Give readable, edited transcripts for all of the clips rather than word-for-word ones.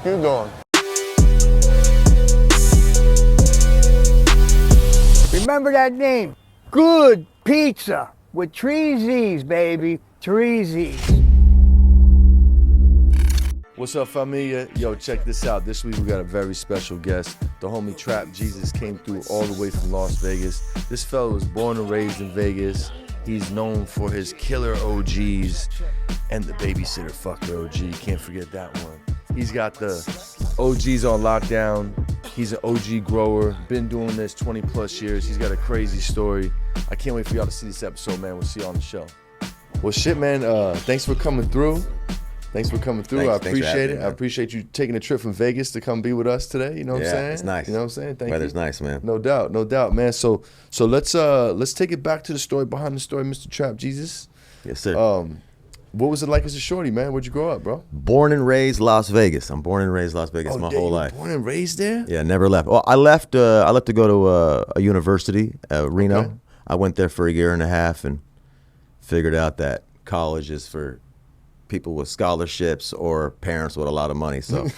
Keep going. Remember that name. Good pizza with 3 Z's, baby. 3 Z's. What's up, familia? Yo, check this out. This week we got a very special guest. The homie Trap Jesus came through all the way from Las Vegas. This fella was born and raised in Vegas. He's known for his killer OGs and the babysitter fucker OG. Can't forget that one. He's got the OGs on lockdown. He's an OG grower. Been doing this 20 plus years. He's got a crazy story. I can't wait for y'all to see this episode, man. We'll see you on the show. Well, shit, man. Thanks for coming through. I appreciate it. I appreciate you taking a trip from Vegas to come be with us today. You know what I'm saying? It's nice. You know what I'm saying? Thank you. Weather's nice, man. No doubt, man. So let's take it back to the story behind the story, Mr. Trap Jesus. Yes, sir. What was it like as a shorty, man? Where'd you grow up, bro? Born and raised Las Vegas. I'm born and raised Las Vegas my whole life. Born and raised there? Yeah, never left. Well, I left to go to a university, Reno. Okay. I went there for a year and a half and figured out that college is for people with scholarships or parents with a lot of money. So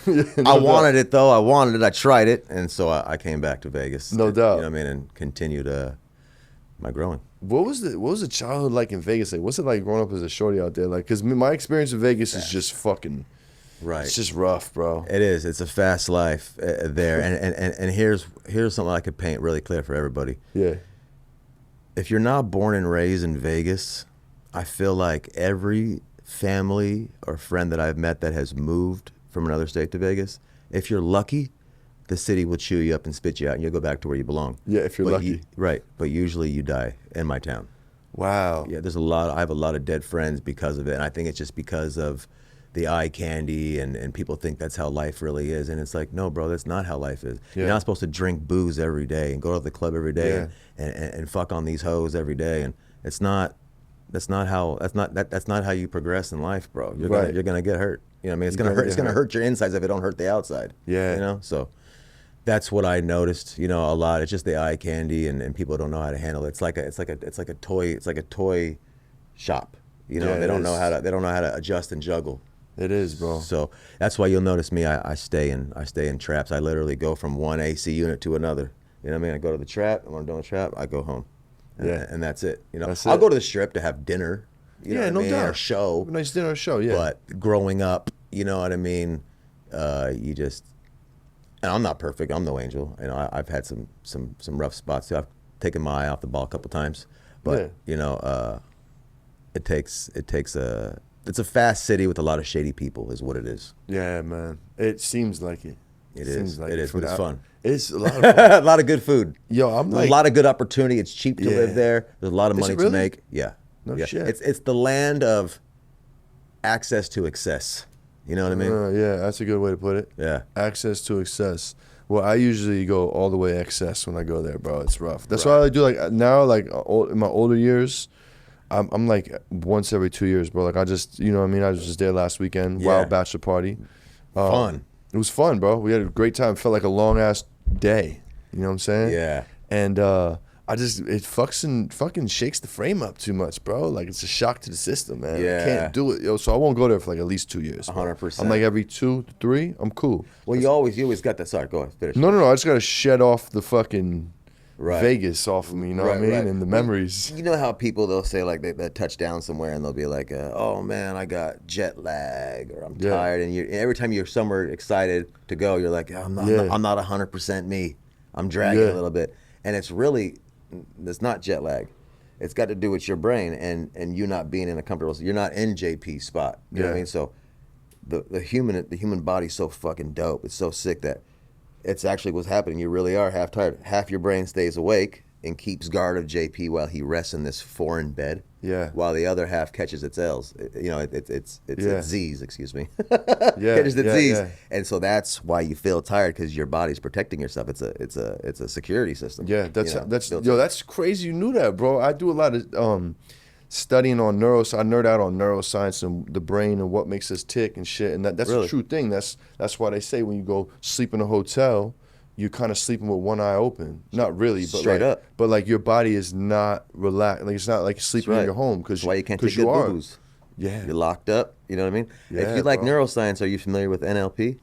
I wanted it, though. I tried it, and so I came back to Vegas. No doubt. You know what I mean? And continued my growing. What was the childhood like in Vegas? Like, what's it like growing up as a shorty out there? Like, because my experience in Vegas is just fucking, right. It's just rough, bro. It is. It's a fast life there. And here's something I could paint really clear for everybody. Yeah. If you're not born and raised in Vegas, I feel like every family or friend that I've met that has moved from another state to Vegas, if you're lucky, the city will chew you up and spit you out and you'll go back to where you belong. Yeah, if you're lucky. Right. But usually you die in my town. Wow. Yeah, I have a lot of dead friends because of it. And I think it's just because of the eye candy and people think that's how life really is. And it's like, no, bro, that's not how life is. Yeah. You're not supposed to drink booze every day and go to the club every day and fuck on these hoes every day. And that's not how you progress in life, bro. You're gonna get hurt. You know what I mean? It's gonna hurt your insides if it don't hurt the outside. Yeah. You know? So that's what I noticed, a lot. It's just the eye candy and people don't know how to handle it. It's like a toy shop. They don't know how to adjust and juggle. It is, bro. So that's why you'll notice me, I stay in traps. I literally go from one AC unit to another. You know what I mean? I go to the trap, and when I'm done with the trap, I go home. And that's it. I'll go to the strip to have dinner. No doubt. Or show. Nice dinner or show, yeah. But growing up, you know what I mean? You just, and I'm not perfect. I'm no angel. I've had some rough spots too. I've taken my eye off the ball a couple times. But it's a fast city with a lot of shady people, is what it is. Yeah, man. It seems like it. It is, but it's fun. It's a lot of fun. A lot of good food. Yo, a lot of good opportunity. It's cheap to live there. There's a lot of money really? to make. Yeah. No shit. It's the land of access to excess. You know what I mean? Yeah, that's a good way to put it. Yeah. Access to excess. Well, I usually go all the way excess when I go there, bro. It's rough. That's why I do now, in my older years, I'm like once every 2 years, bro. Like I just, you know what I mean? I was just there last weekend, wild bachelor party. Fun. It was fun, bro. We had a great time. It felt like a long ass day. You know what I'm saying? Yeah. And it fucking shakes the frame up too much, bro. Like it's a shock to the system, man. Yeah. I can't do it, yo. So I won't go there for like at least 2 years. 100%. I'm like every 2 to 3. I'm cool. Well, you always got that. Sorry, go ahead. Finish. No. I just gotta shed off the fucking Right. Vegas off of me. You know what I mean? Right. And the memories. You know how people, they'll say like they touch down somewhere and they'll be like, oh man, I got jet lag or I'm tired. And every time you're somewhere excited to go, you're like, I'm not 100% me. I'm dragging a little bit. And it's not jet lag. It's got to do with your brain and you not being in a comfortable, you're not in JP's spot. You know what I mean? So the human body's so fucking dope. It's so sick that it's actually what's happening. You really are half tired. Half your brain stays awake and keeps guard of JP while he rests in this foreign bed. Yeah. While the other half catches its L's. It's Z's, excuse me. Yeah. Catches its Z's. Yeah. And so that's why you feel tired, because your body's protecting yourself. It's a security system. Yeah, that's crazy. You knew that, bro. I do a lot of studying on neuroscience. I nerd out on neuroscience and the brain and what makes us tick and shit. And that's Really? a true thing. That's why they say when you go sleep in a hotel, you're kind of sleeping with one eye open. Not really, but Straight up. But like your body is not relaxed. Like it's not like sleeping in your home because that's why you can't take good boo-boos. Yeah. You're locked up. You know what I mean? Yeah, if you like bro. neuroscience, are you familiar with NLP?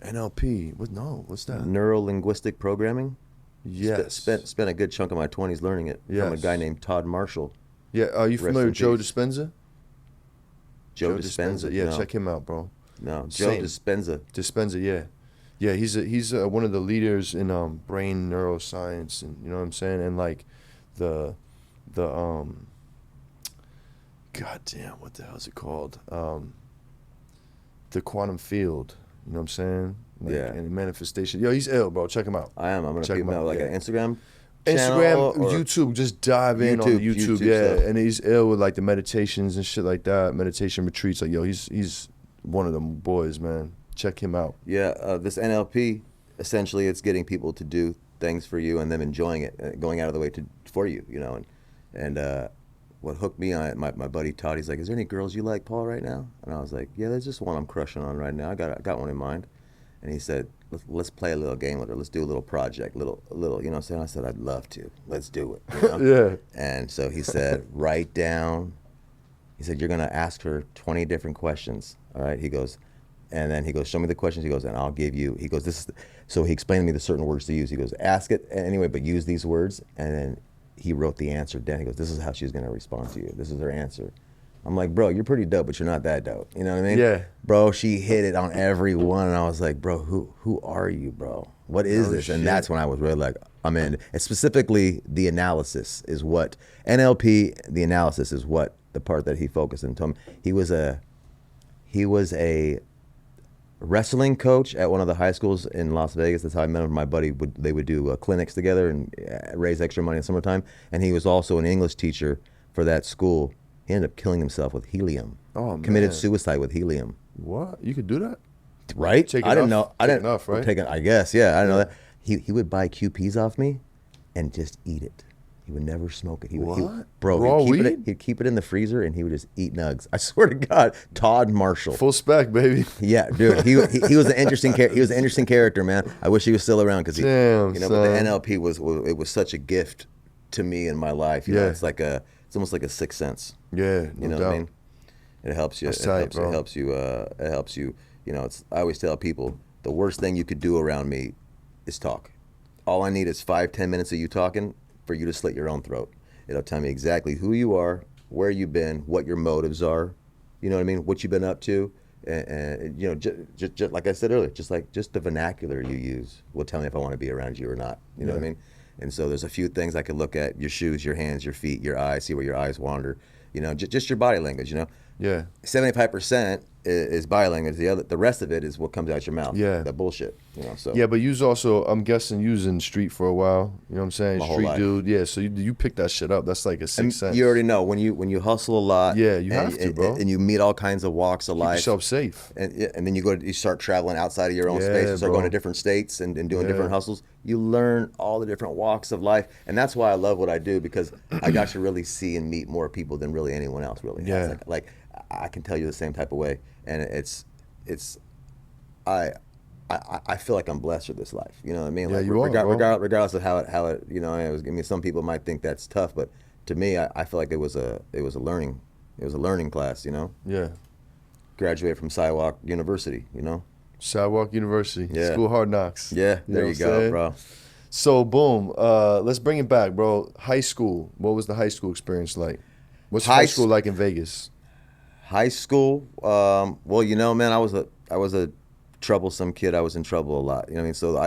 NLP. What? No. What's that? Neurolinguistic programming. Yes. Spent a good chunk of my 20s learning it from a guy named Todd Marshall. Yeah. Are you familiar with Joe Dispenza? Joe Dispenza. Yeah, no. check him out, bro. No, Joe Dispenza. Dispenza, yeah. Yeah, he's one of the leaders in brain neuroscience, and you know what I'm saying, and like the goddamn, what the hell is it called? The quantum field. You know what I'm saying? Like, Yeah. And manifestation. Yo, he's ill, bro. Check him out. I am. I'm gonna check keep him out. Like an Instagram. Instagram, or YouTube, just dive in on the YouTube, yeah. stuff. And he's ill with like the meditations and shit like that, meditation retreats. Like, yo, he's one of them boys, man. Check him out. Yeah, this NLP, essentially, it's getting people to do things for you and them enjoying it, going out of the way for you, you know. And what hooked me on it, my buddy Todd, he's like, "Is there any girls you like, Paul, right now?" And I was like, "Yeah, there's just one I'm crushing on right now. I got one in mind." And he said, let's play a little game with her. Let's do a little project, little, you know what I'm saying? I said, "I'd love to. Let's do it." You know? Yeah. And so he said, write down, he said, "You're going to ask her 20 different questions." All right. He goes, and then he goes, "Show me the questions." He goes, "And I'll give you," he goes, so he explained to me the certain words to use. He goes, "Ask it anyway, but use these words." And then he wrote the answer down. He goes, "This is how she's going to respond to you. This is her answer." I'm like, "Bro, you're pretty dope, but you're not that dope." You know what I mean? Yeah. Bro, she hit it on every one, and I was like, "Bro, who are you, bro? What is this?" Shit. And that's when I was really like, I'm in. And specifically, the analysis is what NLP. The analysis is what the part that he focused on. Told me he was a wrestling coach at one of the high schools in Las Vegas. That's how I met him. My buddy they would do clinics together and raise extra money in summertime. And he was also an English teacher for that school. He ended up killing himself with helium. Oh, man. Committed suicide with helium. What? You could do that? Right? I didn't know. I didn't. Enough, right? I guess. Yeah. I didn't know that. He would buy QPs off me, and just eat it. He would never smoke it. What? Bro, Raw weed? He'd keep it in the freezer, and he would just eat nugs. I swear to God, Todd Marshall. Full spec, baby. Yeah, dude. He was an interesting he was an interesting character, man. I wish he was still around because Damn, but the NLP was such a gift to me in my life. You know, it's almost like a sixth sense. Yeah, no You know doubt. what I mean? It helps you. That's tight, bro. It helps you. You know, I always tell people the worst thing you could do around me is talk. All I need is 5-10 minutes of you talking for you to slit your own throat. It'll tell me exactly who you are, where you've been, what your motives are. You know what I mean? What you've been up to, and you know, just like I said earlier, just the vernacular you use will tell me if I want to be around you or not. You know what I mean? And so there's a few things I could look at: your shoes, your hands, your feet, your eyes, see where your eyes wander. You know, just your body language. You know. Yeah. 75% is body language. The rest of it is what comes out your mouth. Yeah. That bullshit. You know. So. Yeah, but you's also, I'm guessing you was in the street for a while. You know what I'm saying? My whole Street life. dude. Yeah, so you pick that shit up. That's like a sixth sense. You already know when you hustle a lot. Yeah, you have to, bro. And you meet all kinds of walks of Keep life. yourself safe. And then you start traveling outside of your own Yeah, space. You start bro. going to different states and doing different hustles. You learn all the different walks of life, and that's why I love what I do, because I got to really see and meet more people than really anyone else really has. Yeah. Like I can tell you the same type of way, and I feel like I'm blessed with this life. You know what I mean? Yeah, Like, you are, bro. regardless of how it you know. I mean, some people might think that's tough, but to me, I feel like it was a learning class. You know, Yeah. graduated from Sidewalk University. You know. Sidewalk University. Yeah. School of Hard Knocks. Yeah, You there know you what I'm go, saying? bro. So boom, let's bring it back, bro. High school. What was the high school experience like? What's high school like in Vegas? High school, well, you know, man, I was a troublesome kid. I was in trouble a lot. You know what I mean? So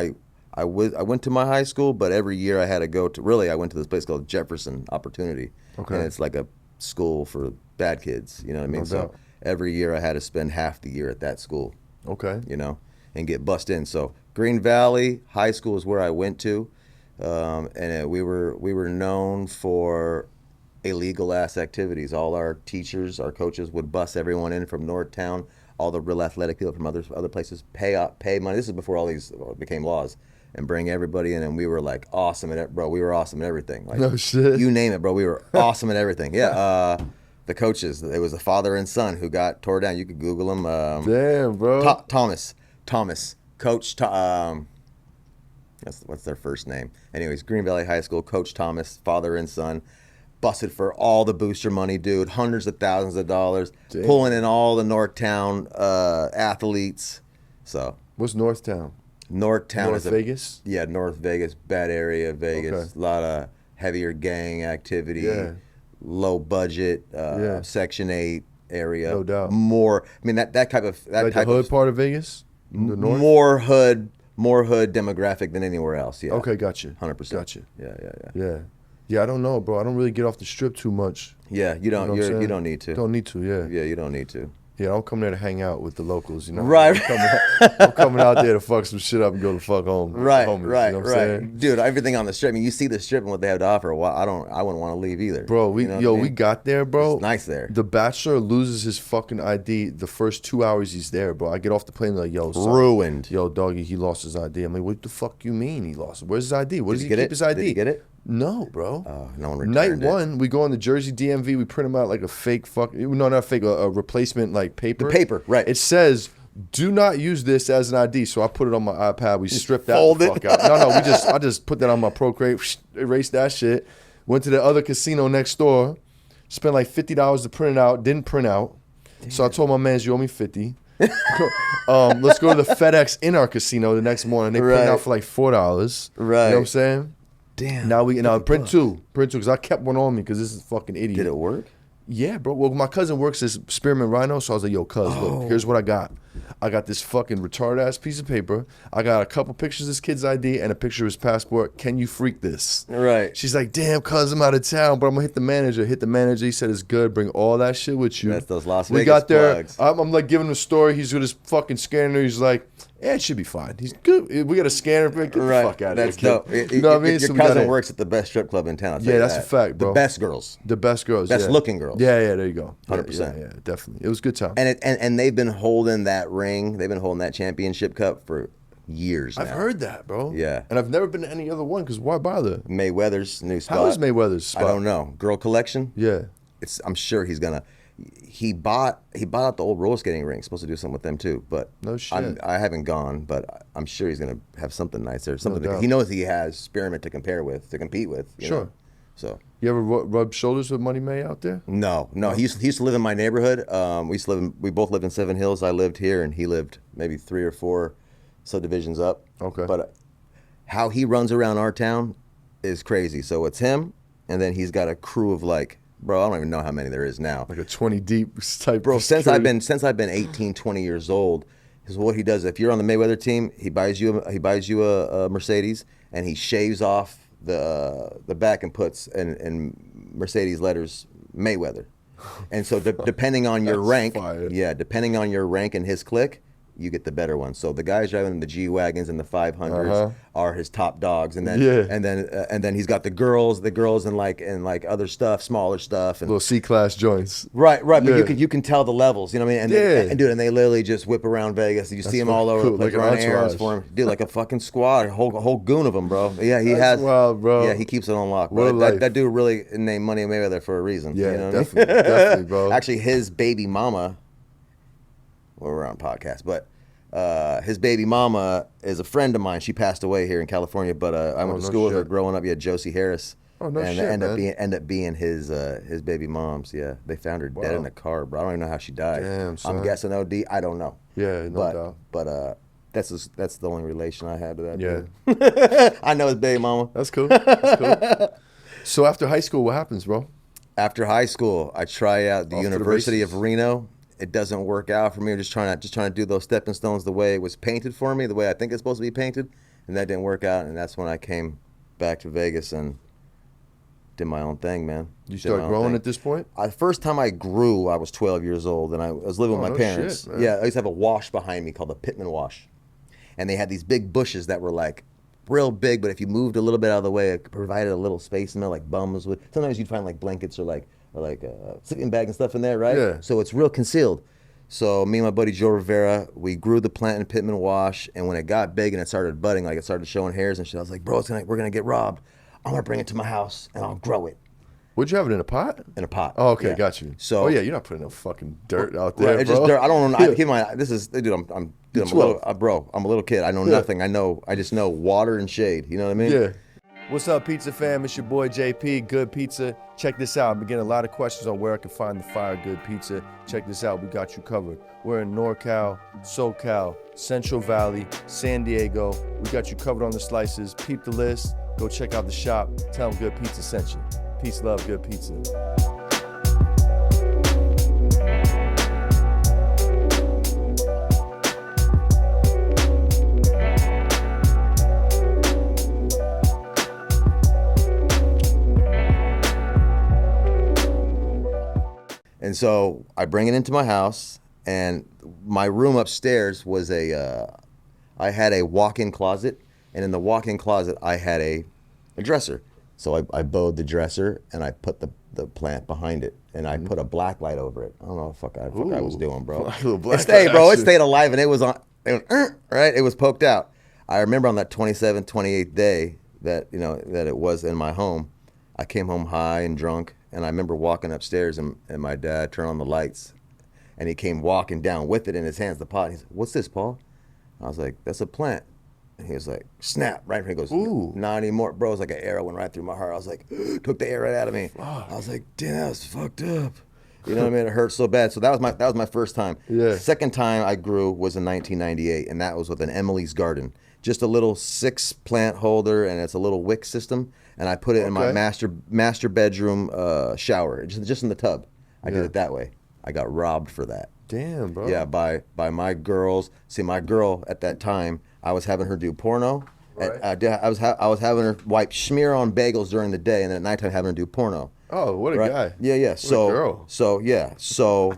I went to my high school, but every year I had to go to. Really, I went to this place called Jefferson Opportunity, Okay. and it's like a school for bad kids. You know what I mean? No So doubt. every year I had to spend half the year at that school. Okay. You know, and get bussed in. So Green Valley High School is where I went to, and we were known for illegal ass activities. All our teachers, our coaches would bus everyone in from Northtown, all the real athletic people from other places, pay money. This is before all these became laws, and bring everybody in, and we were like awesome at it, bro. We were awesome at everything. Like, No shit. You name it, bro. We were awesome at everything. Yeah. The coaches, it was a father and son who got tore down. You could Google them. Damn, bro. Thomas, Coach. What's their first name? Anyways, Green Valley High School, Coach Thomas, father and son, busted for all the booster money, dude. Hundreds of thousands of dollars, Damn. pulling in all the Northtown athletes. So What's Northtown? Northtown North is Vegas? Yeah, North Vegas, bad area of Vegas. Okay. A lot of heavier gang activity, Yeah. low budget, Yeah. Section 8 area. No doubt. More, I mean, that type of Like the hood part of Vegas? The north? more hood demographic than anywhere else. Yeah. Okay, gotcha. 100%. Gotcha. Yeah. Yeah. Yeah, I don't know, bro. I don't really get off the strip too much. Yeah, you don't. know what I'm You saying? don't need to. Don't need to, yeah. Yeah, you don't need to. Yeah, I don't come there to hang out with the locals, you know? Right. I'm coming out there to fuck some shit up and go to fuck home. Right, homies, right, you know what I'm right. saying? Dude, everything on the strip. I mean, you see the strip and what they have to offer. Well, I wouldn't want to leave either. Bro, You know what I we mean? got there, bro. It's nice there. The Bachelor loses his fucking ID the first 2 hours he's there, bro. I get off the plane like, yo, son, Ruined. yo, doggy, he lost his ID. I'm like, what the fuck you mean he lost it? Where's his ID? Where does Did he you get keep it? his ID? Did you get it? No, bro. No one returned Night it. one, we go on the Jersey DMV. We print him out like a fake no, not fake, a replacement like paper. The paper, right. It says, do not use this as an ID. So I put it on my iPad. We stripped that fold the it. fuck out. No, I just put that on my Procreate, erased that shit. Went to the other casino next door, spent like $50 to print it out. Didn't print out. So I told my man, you owe me 50. Let's go to the FedEx in our casino the next morning. They print it out for like $4. Right. You know what I'm saying? Damn. Now print two, because I kept one on me because this is fucking idiot. Did it work? Yeah, bro. Well, my cousin works as Spearmint Rhino, so I was like, yo, cuz, look, here's what I got. I got this fucking retarded-ass piece of paper. I got a couple pictures of this kid's ID and a picture of his passport. Can you freak this? Right. She's like, damn, cuz, I'm out of town, but I'm going to hit the manager. Hit the manager. He said it's good. Bring all that shit with you. That's those Las We Vegas got there. plugs. I'm like giving him a story. He's with his fucking scanner. He's like, yeah, it should be fine. He's good. We got a scanner. Get the fuck out of That's here, dope. kid. You know what I mean? Your So we got cousin in. works at the best strip club in town. I'll tell Yeah, you that's that. a fact, bro. The best girls. The best girls. Best yeah. looking girls. Yeah, there you go. 100%. Yeah, definitely. It was a good time. And they've been holding that ring. They've been holding that championship cup for years now. I've heard that, bro. Yeah. And I've never been to any other one because why bother? Mayweather's new spot. How is Mayweather's spot? I don't know. Girl collection. Yeah. I'm sure he's gonna. He bought out the old roller skating ring. Supposed to do something with them too, but No shit. I haven't gone, but I'm sure he's gonna have something nice there. Something doubt. he knows he has Spearmint to compare with, to compete with. You Sure. know? So You ever rub shoulders with Money May out there? no. He used to live in my neighborhood. We both lived in Seven Hills. I lived here, and he lived maybe 3 or 4 subdivisions up. Okay. But how he runs around our town is crazy. So it's him, and then he's got a crew of like, bro, I don't even know how many there is now. Like a 20 deep type. Bro, of since security. I've been 18, 20 years old, is what he does. If you're on the Mayweather team, he buys you a Mercedes, and he shaves off the back and puts in Mercedes letters Mayweather. And so depending on your rank, fire. depending on your rank in his clique, you get the better one. So the guys driving the G-Wagons and the 500s are his top dogs, and then and then he's got the girls and like other stuff, smaller stuff, and Little C-class joints. right. But Yeah. you can tell the levels, you know what I mean? And dude, and they literally just whip around Vegas. You see them all over cool, the place, like an running errands entourage. for him, dude, like a fucking squad, a whole goon of them, bro. Yeah, he That's has. wild, bro. Yeah, he keeps it on lock. What a Bro. life. That dude really named Money Mayweather for a reason. Yeah, you know what I mean? definitely, bro. Actually, his baby mama. Well, we're on podcast, but. His baby mama is a friend of mine. She passed away here in California, but I went to no school with her shit. growing up. Yeah, Josie Harris. Oh, no and shit, end up being his baby mom's. Yeah, they found her dead Wow. in a car, bro. I don't even know how she died. Damn, son. I'm guessing OD. I don't know. Yeah, no doubt. But that's the only relation I had to that. Yeah. dude. I know his baby mama. That's cool. That's cool. So after high school, what happens, bro? After high school, I try out the Off to the University of races. Reno. It doesn't work out for me. I'm just trying to do those stepping stones the way it was painted for me, the way I think it's supposed to be painted, and that didn't work out. And that's when I came back to Vegas and did my own thing, man. You Did my start own growing thing. at this point? The first time I grew, I was 12 years old, and I was living with Oh, my no parents. shit, man. Yeah, I used to have a wash behind me called the Pittman Wash, and they had these big bushes that were like real big, but if you moved a little bit out of the way, it provided a little space in there, like bums would. Sometimes you'd find like blankets or like sleeping bag and stuff in there, right? Yeah. So it's real concealed. So me and my buddy Joe Rivera, we grew the plant in Pittman Wash, and when it got big and it started budding, like it started showing hairs and shit, I was like, bro, we're gonna get robbed. I'm gonna bring it to my house and I'll grow it Would you have it in a pot? in a pot. Oh, okay, Yeah. got you. So oh yeah, you're not putting no fucking dirt out there, Right, it's bro. just dirt. I don't know. I, Yeah. keep in mind, this is, dude. I'm a 12. little, bro. I'm a little kid. I know nothing. I just know water and shade. You know what I mean? Yeah. What's up, pizza fam? It's your boy JP, Good Pizza. Check this out. I've been getting a lot of questions on where I can find the fire good pizza. Check this out. We got you covered. We're in NorCal, SoCal, Central Valley, San Diego. We got you covered on the slices. Peep the list. Go check out the shop. Tell them Good Pizza sent you. Peace, love, good pizza. And so I bring it into my house, and my room upstairs was I had a walk-in closet, and in the walk-in closet I had a dresser. So I bowed the dresser, and I put the plant behind it, and I put a black light over it. I don't know what the fuck I was doing, bro. It stayed, bro. It stayed alive, and it was on, right? It was poked out. I remember on that 27th, 28th day that it was in my home, I came home high and drunk. And I remember walking upstairs, and my dad turned on the lights, and he came walking down with it in his hands, the pot. He said, "What's this, Paul?" I was like, "That's a plant." And he was like, "Snap!" Right? And he goes, "Ooh, not anymore, bro." It was like an arrow went right through my heart. I was like, took the air right out of me. I was like, "Damn, that was fucked up." You know what I mean? It hurt so bad. So that was my first time. Yeah. Second time I grew was in 1998, and that was with an Emily's Garden. Just a little 6 plant holder, and it's a little wick system. And I put it in my master bedroom shower, just in the tub. I did it that way. I got robbed for that. Damn, bro. Yeah, by my girls. See, my girl at that time, I was having her do porno. Right. I was having her wipe schmear on bagels during the day, and then at nighttime having her do porno. Oh, what a guy. Yeah, yeah. What a girl. So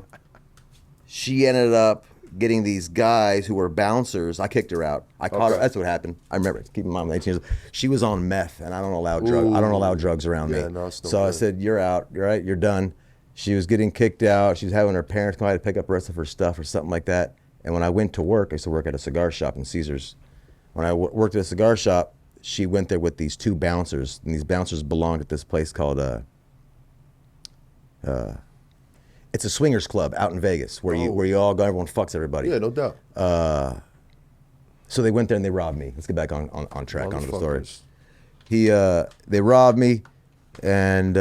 she ended up getting these guys who were bouncers. I kicked her out. I caught her. That's what happened. I remember. Keep in mind, I'm 18 years old. She was on meth, and I don't allow drugs. I don't allow drugs around me. No, it's no so good. I said, "You're out. You're right. You're done." She was getting kicked out. She was having her parents come out to pick up the rest of her stuff or something like that. And when I went to work, I used to work at a cigar shop in Caesars. When I worked at a cigar shop, she went there with these 2 bouncers, and these bouncers belonged at this place called it's a swingers club out in Vegas where you all go, everyone fucks everybody. Yeah, no doubt. So they went there and they robbed me. Let's get back on track on the story. They robbed me, and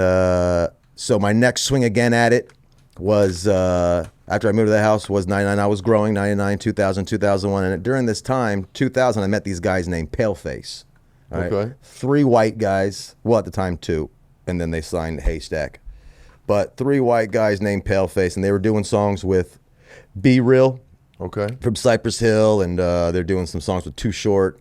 so my next swing again at it was after I moved to the house was 99. I was growing 99, 2000, 2001, and during this time, 2000, I met these guys named Paleface. Right? Okay. 3 white guys. Well, at the time 2, and then they signed Haystack. But 3 white guys named Paleface, and they were doing songs with Be Real, from Cypress Hill, and they're doing some songs with Too Short.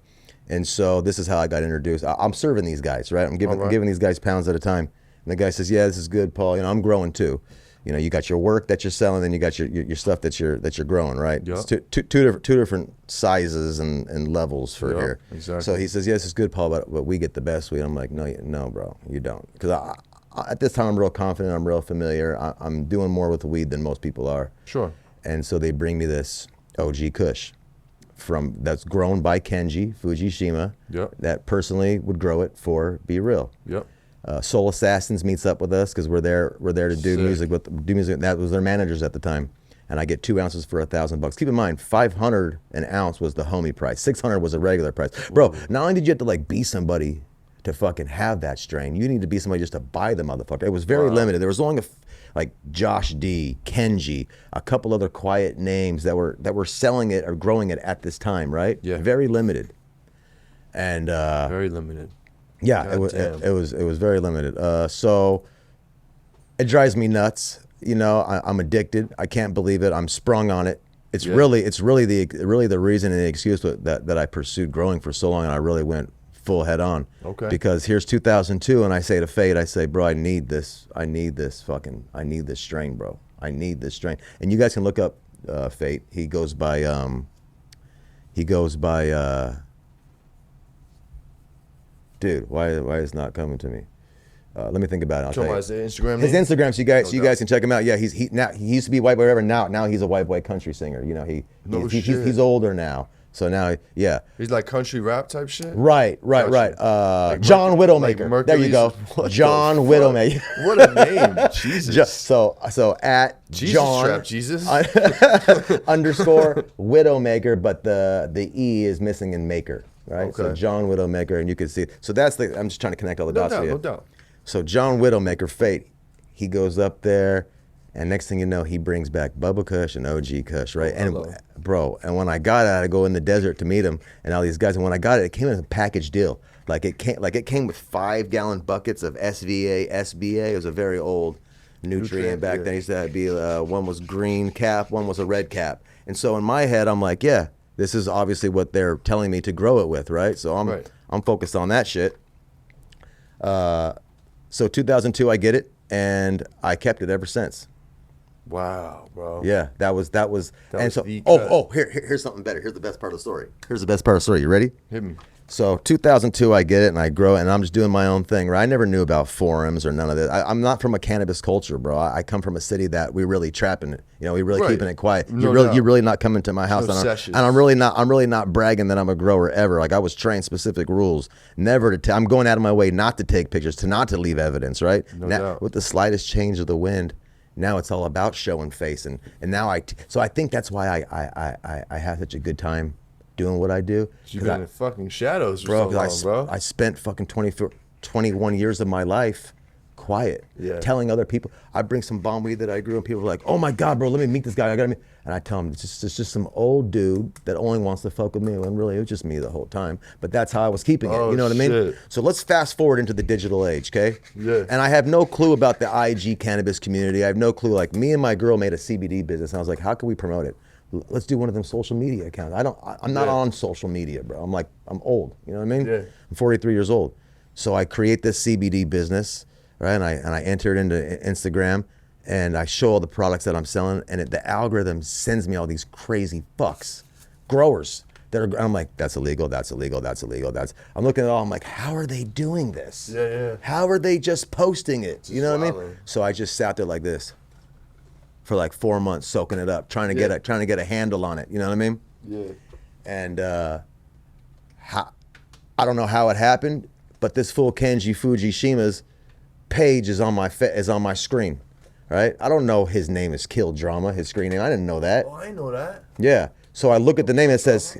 And so this is how I got introduced. I'm serving these guys, right? I'm giving these guys pounds at a time. And the guy says, "Yeah, this is good, Paul. I'm growing too. You got your work that you're selling, then you got your stuff that you're growing, right? Yep. It's two different sizes and levels for here." Exactly. So he says, "Yeah, this is good, Paul, but we get the best weed." I'm like, no, bro, you don't, because at this time I'm real confident, I'm real familiar. I'm doing more with the weed than most people are. Sure. And so they bring me this OG Kush that's grown by Kenji Fujishima. Yep. That personally would grow it for Be Real. Yep. Soul Assassins meets up with us because we're there to do Sick. music. That was their managers at the time, and I get 2 ounces for $1,000. Keep in mind, $500 an ounce was the homie price. $600 was a regular price, bro. Not only did you have to be somebody to fucking have that strain, you need to be somebody just to buy the motherfucker. It was very limited. There was only Josh D, Kenji, a couple other quiet names that were selling it or growing it at this time, right? Yeah. Very limited. And Very limited. yeah, God it was very limited. So it drives me nuts. I'm addicted. I can't believe it. I'm sprung on it. It's really the reason and the excuse that I pursued growing for so long, and I really went full head on. Okay. Because here's 2002, and I say to Fate, I say, "Bro, I need this strain, bro. I need this strain." And you guys can look up Fate. He goes by dude, why is it not coming to me? Let me think about it. I'll tell you. His Instagram His name? Instagram, so you guys can check him out. Yeah, he used to be white boy whatever. Now he's a white boy country singer. He's older now. So now, yeah. He's like country rap type shit? Right. John Widowmaker. There you go. John Widowmaker. What a name. Jesus. So at Jesus John trap Jesus. _ Widowmaker, but the E is missing in maker. right? So Okay. John Widowmaker, and you can see. So that's the. I'm just trying to connect all the dots for you. No doubt. So John Widowmaker, Fate, he goes up there, and next thing you know, he brings back Bubba Kush and OG Kush, right? And hello. bro, and when I got it, I go in the desert to meet him and all these guys. And when I got it, it came in a package deal. Like it came with 5-gallon buckets of SVA, SBA. It was a very old nutrient back then. It used to be one was green cap, one was a red cap. And so in my head, I'm like, yeah, this is obviously what they're telling me to grow it with, right? So I'm focused on that shit. So 2002, I get it, and I kept it ever since. Wow, bro. Yeah, that was. That and was so, the cut. here's something better. Here's the best part of the story. Here's the best part of the story. You ready? Hit me. So 2002, I get it, and I grow it, and I'm just doing my own thing, right? I never knew about forums or none of this. I'm not from a cannabis culture, bro. I come from a city that we really trapping it. You know, we really keeping it quiet. You're really not coming to my house, and I'm really not bragging that I'm a grower ever. Like I was trained specific rules, never to. I'm going out of my way not to take pictures, not to leave evidence, right? No now, doubt. with the slightest change of the wind. Now it's all about show and face, and now so I think that's why I have such a good time doing what I do. You've been in fucking shadows for so long, bro. I spent fucking 21 years of my life quiet, telling other people. I bring some bomb weed that I grew, and people are like, "Oh my God, bro, let me meet this guy." And I tell them it's just some old dude that only wants to fuck with me. When really it was just me the whole time. But that's how I was keeping it. You know what I mean? Shit. So let's fast forward into the digital age, okay? Yeah. And I have no clue about the IG cannabis community. I have no clue. Like me and my girl made a CBD business, and I was like, "How can we promote it? Let's do one of them social media accounts." I'm not on social media, bro. I'm old. You know what I mean? Yeah. I'm 43 years old. So I create this CBD business, right? And I enter it into Instagram, and I show all the products that I'm selling, and the algorithm sends me all these crazy fucks, growers that are. I'm like, that's illegal. That's illegal. That's illegal. I'm looking at it all. I'm like, how are they doing this? Yeah. How are they just posting it? You know what I mean? wilding. So I just sat there like this for like 4 months, soaking it up, trying to get a handle on it. You know what I mean? Yeah. And I don't know how it happened, but this fool Kenji Fujishima's page is on my screen, right? I don't know his name is Kill Drama, his screen name. I didn't know that. Oh, I know that. Yeah. So I look at the name. It says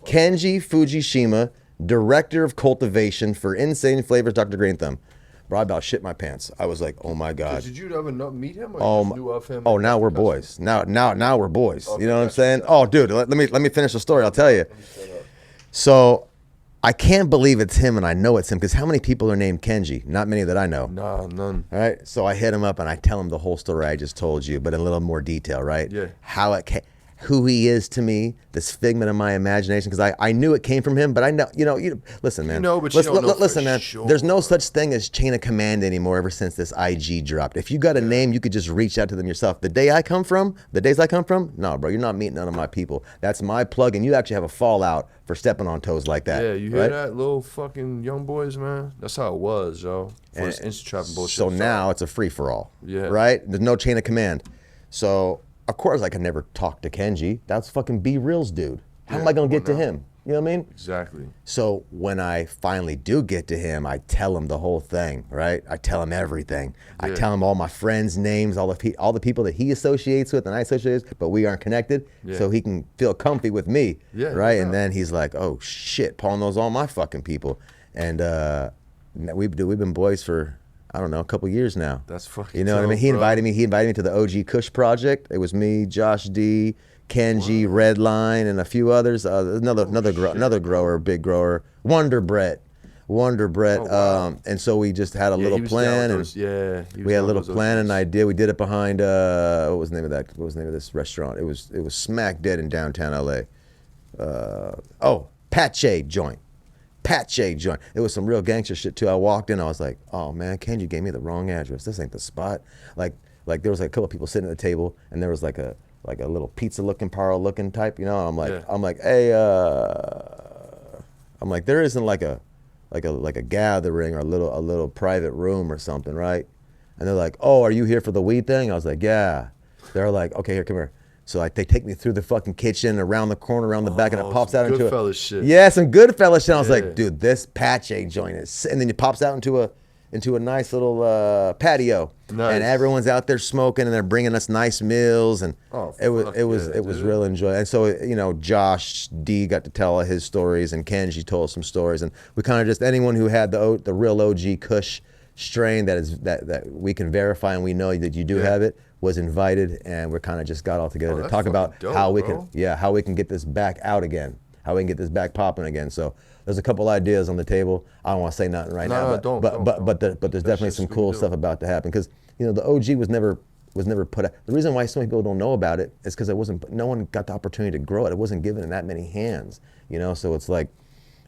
Kenji Fujishima, Director of Cultivation for Insane Flavors, Dr. Green Thumb. Bro, I about shit my pants. I was like, oh my God. Did you ever meet him, or you just knew of him? Oh, now we're boys. Now we're boys. You know what I'm saying? Oh, dude, let me finish the story. I'll tell you. So I can't believe it's him, and I know it's him because how many people are named Kenji? Not many that I know. Nah, none. All right. So I hit him up and I tell him the whole story I just told you, but in a little more detail, right? Yeah. How it came, who he is to me, this figment of my imagination, because I knew it came from him, but I know, listen, man. You know, but you don't know for listen, man. sure. There's no such thing as chain of command anymore ever since this IG dropped. If you got a name, you could just reach out to them yourself. The days I come from, no, bro, you're not meeting none of my people. That's my plug, and you actually have a fallout for stepping on toes like that. Yeah, you hear right? that, little fucking young boys, man? That's how it was, yo. First instant trapping bullshit. So now it's a free-for-all, Yeah. right? There's no chain of command. So, of course, I could never talk to Kenji. That's fucking B Real's dude. How am I going to get to him? You know what I mean? Exactly. So when I finally do get to him, I tell him the whole thing, right? I tell him everything. I tell him all my friends' names, all the people that he associates with and I associate with, but we aren't connected, so he can feel comfy with me, right? And then he's like, "Oh shit, Paul knows all my fucking people," and we've been boys for, I don't know, a couple years now. That's fucking. You know what I mean? He invited me to the OG Kush project. It was me, Josh D, Kenji, Redline, and a few others. Another grower, big grower, Wonder Brett. And so we just had a little plan, and we had a little plan and idea. We did it behind what was the name of that? What was the name of this restaurant? It was smack dead in downtown LA. Pache joint. It was some real gangster shit too. I walked in, I was like, oh man, Kenji gave me the wrong address. This ain't the spot. Like there was like a couple of people sitting at the table, and there was like a little pizza looking, parlor looking type, you know. And I'm like, hey, there isn't like a gathering or a little private room or something, right? And they're like, oh, are you here for the weed thing? I was like, yeah. They're like, okay, here, come here. So they take me through the fucking kitchen, around the corner, around the back, and it pops out into Goodfellas shit. Yeah, some Goodfellas shit. I was like, dude, this Pache joint is, and then it pops out into into a nice little patio, Nice. and everyone's out there smoking, and they're bringing us nice meals, and it was real enjoyable. And so Josh D got to tell his stories, and Kenji told some stories, and we kind of just anyone who had the real OG Kush strain that we can verify and we know that you do have it was invited, and we kind of just got all together to talk about dope, how we bro. how we can get this back out again, how we can get this back popping again. So there's a couple ideas on the table. I don't want to say nothing right now, but there's definitely some cool stuff about to happen, because the OG was never put out. The reason why so many people don't know about it is because no one got the opportunity to grow it. It wasn't given in that many hands, so it's like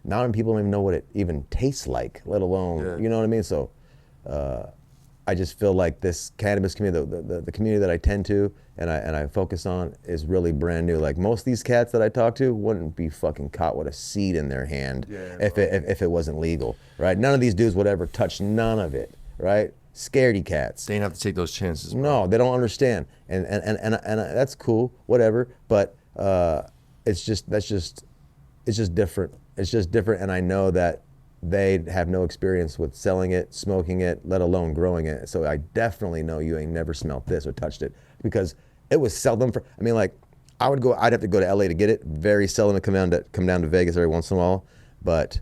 not many people don't even know what it even tastes like, let alone you know what I mean. So I just feel like this cannabis community, the community that I tend to and I focus on, is really brand new. Like most of these cats that I talk to wouldn't be fucking caught with a seed in their hand if it wasn't legal, right? None of these dudes would ever touch none of it, right? Scaredy cats. They didn't have to take those chances, bro. No, they don't understand, and that's cool, whatever. But it's just different. It's just different, and I know that they have no experience with selling it, smoking it, let alone growing it. So I definitely know you ain't never smelt this or touched it, because it was seldom I'd have to go to LA to get it. Very seldom to come down to Vegas every once in a while. But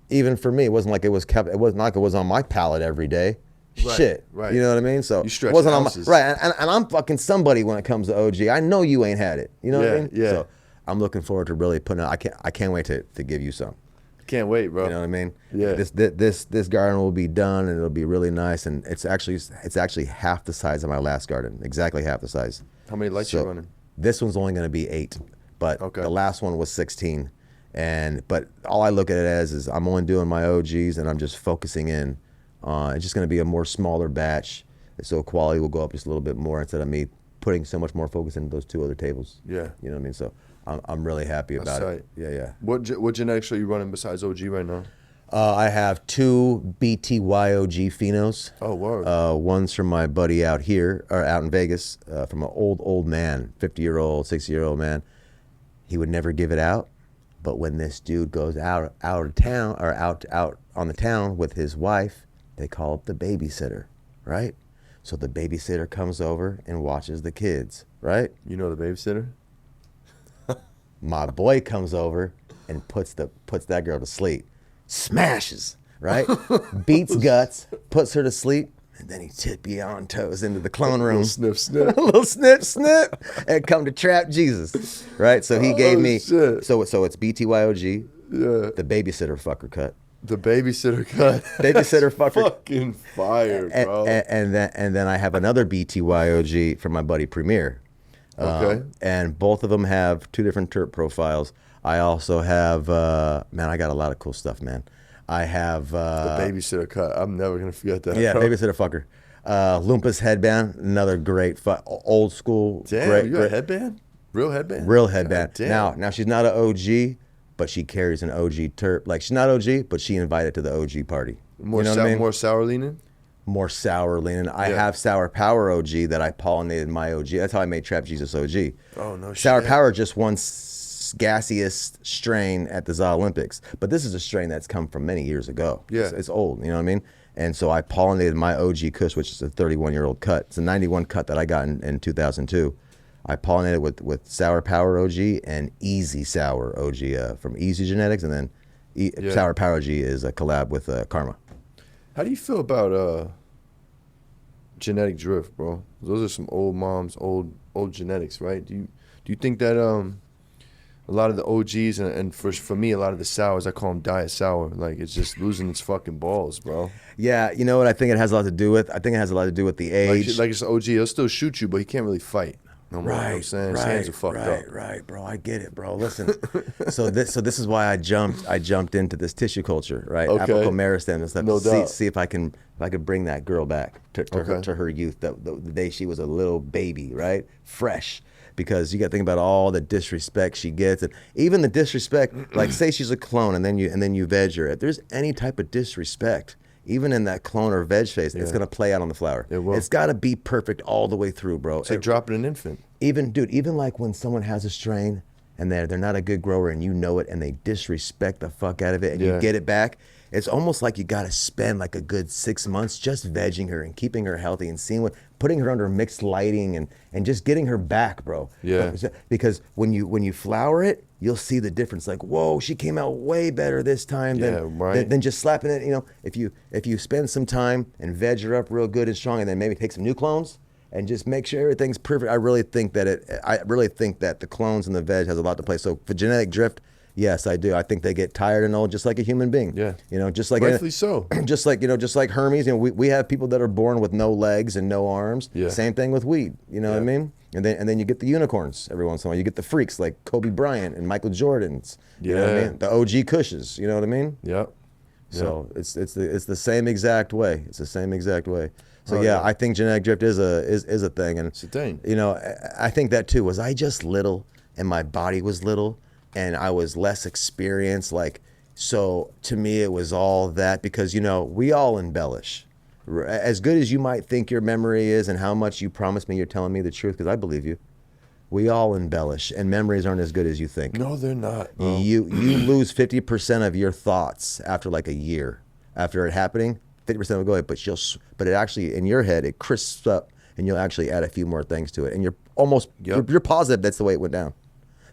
even for me, it wasn't like it was not like it was on my palate every day. Right, Shit. right. You know what I mean? So you stretch it wasn't ounces. on my, right. And I'm fucking somebody when it comes to OG. I know you ain't had it. You know what I mean? Yeah. So I'm looking forward to really putting out. I can't wait to give you some. Can't wait, bro. You know what I mean? Yeah. This garden will be done, and it'll be really nice, and it's actually half the size of my last garden, exactly half the size. How many lights you running? This one's only going to be 8, but the last one was 16, but all I look at it as is I'm only doing my OGs, and I'm just focusing in. It's just going to be a more smaller batch, so quality will go up just a little bit more instead of me putting so much more focus into those 2 other tables. Yeah. You know what I mean? So I'm really happy about it. Yeah. What genetics are you running besides OG right now? I have 2 BTYOG phenos. Oh, word. One's from my buddy out in Vegas, from an old man, 50-year-old, 60-year-old man. He would never give it out, but when this dude goes out of town, or out on the town with his wife, they call up the babysitter, right? So the babysitter comes over and watches the kids, right? You know the babysitter? My boy comes over and puts that girl to sleep. Smashes, right? Beats guts, puts her to sleep, and then he tippy on toes into the clone room. Sniff, sniff. A little snip, and come to trap Jesus, right? So he gave me, shit. so it's BTYOG, Yeah. the babysitter fucker cut. The babysitter cut. Babysitter fucker. Fucking fire, bro. And then I have another BTYOG from my buddy Premier. Okay. And both of them have 2 different terp profiles. I also have, man, I got a lot of cool stuff, man. I have... the babysitter cut. I'm never going to forget that. Yeah, bro. babysitter fucker. Lumpus headband, another great, old school. Damn, you got a headband? Real headband? Real headband. Damn. Now she's not an OG, but she carries an OG terp. Like, she's not OG, but she invited to the OG party. More, you know what I mean? More sour leaning? More sour leaning. I have Sour Power OG that I pollinated my OG. That's how I made Trap Jesus OG. Oh, no Sour shit. Power just won gassiest strain at the ZA Olympics. But this is a strain that's come from many years ago. Yeah. It's old, you know what I mean? And so I pollinated my OG Kush, which is a 31-year-old cut. It's a 91 cut that I got in 2002. I pollinated with Sour Power OG and Easy Sour OG from Easy Genetics, and then Sour Power OG is a collab with Karma. How do you feel about genetic drift, bro? Those are some old moms, old genetics, right? Do you think that a lot of the OGs and for me, a lot of the sours, I call them diet sour. Like, it's just losing its fucking balls, bro. Yeah, you know what I think it has a lot to do with? I think it has a lot to do with the age. Like it's an OG, he'll still shoot you, but he can't really fight. No more, you know what I'm saying? His hands are fucked up. Right, bro. I get it, bro. Listen, so this is why I jumped into this tissue culture, right? Okay. Apical meristem and stuff. No doubt. See if I can bring that girl back to her youth, the day she was a little baby, right? Fresh. Because you got to think about all the disrespect she gets, and even the disrespect. Like, say she's a clone, and then you veg her. If there's any type of disrespect, even in that clone or veg phase, it's gonna play out on the flower. It will. It's got to be perfect all the way through, bro. It's like dropping an infant. Even like when someone has a strain and they're not a good grower and you know it, and they disrespect the fuck out of it, and you get it back, it's almost like you got to spend like a good 6 months just vegging her and keeping her healthy and seeing putting her under mixed lighting and just getting her back, bro. Yeah. Because when you flower it, you'll see the difference. Like, whoa, she came out way better this time than just slapping it. You know, if you spend some time and veg her up real good and strong, and then maybe take some new clones and just make sure everything's perfect. I really think that the clones and the veg has a lot to play. So for genetic drift, yes, I do. I think they get tired and old just like a human being. Yeah. You know, just like rightfully so. Just like Hermes. You know, we have people that are born with no legs and no arms. Yeah. Same thing with weed. You know what I mean? And then you get the unicorns every once in a while. You get the freaks like Kobe Bryant and Michael Jordans. You know what I mean? The OG Kushes. You know what I mean? Yep. So it's the same exact way. It's the same exact way. So I think genetic drift is a thing, and it's a thing. You know, I think that too. Was I just little, and my body was little, and I was less experienced? Like, so to me, it was all that, because you know we all embellish. As good as you might think your memory is, and how much you promise me you're telling me the truth, because I believe you. We all embellish, and memories aren't as good as you think. No, they're not. Bro. You lose 50% of your thoughts after like a year after it happening. 50% will go away, but it actually, in your head, it crisps up, and you'll actually add a few more things to it, and you're almost you're positive that's the way it went down.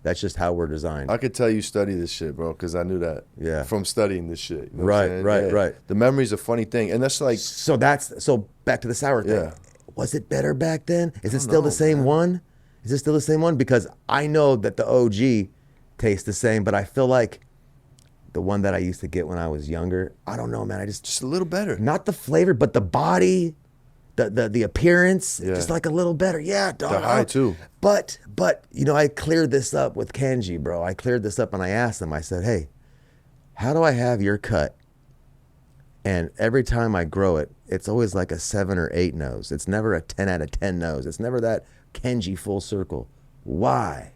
That's just how we're designed. I could tell you study this shit, bro, because I knew that. Yeah. From studying this shit. You know Right. The memory's a funny thing, and that's like. So back to the sour thing. Yeah. Was it better back then? Is it still the same one? Is it still the same one? Because I know that the OG tastes the same, but I feel like the one that I used to get when I was younger, I don't know, man. Just a little better. Not the flavor, but the body, the appearance, just like a little better. Yeah, dog. The high too. But you know, I cleared this up with Kenji, bro. I cleared this up, and I asked him. I said, "Hey, how do I have your cut?" And every time I grow it, it's always like a 7 or 8 nose. It's never a 10 out of 10 nose. It's never that Kenji full circle. Why?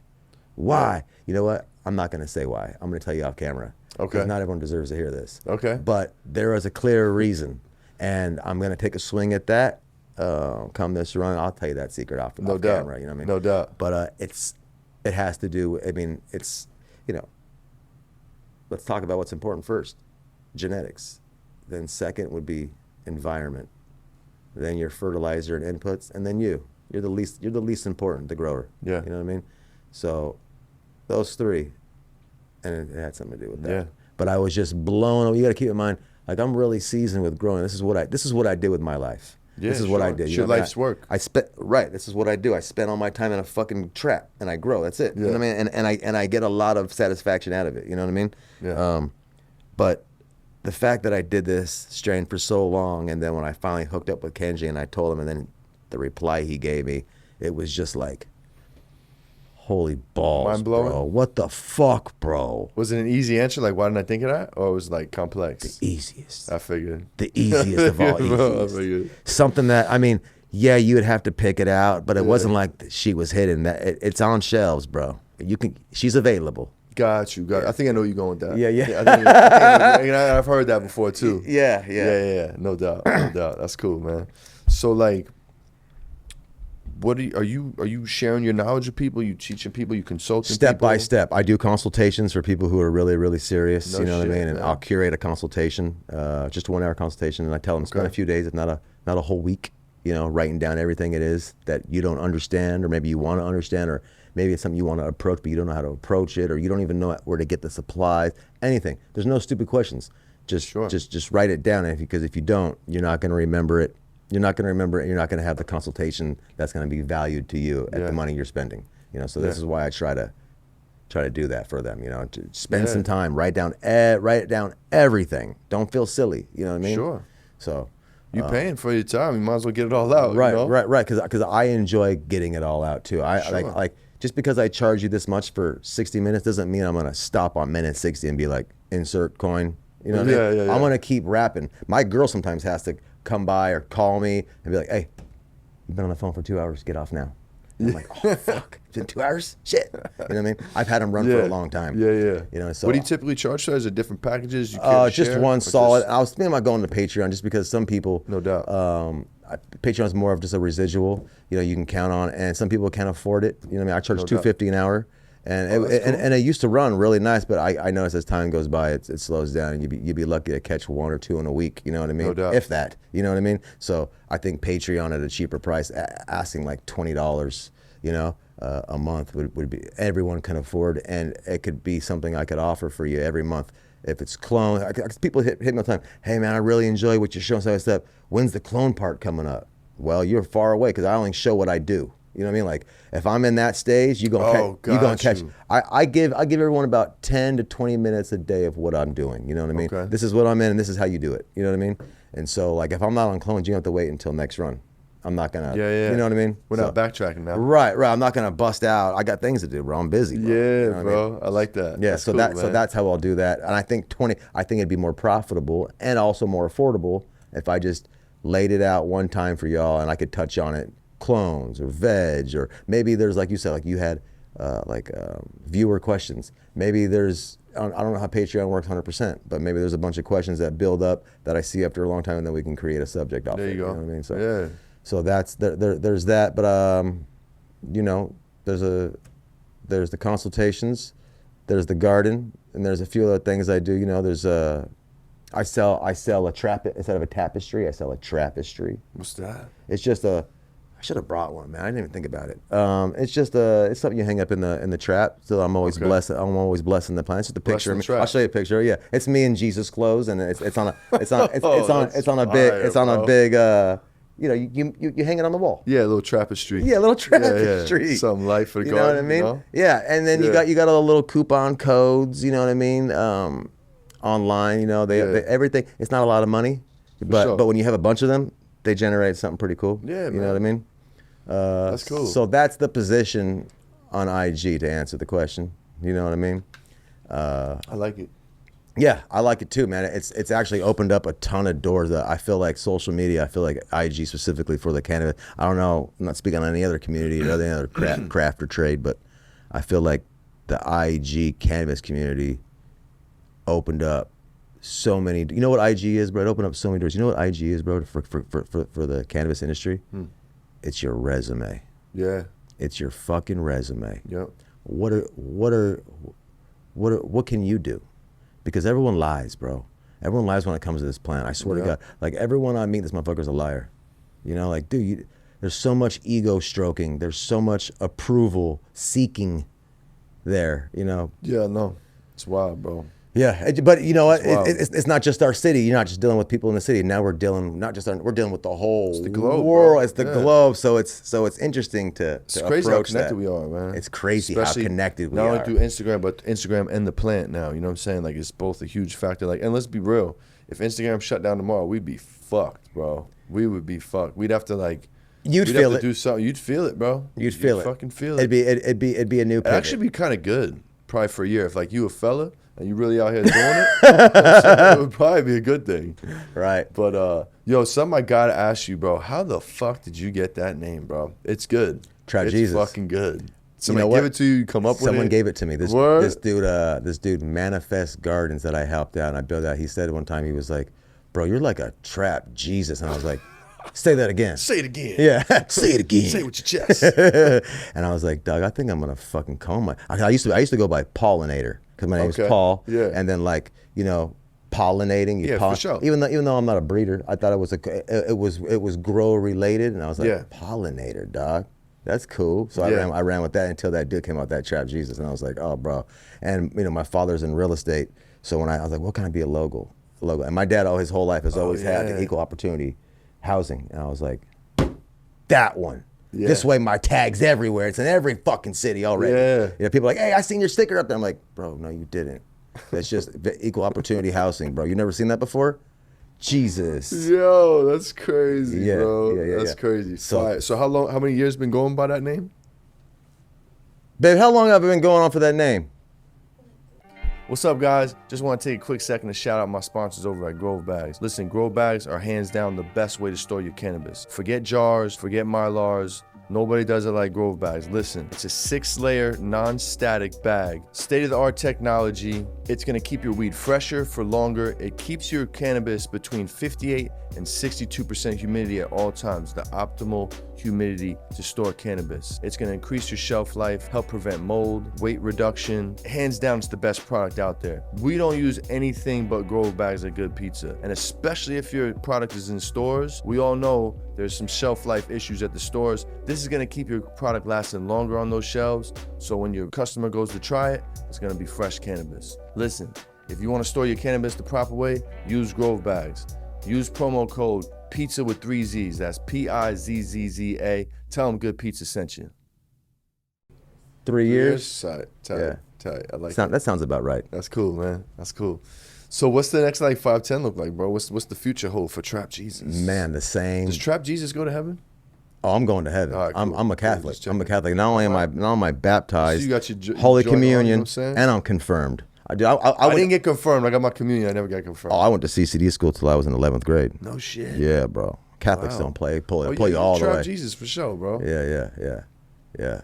You know what? I'm not going to say why. I'm going to tell you off camera. Okay. 'Cause not everyone deserves to hear this. Okay. But there is a clear reason, and I'm going to take a swing at that. Come this run, I'll tell you that secret off camera. You know what I mean? No doubt. But it has to do. I mean, it's, you know. Let's talk about what's important first. Genetics. Then second would be environment. Then your fertilizer and inputs, and then you. You're the least important, the grower. Yeah. You know what I mean? So those three, and it had something to do with that. Yeah. But I was just blown away. You got to keep in mind, like, I'm really seasoned with growing. This is what I did with my life. Yeah, this is what I did. It's your life's work. This is what I do. I spend all my time in a fucking trap, and I grow. That's it. You know what I mean? And I get a lot of satisfaction out of it. You know what I mean? Yeah. But the fact that I did this strain for so long, and then when I finally hooked up with Kenji and I told him, and then the reply he gave me, it was just like, holy balls, mind blowing. bro. What the fuck, bro? Was it an easy answer? Like, why didn't I think of that? Or it was like complex? The easiest. I figured. The easiest of all Bro, easiest. I figured. Something that, I mean, yeah, you would have to pick it out, but it wasn't like she was hidden. That it's on shelves, bro. She's available. Got you. I think I know where you're going with that. Yeah. I've heard that before too. Yeah. No doubt. No doubt. That's cool, man. So like, what are you sharing your knowledge with people? You teaching people? You consulting Step people? by step. I do consultations for people who are really, really serious. No you know shit, what I mean? And man. I'll curate a consultation, just a 1-hour consultation, and I tell them spend a few days, if not a whole week, you know, writing down everything it is that you don't understand, or maybe you want to understand, or maybe it's something you want to approach, but you don't know how to approach it, or you don't even know where to get the supplies. Anything. There's no stupid questions. Just write it down, because if you don't, you're not going to remember it. You're not going to remember it. You're not going to have the consultation that's going to be valued to you at the money you're spending. You know, so this is why I try to do that for them. You know, to spend some time, write down everything. Don't feel silly. You know what I mean? Sure. So you're paying for your time. You might as well get it all out. Right, you know? right. Because I enjoy getting it all out too. Like just because I charge you this much for 60 minutes doesn't mean I'm gonna stop on minute 60 and be like, insert coin. You know what I mean? I'm gonna keep rapping. My girl sometimes has to come by or call me and be like, hey, you've been on the phone for 2 hours, get off now. And I'm like, oh fuck, it's been 2 hours? Shit. You know what I mean? I've had them run for a long time. Yeah. You know, so what do you typically charge for? Is it different packages you can't just share? one Or solid. I was thinking about going to Patreon just because some people, No doubt. Patreon is more of just a residual, you know, you can count on, and some people can't afford it. You know what I mean? I charge $250 an hour, And Oh, that's cool. and it used to run really nice, but I noticed as time goes by, it slows down, and you'd be lucky to catch 1 or 2 in a week. You know what I mean? No doubt. If that, you know what I mean? So I think Patreon at a cheaper price, asking like $20, you know, a month would be, everyone can afford, and it could be something I could offer for you every month. If it's clone, people hit me all the time. Hey man, I really enjoy what you're showing. Stuff. When's the clone part coming up? Well, you're far away because I only show what I do. You know what I mean? Like if I'm in that stage, you're gonna catch. I give everyone about 10 to 20 minutes a day of what I'm doing. You know what I mean? Okay. This is what I'm in, and this is how you do it. You know what I mean? And so like if I'm not on clones, you have to wait until next run. I'm not gonna. Yeah. You know what I mean? We're not backtracking now. Right. I'm not gonna bust out. I got things to do, bro. I'm busy. Bro. Yeah, You know what bro. I mean? I like that. Yeah. That's So cool, so that's how I'll do that. And I think it'd be more profitable and also more affordable if I just laid it out one time for y'all, and I could touch on it. Clones or veg, or maybe there's, like you said, like you had viewer questions. Maybe there's, I don't know how Patreon works 100%, but maybe there's a bunch of questions that build up that I see after a long time, and then we can create a subject off There you go. You know what I mean? So, yeah. So that's there's that, but you know, there's the consultations, there's the garden, and there's a few other things I do. You know, there's I sell a instead of a tapestry, I sell a trapestry. What's that? It's just I should have brought one, man. I didn't even think about it. It's something you hang up in the trap. So I'm always blessing the plant. It's just a picture. I'll show you a picture. Yeah, it's me in Jesus clothes, and it's on a big. You know, you hang it on the wall. Yeah, a little trapestry. Yeah, a little trapestry. Yeah. Something light for the You garden. know what I mean? You know? Yeah, and then you got all the little coupon codes. You know what I mean? Online, you know, they everything. It's not a lot of money, but when you have a bunch of them, they generate something pretty cool. Yeah, you know what I mean? That's cool. So that's the position on IG to answer the question. You know what I mean? I like it. Yeah, I like it too, man. It's actually opened up a ton of doors. That I feel like social media. I feel like IG specifically for the cannabis. I don't know. I'm not speaking on any other community or any other craft or trade, but I feel like the IG cannabis community opened up so many. You know what IG is, bro? It opened up so many doors. You know what IG is, bro, for the cannabis industry? It's your resume. Yeah. It's your fucking resume. Yep. What can you do? Because everyone lies, bro. Everyone lies when it comes to this plant. I swear to God. Like everyone I meet, this motherfucker's a liar. You know, like, dude, there's so much ego stroking. There's so much approval seeking there, you know. Yeah, no. It's wild, bro. Yeah, but you know what? It's not just our city. You're not just dealing with people in the city. Now we're dealing we're dealing with the whole globe, world. bro. It's the globe. So it's interesting to It's crazy how approach connected that. we are, man. It's crazy Especially how connected we not are. only through Instagram, but Instagram and the plant now. You know what I'm saying? Like, it's both a huge factor. Like, and let's be real. If Instagram shut down tomorrow, we'd be fucked, bro. We would be fucked. We'd have to like. You'd we'd feel have to it. do something. You'd feel it, bro. You'd feel it. Fucking feel it. It'd be a new It'd pivot. actually be kind of good, probably for a year. If like you a fella and you really out here doing it, it would probably be a good thing. Right. But yo, something I gotta ask you, bro. How the fuck did you get that name, bro? It's good. Trap it's Jesus. Fucking good. Somebody know what? give it to you. You come up with it. Someone gave it to me. This Word? this dude Manifest Gardens that I helped out and I built out. He said one time, he was like, "Bro, you're like a trap Jesus," and I was like, "Say that again." Say it again. Yeah, say it again. Say it with your chest. And I was like, "Doug, I think I'm gonna fucking comb my." I used to go by Pollinator because my name's Okay. Paul. Yeah. And then like, you know, pollinating. You Yeah, for sure. Even though I'm not a breeder, I thought it was grow related, and I was like, Yeah. Pollinator, dog. That's cool. So Yeah. I ran with that until that dude came out, that Trap Jesus, and I was like, oh, bro. And you know, my father's in real estate, so when I was like, what can I be a logo? And my dad, his whole life has always had the equal opportunity housing, and I was like, that one. Yeah. This way, my tag's everywhere. It's in every fucking city already. Yeah. You know, people are like, hey, I seen your sticker up there. I'm like, bro, no, you didn't. That's just equal opportunity housing, bro. You never seen that before? Jesus. Yo, that's crazy, Yeah, bro. yeah, That's yeah. crazy. So- So how many years been going by that name? Babe, how long have I been going on for that name? What's up, guys? Just want to take a quick second to shout out my sponsors over at Grove Bags. Listen, Grove Bags are hands down the best way to store your cannabis. Forget jars, forget Mylars, Nobody does it like Grove bags. Listen, it's a 6-layer, non-static bag. State-of-the-art technology. It's gonna keep your weed fresher for longer. It keeps your cannabis between 58 and 62% humidity at all times, the optimal humidity to store cannabis. It's gonna increase your shelf life, help prevent mold, weight reduction. Hands down, it's the best product out there. We don't use anything but Grove bags at Good Pizza. And especially if your product is in stores, we all know there's some shelf life issues at the stores. This is gonna keep your product lasting longer on those shelves. So when your customer goes to try it, it's gonna be fresh cannabis. Listen, if you wanna store your cannabis the proper way, use Grove bags. Use promo code PIZZA with 3 Z's. That's PIZZZA. Tell them Good Pizza sent you. 3 years? Tight. Yeah. Tight. I like That sounds about right. That's cool, man. That's cool. So what's the next like 5-10 look like, bro? What's the future hold for Trap Jesus? Man, the same. Does Trap Jesus go to heaven? Oh, I'm going to heaven. All right, cool. I'm a Catholic. Just I'm a checking. Catholic. Not only am I baptized, So you got your Holy joint on, you know Communion, what I'm saying? and I'm confirmed. I didn't get confirmed. I got my communion. I never got confirmed. Oh, I went to CCD school till I was in 11th grade. No shit. Yeah, bro. Catholics Wow. don't pull Oh, you all the Trap way. Jesus for sure, bro. Yeah.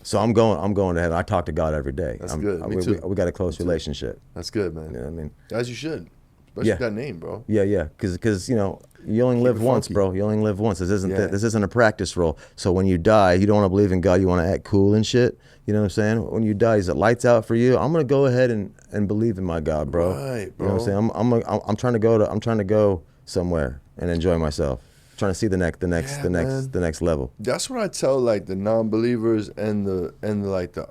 So I'm going to heaven. I talk to God every day. That's good. Me too. We got a close relationship. That's good, man. You know what I mean? As you should. Especially Yeah. that name, bro. Yeah. Because you know you only live it once, funky. bro. You only live once. This isn't Yeah. this isn't a practice roll. So when you die, you don't want to believe in God. You want to act cool and shit. You know what I'm saying? When you die, is it lights out for you? I'm gonna go ahead and believe in my God, bro. Right, You know what I'm saying? I'm trying to go somewhere and enjoy myself. Trying to see the next level. That's what I tell like the non-believers and the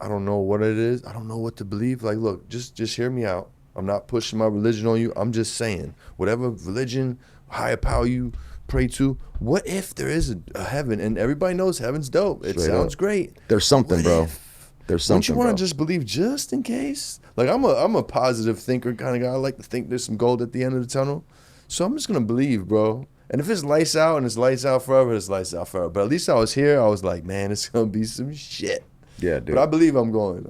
I don't know what it is. I don't know what to believe. Like, look, just hear me out. I'm not pushing my religion on you. I'm just saying, whatever religion, higher power you pray to, what if there is a heaven? And everybody knows heaven's dope. It Straight sounds up. great. There's something, What bro. if? There's something. Don't you want bro. to just believe just in case? Like I'm a positive thinker kind of guy. I like to think there's some gold at the end of the tunnel. So I'm just gonna believe, bro. And if it's lights out and it's lights out forever, it's lights out forever. But at least I was here. I was like, man, it's gonna be some shit. Yeah, dude. But I believe I'm going.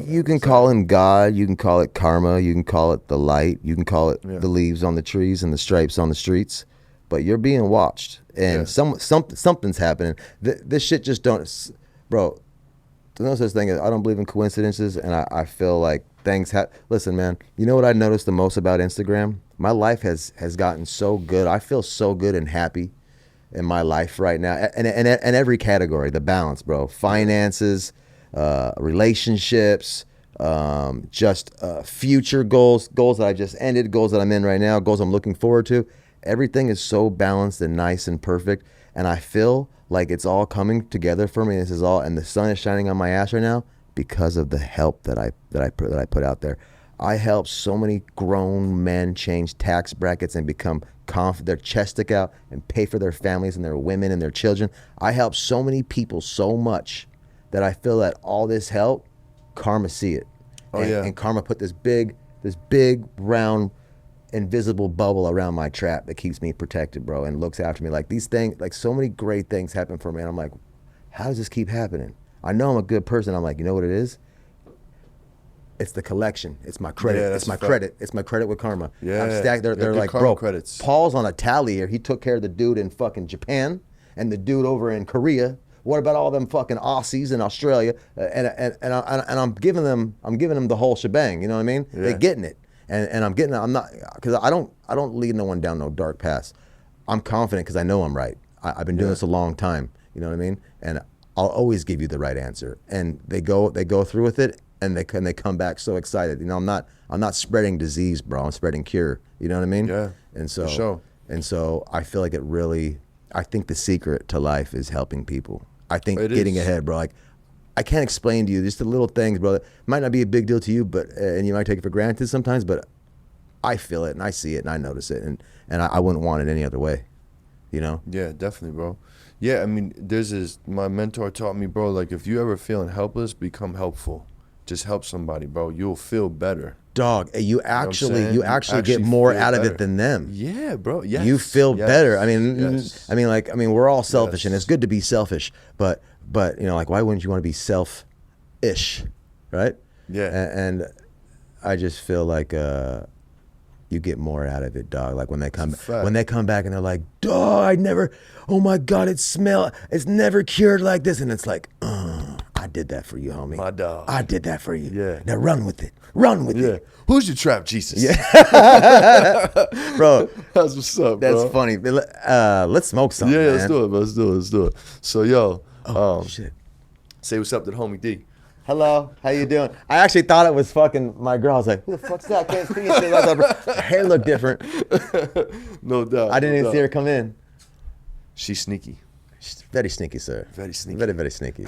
You can call him God. You can call it karma. You can call it the light. You can call it Yeah. the leaves on the trees and the stripes on the streets. But you're being watched, and Yeah. something's happening. This shit just don't, bro. There's no such thing as I don't believe in coincidences, and I feel like things happen. Listen, man. You know what I noticed the most about Instagram? My life has gotten so good. I feel so good and happy in my life right now, and every category, the balance, bro. Finances, relationships, just future goals that I just ended, goals that I'm in right now, goals I'm looking forward to. Everything is so balanced and nice and perfect, and I feel like it's all coming together for me. This is all, and the sun is shining on my ass right now because of the help that I put out there. I help so many grown men change tax brackets and become confident, their chest stick out and pay for their families and their women and their children. I help so many people so much that I feel that all this help, karma see it. And karma put this big round invisible bubble around my trap that keeps me protected, bro, and looks after me. Like these things, like so many great things happen for me, and I'm like, how does this keep happening? I know I'm a good person. I'm like, you know what it is? It's the collection. It's my credit. Yeah, it's my that's a credit. It's my credit with karma. Yeah. I'm stacked. They're Good like, karma bro, credits. Paul's on a tally here. He took care of the dude in fucking Japan and the dude over in Korea. What about all them fucking Aussies in Australia? And I'm giving them the whole shebang. You know what I mean? Yeah. They're getting it. And I'm not, because I don't lead no one down no dark paths. I'm confident because I know I'm right. I've been doing this a long time. You know what I mean? And I'll always give you the right answer. And they go through with it, and they come back so excited. You know, I'm not spreading disease, bro. I'm spreading cure. You know what I mean? Yeah. And so, For sure. and so I feel like I think the secret to life is helping people. I think It getting is. ahead, bro. Like, I can't explain to you just the little things, bro. It might not be a big deal to you, but and you might take it for granted sometimes, but I feel it and I see it and I notice it, and I wouldn't want it any other way, you know? Yeah, definitely, bro. Yeah, I mean, my mentor taught me, bro, like if you ever feeling helpless, become helpful. Just help somebody, bro. You'll feel better. Dog, you saying? actually You get more feel out of better. it than them. Yeah, bro. Yes. You feel Yes. better. I mean, Yes. we're all selfish, and Yes. it's good to be selfish. But you know, like, why wouldn't you want to be selfish, right? Yeah. And I just feel like, you get more out of it, dog. Like when they come fact. back and they're like, dog, oh my God, it's never cured like this. And it's like, I did that for you, homie. My dog. I did that for you. Yeah. Now run with it. Run with it. Who's your trap Jesus? Yeah. Bro. That's what's up, bro. That's funny. Let's smoke something, Yeah, man. let's do it, bro. Let's do it. So, yo. Shit. Say what's up to the homie D. Hello, how you doing? I actually thought it was fucking my girl. I was like, who the fuck's that? I can't see it. Her hair looked different. No doubt. I didn't even see her come in. She's sneaky. She's very sneaky, sir. Very sneaky. Very, very sneaky.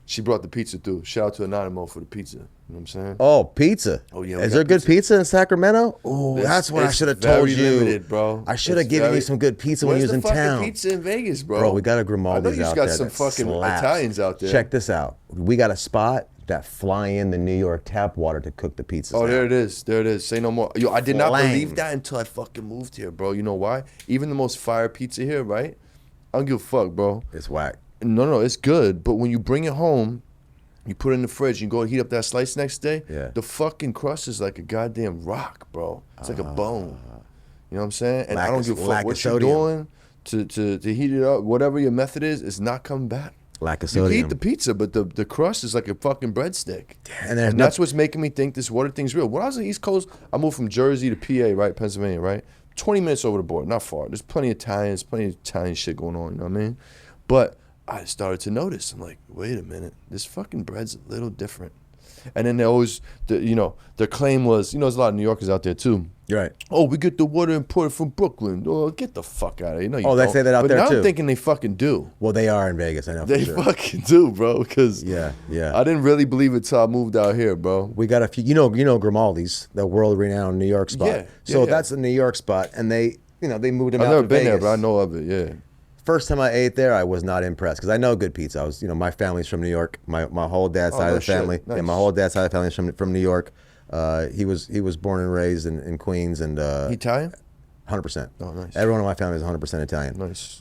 She brought the pizza through. Shout out to Anonymous for the pizza. You know what I'm saying? Oh, pizza. Oh, yeah. Is there good pizza in Sacramento? Oh, that's what I should have told you. Limited, bro. I should have given you some good pizza when you was in Where's the town. fucking pizza in Vegas, bro? Bro, we got a Grimaldi's I know you out got there some that fucking slaps. Italians out there. Check this out. We got a spot that fly in the New York tap water to cook the pizzas. Oh, now. there it is. There it is. Say no more. Yo, I did not Flames. believe that until I fucking moved here, bro. You know why? Even the most fire pizza here, right? I don't give a fuck, bro. It's whack. No, it's good. But when you bring it home, you put it in the fridge, you go and heat up that slice next day, Yeah. the fucking crust is like a goddamn rock, bro. It's like a bone. You know what I'm saying? And I don't give a fuck what you're doing to heat it up. Whatever your method is, it's not coming back. Lack of You sodium. can eat the pizza, but the crust is like a fucking breadstick. And And that's what's making me think this water thing's real. When I was on the East Coast, I moved from Jersey to PA, right? Pennsylvania, right? 20 minutes over the border, not far. There's plenty of Italian shit going on, you know what I mean? But I started to notice, I'm like, wait a minute, this fucking bread's a little different. And then they always, their claim was, there's a lot of New Yorkers out there too. You're right. Oh, we get the water imported from Brooklyn. Oh, get the fuck out of here. No, you They don't. say that out but there now too. I'm thinking they fucking do. Well, they are in Vegas. I know. They for sure. fucking do, bro. Because Yeah. I didn't really believe it till I moved out here, bro. We got a few. You know Grimaldi's, the world-renowned New York spot. Yeah, So yeah. that's a New York spot, and they moved them I've out never to been there, Vegas. but I know of it. Yeah. First time I ate there, I was not impressed because I know good pizza. I was, my family's from New York. My whole dad's side no of the family. shit. Nice. Yeah, my whole dad's side of the family is from New York. He was born and raised in Queens, and Italian? 100%. Oh, nice. Everyone in my family is 100% Italian. Nice.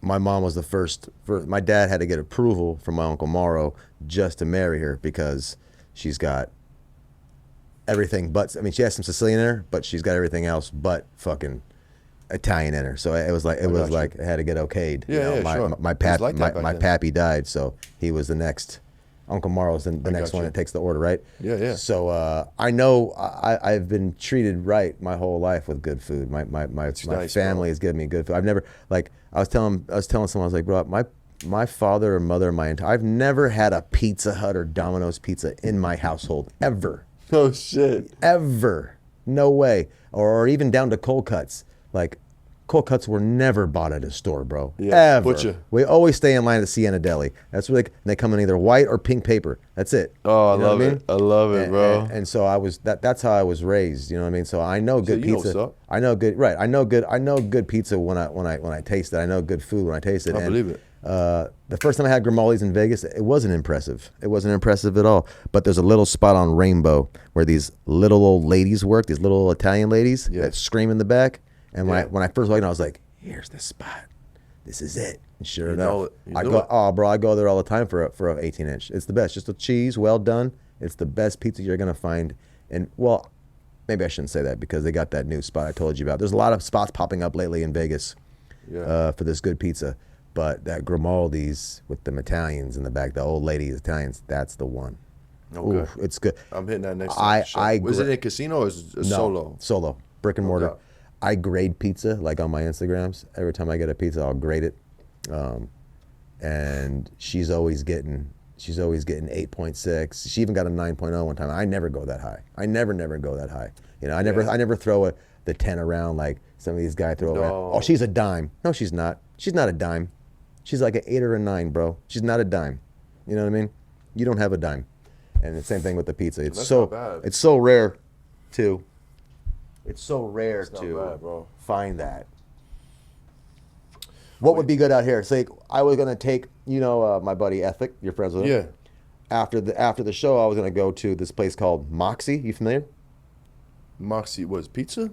My mom was the first. My dad had to get approval from my uncle Mauro just to marry her because she's got everything but. I mean, she has some Sicilian in her, but she's got everything else but fucking Italian in her. So it was like it had to get okayed. Yeah, sure. My It was like that back my then. pappy died, so he was the next. Uncle Marlo's the next got one you. that takes the order, right? Yeah. So I know I've been treated right my whole life with good food. My nice, family bro. has given me good food. I've never I was telling someone, I was like, bro, my father or mother, I've never had a Pizza Hut or Domino's pizza in my household ever. Oh, shit. Ever. No way. Or even down to cold cuts. Like, cold cuts were never bought at a store, bro. Yeah, Ever. butcher. We always stay in line at Sienna Deli. That's where they come in either white or pink paper. That's it. Oh, You know what I mean? I love it, bro. And so that's how I was raised. You know what I mean? So I know good you know pizza. what's up. I know good. Right. I know good pizza when I taste it. I know good food when I taste it. I believe it. The first time I had Grimaldi's in Vegas, it wasn't impressive. It wasn't impressive at all. But there's a little spot on Rainbow where these little old ladies work, these little old Italian ladies that scream in the back. And when I first walked in, I was like, here's the spot. This is it. And sure enough, I go there all the time for a 18-inch. It's the best. Just the cheese, well done. It's the best pizza you're gonna find. And well, maybe I shouldn't say that because they got that new spot I told you about. There's a lot of spots popping up lately in Vegas for this good pizza. But that Grimaldi's with them Italians in the back, the old ladies Italians, that's the one. Okay. Oof, it's good. I'm hitting that next time. Was it in a casino or is it solo? Solo, brick and mortar. doubt. I grade pizza like on my Instagrams. Every time I get a pizza, I'll grade it. And she's always getting 8.6. She even got a 9.0 one time. I never go that high. I never go that high. I never throw the 10 around like some of these guys throw around. Oh, she's a dime. No, she's not. She's not a dime. She's like an 8 or a 9, bro. She's not a dime. You know what I mean? You don't have a dime. And the same thing with the pizza. That's not bad. It's so rare, too. It's so rare not to bad, bro. find that. What would be good out here? Say I was gonna take, my buddy Ethic, you're friends with him. Yeah. After the show, I was gonna go to this place called Moxie. You familiar? Moxie was pizza?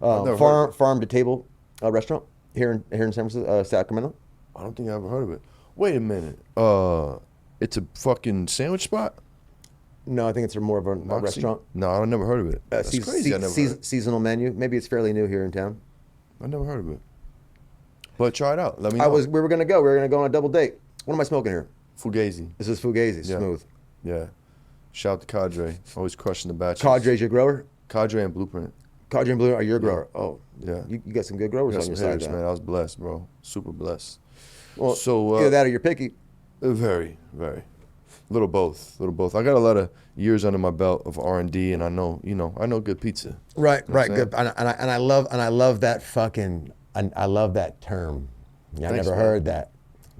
never Farm to table restaurant here in San Francisco, Sacramento. I don't think I ever heard of it. Wait a minute. It's a fucking sandwich spot? No, I think it's more of a restaurant. No, I never heard of it. That's crazy. I never heard it. Seasonal menu. Maybe it's fairly new here in town. I never heard of it. But try it out. Let me know. We were gonna go. We were gonna go on a double date. What am I smoking here? Fugazi. This is Fugazi. Smooth. Yeah. Shout out to Cadre. Always crushing the batches. Cadre's your grower? Cadre and Blueprint. Cadre and Blueprint are your grower. Oh, yeah. You got some good growers on your side, man. I was blessed, bro. Super blessed. Well, so either that or you're picky. Very, very. Little both. I got a lot of years under my belt of R&D, and I know good pizza. Right, good. And I love that fucking. I love that term. I never heard that.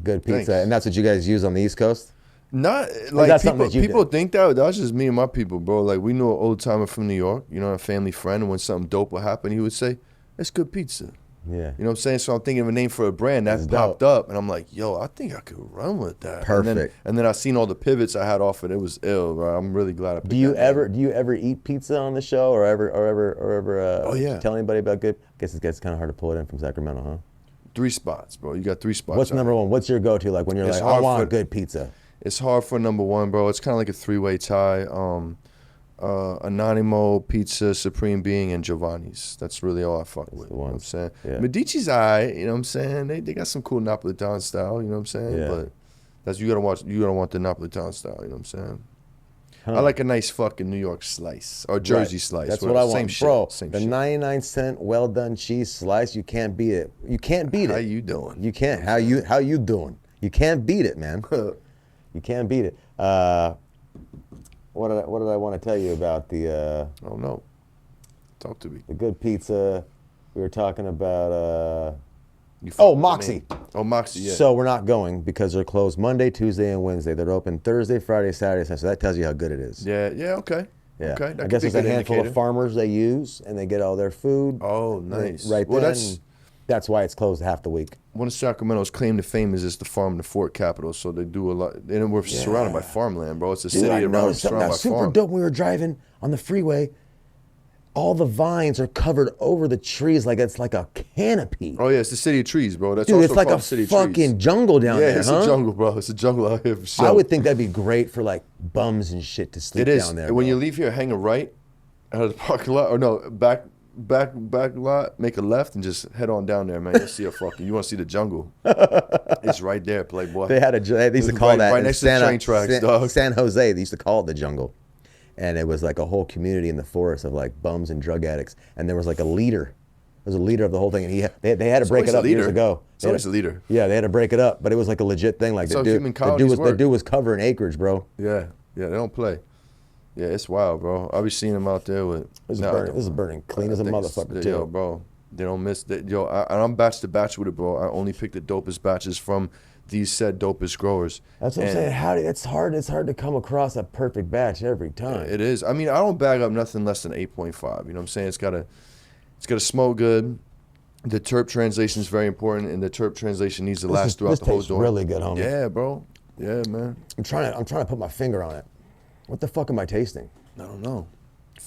Good pizza, and that's what you guys use on the East Coast. Not like people think that's just me and my people, bro. Like we knew an old timer from New York, a family friend, and when something dope would happen, he would say, "It's good pizza." Yeah. You know what I'm saying? So I'm thinking of a name for a brand that popped up, and I'm like, yo, I think I could run with that. Perfect. And then I seen all the pivots I had off it. It was ill, bro. I'm really glad I picked Do you ever eat pizza on the show, or ever tell anybody about good? I guess it's kind of hard to pull it in from Sacramento, huh? 3 spots, bro. You got 3 spots. What's number one? What's your go-to? Like when you're like, I want good pizza. It's hard for number one, bro. It's kind of like a 3-way tie. Anonimo, Pizza, Supreme Being, and Giovanni's. That's really all I fuck with. You know what I'm saying? Yeah. Medici's alright, you know what I'm saying? They got some cool Napolitan style, you know what I'm saying? Yeah. But you gotta want the Napolitan style, you know what I'm saying? Huh. I like a nice fucking New York slice or Jersey slice. That's what I want, same bro. Same the shit. 99-cent well done cheese slice, you can't beat it. You can't beat it. How you doing? You can't. How you doing? You can't beat it, man. You can't beat it. What did I want to tell you about the? I don't know. Talk to me. The good pizza. We were talking about. Moxie. Oh, Moxie. Yeah. So we're not going because they're closed Monday, Tuesday, and Wednesday. They're open Thursday, Friday, Saturday, Sunday. So that tells you how good it is. Yeah. Yeah. Okay. Yeah. Okay. I guess there's a handful of farmers they use, and they get all their food. Oh, nice. Right. Well, that's why it's closed half the week. One of Sacramento's claim to fame is it's the farm to fork capital, so they do a lot. And we're surrounded by farmland, bro. It's a city around surrounded by super farm. dope. When we were driving on the freeway, all the vines are covered over the trees like it's like a canopy. Oh yeah, it's the city of trees, bro. That's Dude, also it's like a city fucking jungle down there. Yeah, it's a jungle, bro. It's a jungle out here for sure. I would think that'd be great for like bums and shit to sleep down there. When you leave here, hang a right out of the parking lot, or no, back lot, make a left, and just head on down there, man. You'll see you want to see the jungle. It's right there, Playboy. They used to call that right next to the train tracks, dog. San Jose, they used to call it the jungle. And it was like a whole community in the forest of like bums and drug addicts. And there was like a leader. There was a leader of the whole thing, and they had to break it up years ago. It's always a leader. Yeah, they had to break it up, but it was like a legit thing. Like the dude was covering acreage, bro. Yeah, they don't play. Yeah, it's wild, bro. I be seeing them out there with. This is burning clean as a motherfucker too. Yo, bro, they don't miss that. Yo, I'm batch to batch with it, bro. I only pick the dopest batches from these said dopest growers. That's what I'm saying. It's hard to come across a perfect batch every time. It is. I mean, I don't bag up nothing less than 8.5. You know what I'm saying? It's gotta smoke good. The terp translation is very important, and the terp translation needs to last throughout the whole joint. Really good, homie. Yeah, bro. Yeah, man. I'm trying to put my finger on it. What the fuck am I tasting? I don't know.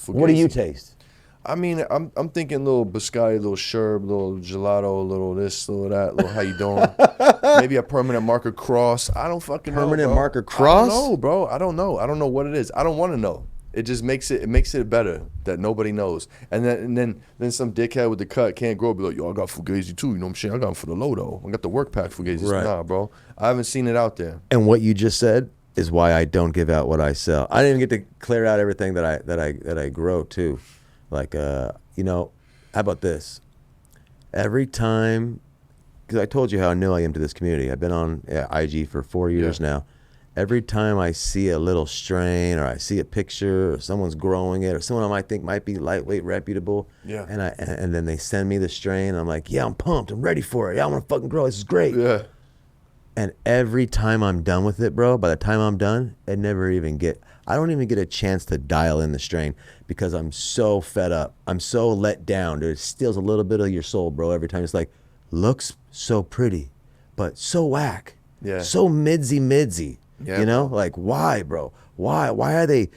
What do you taste? I mean, I'm thinking little biscotti, little sherb, little gelato, little this, little that, little how you doing? Maybe a permanent marker cross. I don't fucking know. Permanent marker cross? I don't know, bro. I don't know. I don't know what it is. I don't want to know. It just makes it better that nobody knows. And then some dickhead with the cut can't grow. Be like, yo, I got fugazi too. You know what I'm saying? I got them for the low though. I got the work pack fugazi. Right. Nah, bro. I haven't seen it out there. And what you just said is why I don't give out what I sell. I didn't even get to clear out everything that I grow too. Like how about this? Every time, because I told you how new I am to this community. I've been on IG for 4 years now. Every time I see a little strain, or I see a picture, or someone's growing it, or someone I might think might be lightweight, reputable, and then they send me the strain, I'm like, yeah, I'm pumped, I'm ready for it. Yeah, I want to fucking grow. This is great. Yeah. And every time I'm done with it, bro, by the time I'm done, I don't even get a chance to dial in the strain because I'm so fed up. I'm so let down. Dude, it steals a little bit of your soul, bro, every time. It's like, looks so pretty, but so whack. Yeah. So midsy. Yeah. You know? Like, why, bro? Why are they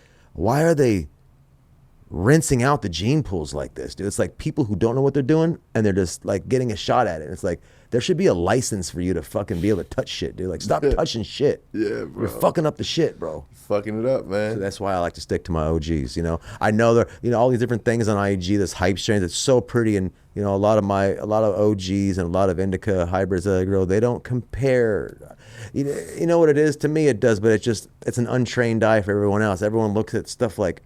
rinsing out the gene pools like this, dude. It's like people who don't know what they're doing and they're just like getting a shot at it. It's like there should be a license for you to fucking be able to touch shit, dude. Like stop touching shit. Yeah, bro. You're fucking up the shit, bro. Fucking it up, man. So that's why I like to stick to my OGs. You know, I know there, you know, all these different things on IG. This hype strains. It's so pretty, and you know, a lot of OGs and a lot of indica hybrids that I grow, they don't compare. You know what it is? To me, it does, but it's an untrained eye for everyone else. Everyone looks at stuff like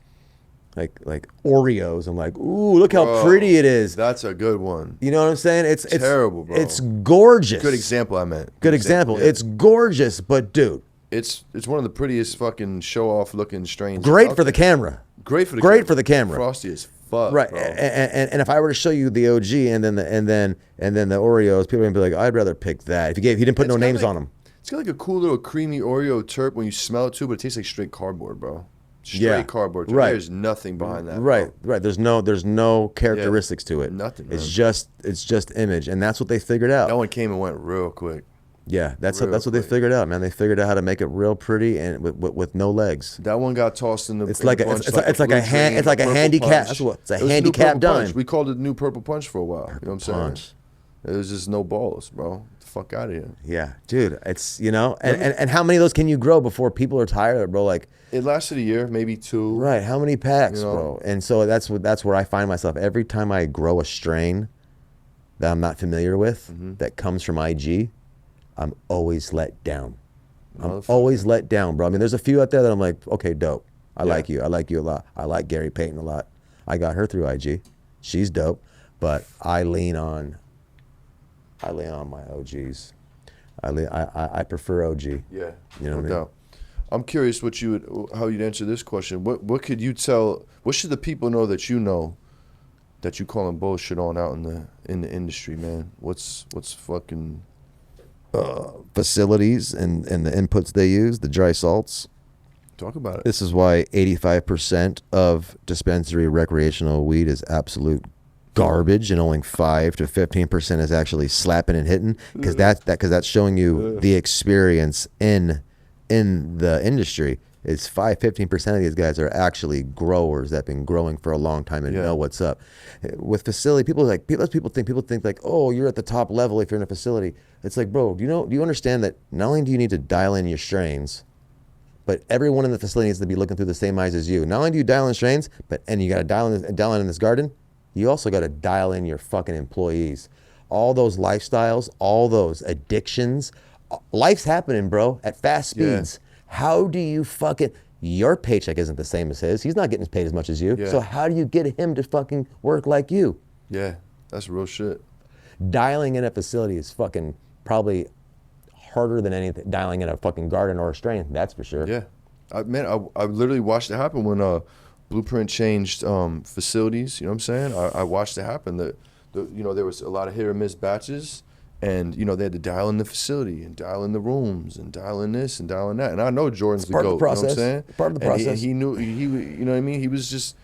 Oreos and like, ooh, look how pretty it is. That's a good one. You know what I'm saying? It's terrible, bro. It's gorgeous. Good example, I meant. Good example. Yeah. It's gorgeous, but dude, it's one of the prettiest fucking show off looking strains. Great for the camera. Great for the great for the camera. Frosty as fuck, right? Bro. And if I were to show you the OG and then the Oreos, people would be like, I'd rather pick that. If he didn't put no names on them. It's got like a cool little creamy Oreo terp when you smell it too, but it tastes like straight cardboard, bro. Straight cardboard. Right. There's nothing behind that. Right, bro. right. There's no characteristics to it. Nothing. Man. It's just image, and that's what they figured out. That one came and went real quick. Yeah, that's what they figured out, man. They figured out how to make it real pretty and with no legs. That one got tossed in the. It's like a handicap. That's what it's a handicap dime. We called it the new purple punch for a while. You know what I'm saying? Punch. It was just no balls, bro. Get the fuck out of here. Yeah, dude. It's and how many of those can you grow before people are tired of it, bro? Like it lasted a year, maybe 2. Right. How many packs, bro? And so that's where I find myself every time I grow a strain that I'm not familiar with that comes from IG. I'm always let down. I'm always let down, bro. I mean, there's a few out there that I'm like, okay, dope. I like you. I like you a lot. I like Gary Payton a lot. I got her through IG. She's dope. But I lean on my OGs. I prefer OG. Yeah. You know what I mean? Doubt. I'm curious how you'd answer this question. What could you tell? What should the people know that you calling bullshit on out in the industry, man? What's fucking facilities and the inputs they use, the dry salts. Talk about it. This is why 85% of dispensary recreational weed is absolute garbage, and only 5 to 15% is actually slapping and hitting, because that's showing you the experience in the industry. It's 15% of these guys are actually growers that have been growing for a long time and know what's up. With facility, people think like, oh, you're at the top level if you're in a facility. It's like, bro, do you understand that not only do you need to dial in your strains, but everyone in the facility needs to be looking through the same eyes as you. Not only do you dial in strains, and you got to dial in this garden, you also got to dial in your fucking employees. All those lifestyles, all those addictions, life's happening, bro, at fast speeds. How do you your paycheck isn't the same as his. He's not getting paid as much as you. So how do you get him to fucking work like you? Yeah, that's real shit. Dialing in a facility is fucking probably harder than anything. Dialing in a fucking garden or a strain, that's for sure. Yeah, I literally watched it happen when Blueprint changed facilities. You know what I'm saying? I watched it happen. There was a lot of hit or miss batches. And, they had to dial in the facility and dial in the rooms and dial in this and dial in that. And I know Jordan's the GOAT, you know what I'm saying? Part of the process. He knew, you know what I mean? He was just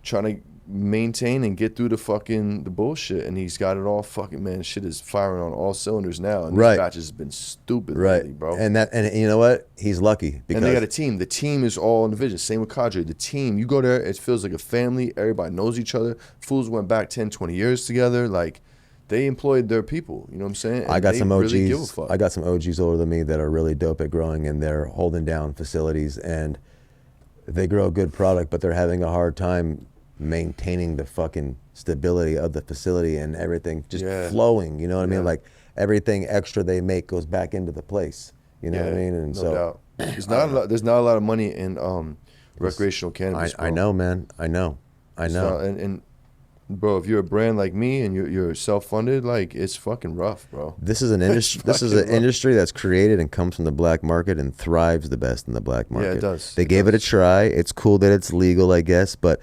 trying to maintain and get through the bullshit. And he's got it all fucking, man, shit is firing on all cylinders now. And these batches have been stupid lately, bro. And you know what? He's lucky. Because and they got a team. The team is all in the vision. Same with Cadre. The team, you go there, it feels like a family. Everybody knows each other. Fools went back 10, 20 years together. Like, they employed their people, you know what I'm saying? And I got some OGs. Really give a fuck. I got some OGs older than me that are really dope at growing, and they're holding down facilities, and they grow a good product, but they're having a hard time maintaining the fucking stability of the facility and everything just flowing. You know what I mean? Like everything extra they make goes back into the place. You know what I mean? And no doubt. There's not a lot of money in recreational cannabis. I know, man. I know. And bro, if you're a brand like me and you're self-funded, like it's fucking rough, bro. This is an industry. This is an industry that's created and comes from the black market and thrives the best in the black market. Yeah, it does. They gave it a try. It's cool that it's legal, I guess, but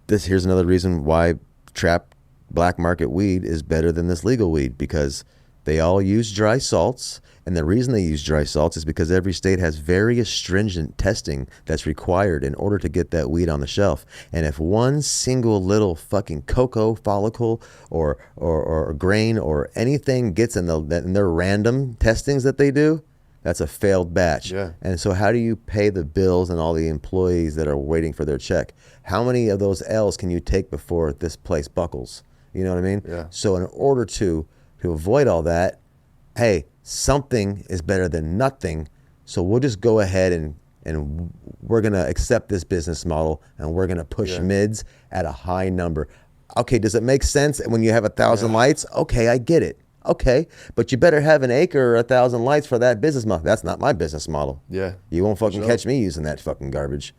here's another reason why trap black market weed is better than this legal weed, because they all use dry salts. And the reason they use dry salts is because every state has very stringent testing that's required in order to get that weed on the shelf. And if one single little fucking cocoa follicle or grain or anything gets in their random testings that they do, That's a failed batch. Yeah. And so how do you pay the bills and all the employees that are waiting for their check? How many of those L's can you take before this place buckles? You know what I mean? Yeah. So in order to avoid all that, hey, something is better than nothing. So we'll just go ahead and we're going to accept this business model, and we're going to push mids at a high number. Okay, does it make sense when you have 1,000 lights? Okay, I get it. Okay, but you better have an acre or 1,000 lights for that business model. That's not my business model. Yeah. You won't fucking catch me using that fucking garbage.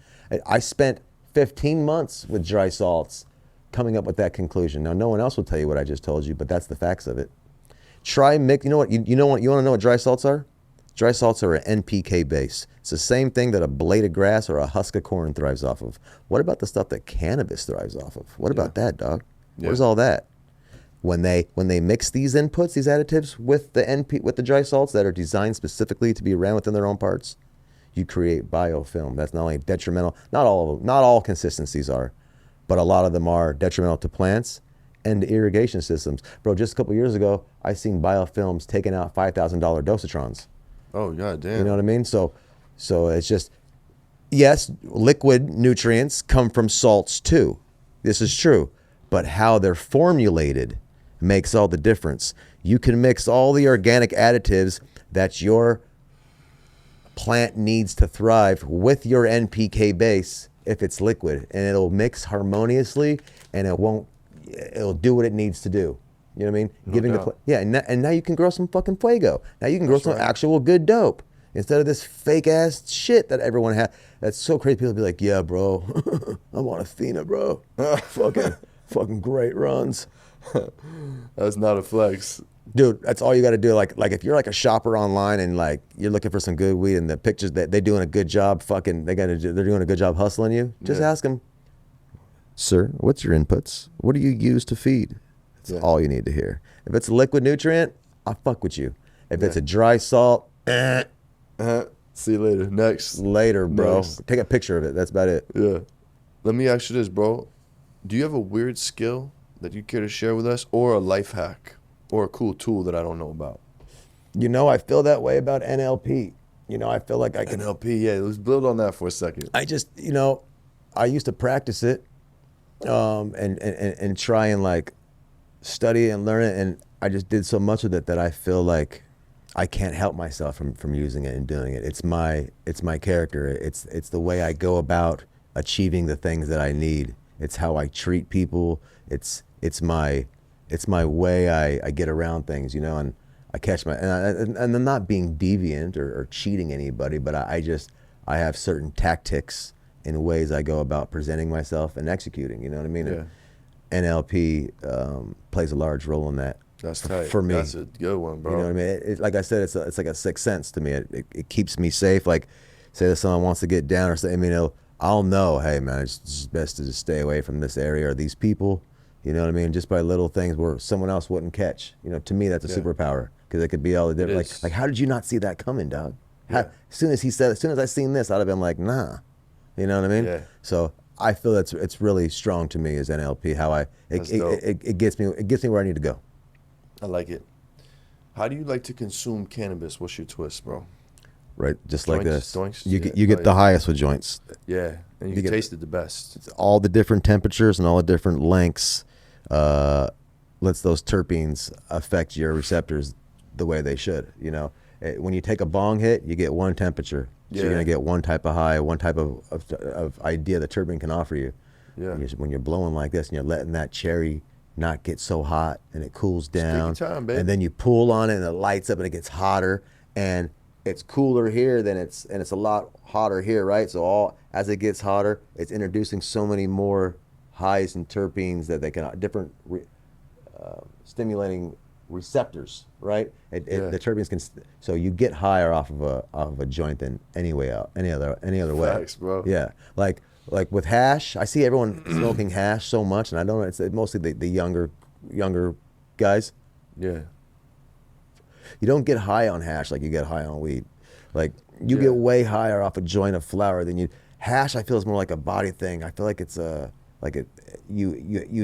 I spent 15 months with dry salts coming up with that conclusion. Now, no one else will tell you what I just told you, but that's the facts of it. Try mix. You know what? You want to know what dry salts are? Dry salts are an NPK base. It's the same thing that a blade of grass or a husk of corn thrives off of. What about the stuff that cannabis thrives off of? What about that, dog? Where's all that? When they mix these inputs, these additives with the dry salts that are designed specifically to be ran within their own parts, you create biofilm. That's not only detrimental. Not all consistencies are, but a lot of them are detrimental to plants and to irrigation systems. Bro, just a couple years ago, I seen biofilms taking out $5,000 dosatrons. Oh, god damn. You know what I mean? So it's just, yes, liquid nutrients come from salts too. This is true. But how they're formulated makes all the difference. You can mix all the organic additives that your plant needs to thrive with your NPK base if it's liquid, and it'll mix harmoniously, and it'll do what it needs to do. You know what I mean? And now you can grow some fucking fuego. Now you can grow some actual good dope instead of this fake ass shit that everyone has. That's so crazy. People be like, "Yeah, bro, I'm on Athena, bro. fucking great runs." That's not a flex, dude. That's all you got to do. Like if you're like a shopper online and like you're looking for some good weed and the pictures that they're doing a good job, they're doing a good job hustling you. Just ask them, "Sir, what's your inputs? What do you use to feed?" That's all you need to hear. If it's a liquid nutrient, I'll fuck with you. If it's a dry salt, see you later. Next. Later, bro. Next. Take a picture of it. That's about it. Yeah. Let me ask you this, bro. Do you have a weird skill that you care to share with us, or a life hack, or a cool tool that I don't know about? You know, I feel that way about NLP. You know, I feel like I can. NLP, yeah. Let's build on that for a second. I just, I used to practice it, and try and like study and learn it, and I just did so much of it that I feel like I can't help myself from using it and doing it. It's my character. It's the way I go about achieving the things that I need. It's how I treat people. It's my way I get around things, and I catch and I'm not being deviant or cheating anybody, but I have certain tactics and ways I go about presenting myself and executing. You know what I mean? Yeah. NLP plays a large role in that. That's tight. For me. That's a good one, bro. You know what I mean? Like I said, it's like a sixth sense to me. It keeps me safe. Like, say that someone wants to get down or something, I'll know, hey man, it's best to just stay away from this area or these people. You know what I mean? Just by little things where someone else wouldn't catch. To me, that's a superpower, because it could be all the different. Like, how did you not see that coming, dog? As soon as I seen this, I'd have been like, nah. You know what I mean? Yeah. So I feel it's really strong to me as NLP. How it gets me where I need to go. I like it. How do you like to consume cannabis? What's your twist, bro? Right, just like this. Doinks? You get the highest with joints. Yeah, and you taste it the best. It's all the different temperatures and all the different lengths lets those terpenes affect your receptors the way they should. When you take a bong hit, you get one temperature. So you're gonna get one type of high, one type of idea the terpene can offer you. Yeah. When you're blowing like this and you're letting that cherry not get so hot and it cools down, take your time, babe. and then you pull on it and it lights up and it gets hotter, and it's cooler here than it's a lot hotter here, right? So as it gets hotter, it's introducing so many more highs and terpenes that they can different stimulating receptors, right? The terpenes can, so you get higher off of a joint than any other way. Facts, bro. Yeah, like with hash, I see everyone smoking hash so much, and I don't know, it's mostly the younger guys. Yeah. You don't get high on hash like you get high on weed. Like you get way higher off a joint of flower than you. Hash, I feel, is more like a body thing. I feel like it's you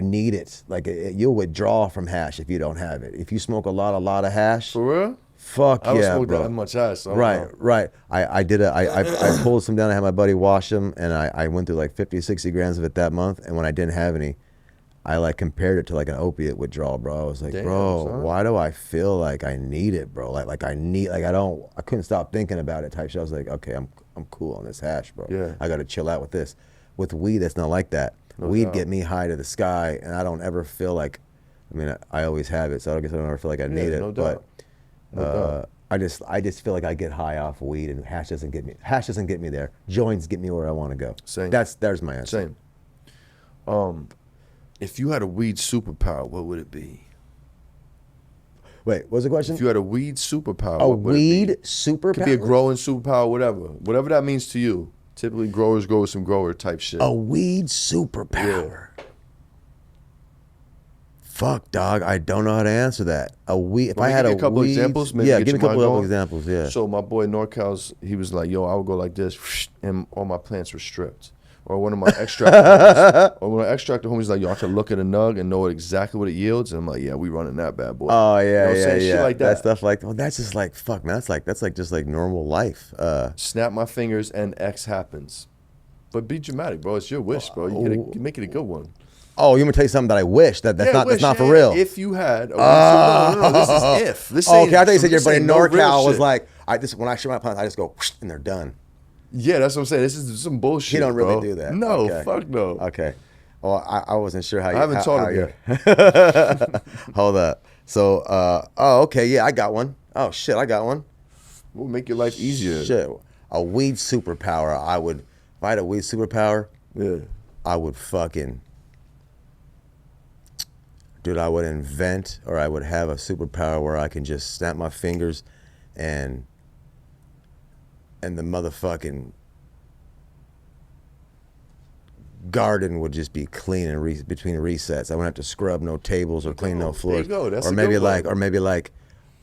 need it. Like you'll withdraw from hash if you don't have it. If you smoke a lot of hash. For real? Fuck I don't yeah, smoke bro. that much ass. So I Right, don't know. right. I pulled some down. I had my buddy wash them, and I went through like 50, 60 grams of it that month. And when I didn't have any, I like compared it to like an opiate withdrawal, bro. I was like, Damn, bro, son. why do I feel like I need it, bro? I couldn't stop thinking about it type shit. I was like, okay, I'm cool on this hash, bro. Yeah. I got to chill out with this. With weed, that's not like that. No Weed doubt. get me high to the sky, and I don't ever feel like, I mean, I always have it, so I guess I don't ever feel like I need it. no But doubt. No doubt. I just feel like I get high off weed, and hash doesn't get me there. Joints get me where I want to go. Same. There's my answer. Same. If you had a weed superpower, what would it be? Wait, what was the question? If you had a weed superpower, A what would it weed be? superpower? Could be a growing superpower, whatever that means to you. Typically, growers grow with some grower type shit. A weed superpower. Fuck, dog. I don't know how to answer that. A weed. If Well, I had give me a couple weed, examples, maybe yeah, get give me a your couple mind of going. examples. Yeah. So my boy NorCal's, he was like, "Yo, I would go like this," and all my plants were stripped. Or one of my extract homies, or when I extract the homies like, "Yo, I can look at a nug and know exactly what it yields," and I'm like, "Yeah, we running that bad boy." Oh yeah, You know what I'm yeah, saying? yeah. Shit like that. That stuff like, well, that's just like fuck, man. That's like just like normal life. Snap my fingers and X happens. But be dramatic, bro. It's your wish, bro. You make it a good one. Oh, you want me to tell you something that I wish that's Yeah, that's not for yeah, real. If you had, no, this is if. This Oh, ain't okay, I thought you said your this buddy ain't no real NorCal was shit. like, when I shoot my plants, I just go and they're done. Yeah, that's what I'm saying. This is some bullshit. He don't really bro. do that. No, Okay. fuck no. Okay. Well, I wasn't sure how you. I haven't taught him yet. Hold up. So, okay, yeah, I got one. Oh shit, I got one. We'll make your life easier. Shit, a weed superpower. If I had a weed superpower, Yeah. I would fucking, dude, I would invent, or I would have a superpower where I can just snap my fingers and the motherfucking garden would just be clean and between resets. I wouldn't have to scrub no tables or clean no floors. There you go. That's or a maybe good one. maybe like,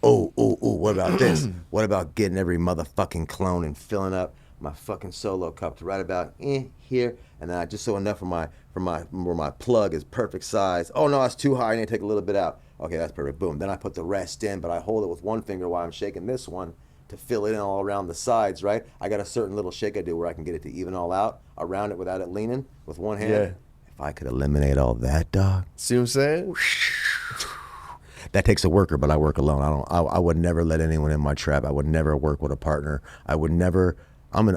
what about this? What about getting every motherfucking clone and filling up my fucking solo cup to right about here, and then I just so enough for my where my plug is perfect size. Oh no, that's too high. I need to take a little bit out. Okay, that's perfect. Boom. Then I put the rest in, but I hold it with one finger while I'm shaking this one to fill it in all around the sides, right? I got a certain little shake I do where I can get it to even all out around it without it leaning with one hand. Yeah. If I could eliminate all that, dog, See what I'm saying? that takes a worker, but I work alone. I would never let anyone in my trap. I would never work with a partner. I would never. I'm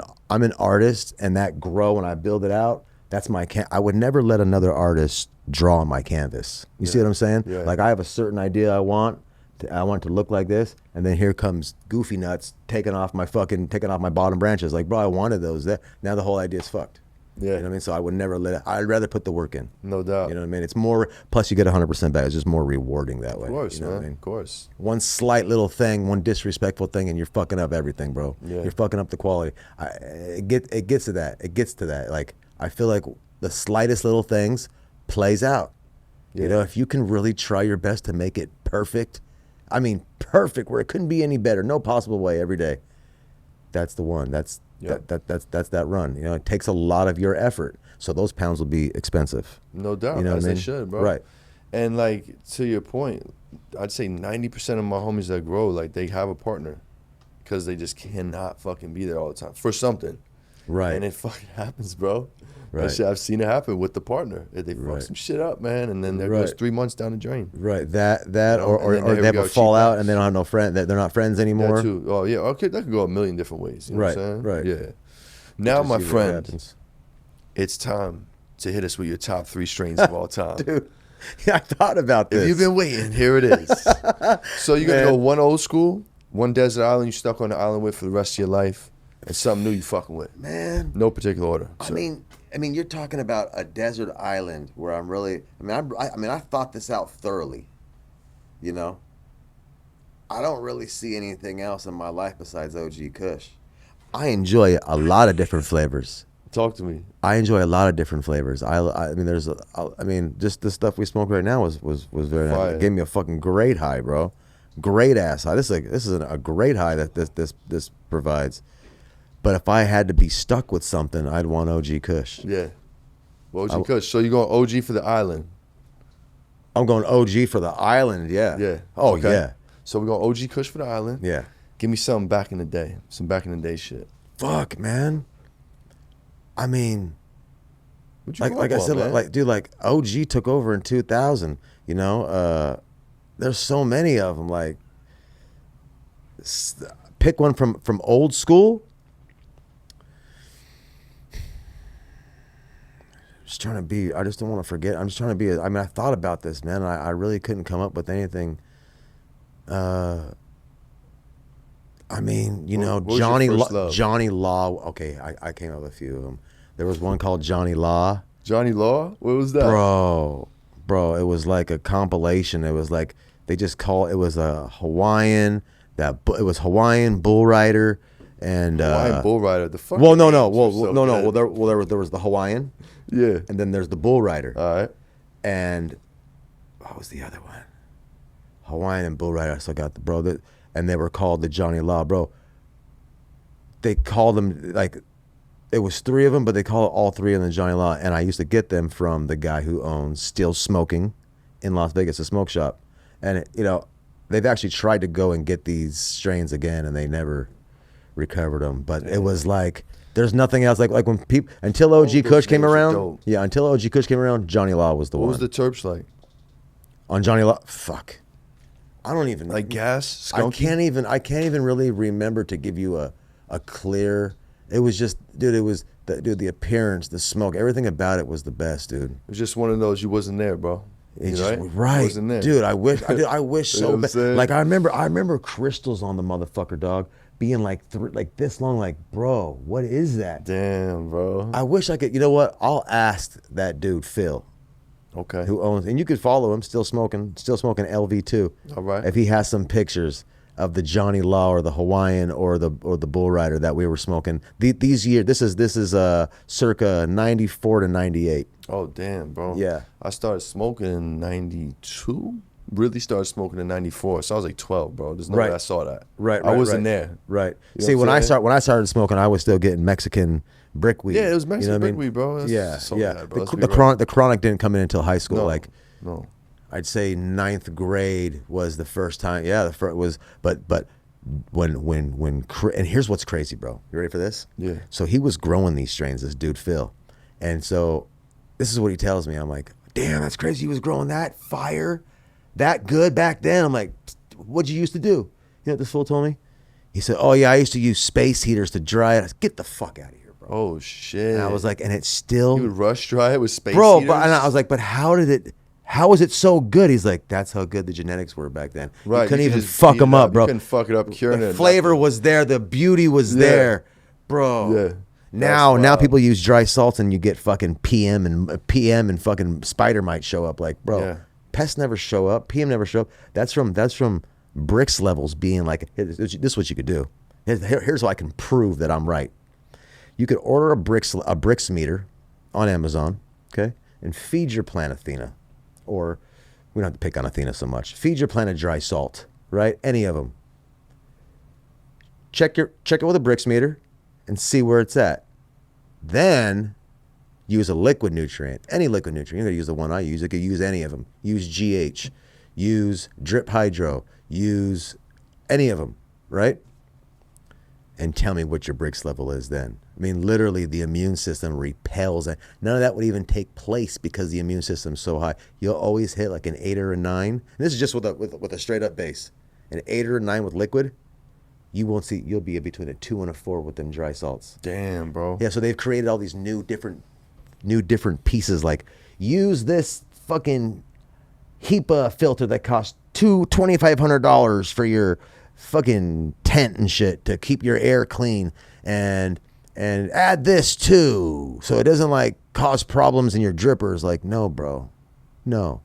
an artist, and that grow and I build it out. That's my I would never let another artist draw on my canvas. You see what I'm saying? Yeah. Like I have a certain idea I want it to look like this, and then here comes Goofy Nuts taking off my bottom branches. Like, bro, I wanted those. Now the whole idea is fucked. Yeah. You know what I mean? So I would never let it. I'd rather put the work in. No doubt. You know what I mean? It's more. Plus, you get 100% back. It's just more rewarding that way. Of course, you know man. what I mean? Of course. One slight little thing, one disrespectful thing, and you're fucking up everything, bro. Yeah. You're fucking up the quality. It gets to that. It gets to that. Like, I feel like the slightest little things plays out. Yeah. You know, if you can really try your best to make it perfect, I mean perfect, where it couldn't be any better, no possible way every day. That's the one. That's that run. You know, it takes a lot of your effort. So those pounds will be expensive. No doubt. You know as what I they mean? should, bro. Right. And like to your point, I'd say 90% of my homies that grow, like they have a partner because they just cannot fucking be there all the time for something. Right. And it fucking happens, bro. Right. That shit, I've seen it happen with the partner. They fuck Right. some shit up, man, and then there Right. goes 3 months down the drain. Right. That You know, or and then they there have we a go, cheap fallout ass. and they don't have no friend. They're not friends anymore. That too. Oh yeah. Okay, that could go a million different ways. You know Right, what I'm saying? right. Yeah. Now, Just my usually friend, happens. it's time to hit us with your top 3 strains of all time. Dude, I thought about this. If you've been waiting, here it is. So you're gonna Man. go one old school, one desert island you stuck on the island with for the rest of your life, and something new you fucking with. Man, No particular order. I mean, you're talking about a desert island where I'm really. I thought this out thoroughly. You know, I don't really see anything else in my life besides OG Kush. I enjoy a lot of different flavors. Talk to me. I enjoy a lot of different flavors. I mean, just the stuff we smoke right now was very nice. Fire. It gave me a fucking great high, bro. Great ass high. This is a great high that this provides. But if I had to be stuck with something, I'd want OG Kush. Yeah. Well, OG Kush. So you're going OG for the island. I'm going OG for the island. Yeah. Yeah. Oh Okay. yeah. So we're going OG Kush for the island. Yeah. Give me something back in the day. Some back in the day shit. Fuck, man. I mean, What you like I said, man? like dude, like OG took over in 2000. You know, there's so many of them. Like, pick one from old school. Just trying to be. I just don't want to forget. I'm just trying to be. I mean, I thought about this, man. I really couldn't come up with anything. I mean, you know, what Johnny was your first love? Johnny Law. Okay, I came up with a few of them. There was one called Johnny Law. Johnny Law? What was that? Bro, it was like a compilation. It was like they just call it was a Hawaiian it was Hawaiian bull rider and Hawaiian bull rider. The fuck. Well, no. Well, there was the Hawaiian. Yeah. And then there's the bull rider. All right. And what was the other one? Hawaiian and bull rider. I still got the bro that, and they were called the Johnny Law, bro. They called them like it was three of them, but they call it all three in the Johnny Law. And I used to get them from the guy who owns Still Smoking in Las Vegas, a smoke shop. And you know, they've actually tried to go and get these strains again, and they never recovered them. But it was like there's nothing else. Like when people until OG Kush came around. Yeah, until OG Kush came around, Johnny Law was the one. What was the terps like? On Johnny Law, fuck. I don't even like gas. Skunky? I can't even really remember to give you a clear. It was just, dude. It was the appearance, the smoke, everything about it was the best, dude. It was just one of those you wasn't there, bro. Right, wasn't there. Dude. I wish so bad. Like I remember crystals on the motherfucker, dog, being like this long. Like, bro, what is that? Damn, bro. I wish I could. You know what? I'll ask that dude Phil. Okay. Who owns, and you could follow him, still smoking LV too. All right. If he has some pictures of the Johnny Law or the Hawaiian or the bull rider that we were smoking these years. This is circa 94 to 98. Oh damn, bro. Yeah. I started smoking in 92. Really started smoking in 94. So I was like 12, bro. There's no way I saw that. Right. I wasn't there. Right. You know See, what when I started smoking, I was still getting Mexican brickweed. Yeah, it was Mexican you know brickweed, bro. That's so yeah. bad, bro. The chronic didn't come in until high school. No. I'd say 9th grade was the first time. Yeah, the first was, but when and here's what's crazy, bro. You ready for this? Yeah. So he was growing these strains, this dude Phil, and so this is what he tells me. I'm like, damn, that's crazy. He was growing that fire, that good back then. I'm like, what'd you used to do? You know what this fool told me? He said, oh yeah, I used to use space heaters to dry it. I said, get the fuck out of here, bro. Oh shit. And I was like, and it's still, you would rush dry it with space bro. heaters? And I was like, but how was it so good? He's like, that's how good the genetics were back then. Right. You couldn't even just fuck beat them it up, bro. You couldn't fuck it up, curing The it. flavor was there, the beauty was there, bro. Yeah. Now people use dry salts and you get fucking PM and fucking spider might show up. Like, bro, Yeah. pests never show up, PM never show up. That's from Brix levels being like, this is what you could do. Here's how I can prove that I'm right. You could order a Brix meter on Amazon, okay, and feed your plant Athena, or we don't have to pick on Athena so much. Feed your plant a dry salt, right? Any of them. Check it with a Brix meter and see where it's at. Then use a liquid nutrient, any liquid nutrient. You're gonna use the one I use. You could use any of them. Use GH, use drip hydro, use any of them, right? And tell me what your Brix level is then. I mean, literally the immune system repels it. None of that would even take place because the immune system's so high. You'll always hit like an 8 or a 9. And this is just with a straight up base. An 8 or a 9 with liquid, you'll be between a 2 and a 4 with them dry salts. Damn, bro. Yeah, so they've created all these new different pieces, like use this fucking HEPA filter that costs $2,500 for your fucking tent and shit to keep your air clean, and add this too so it doesn't like cause problems in your drippers. Like, no, bro, no.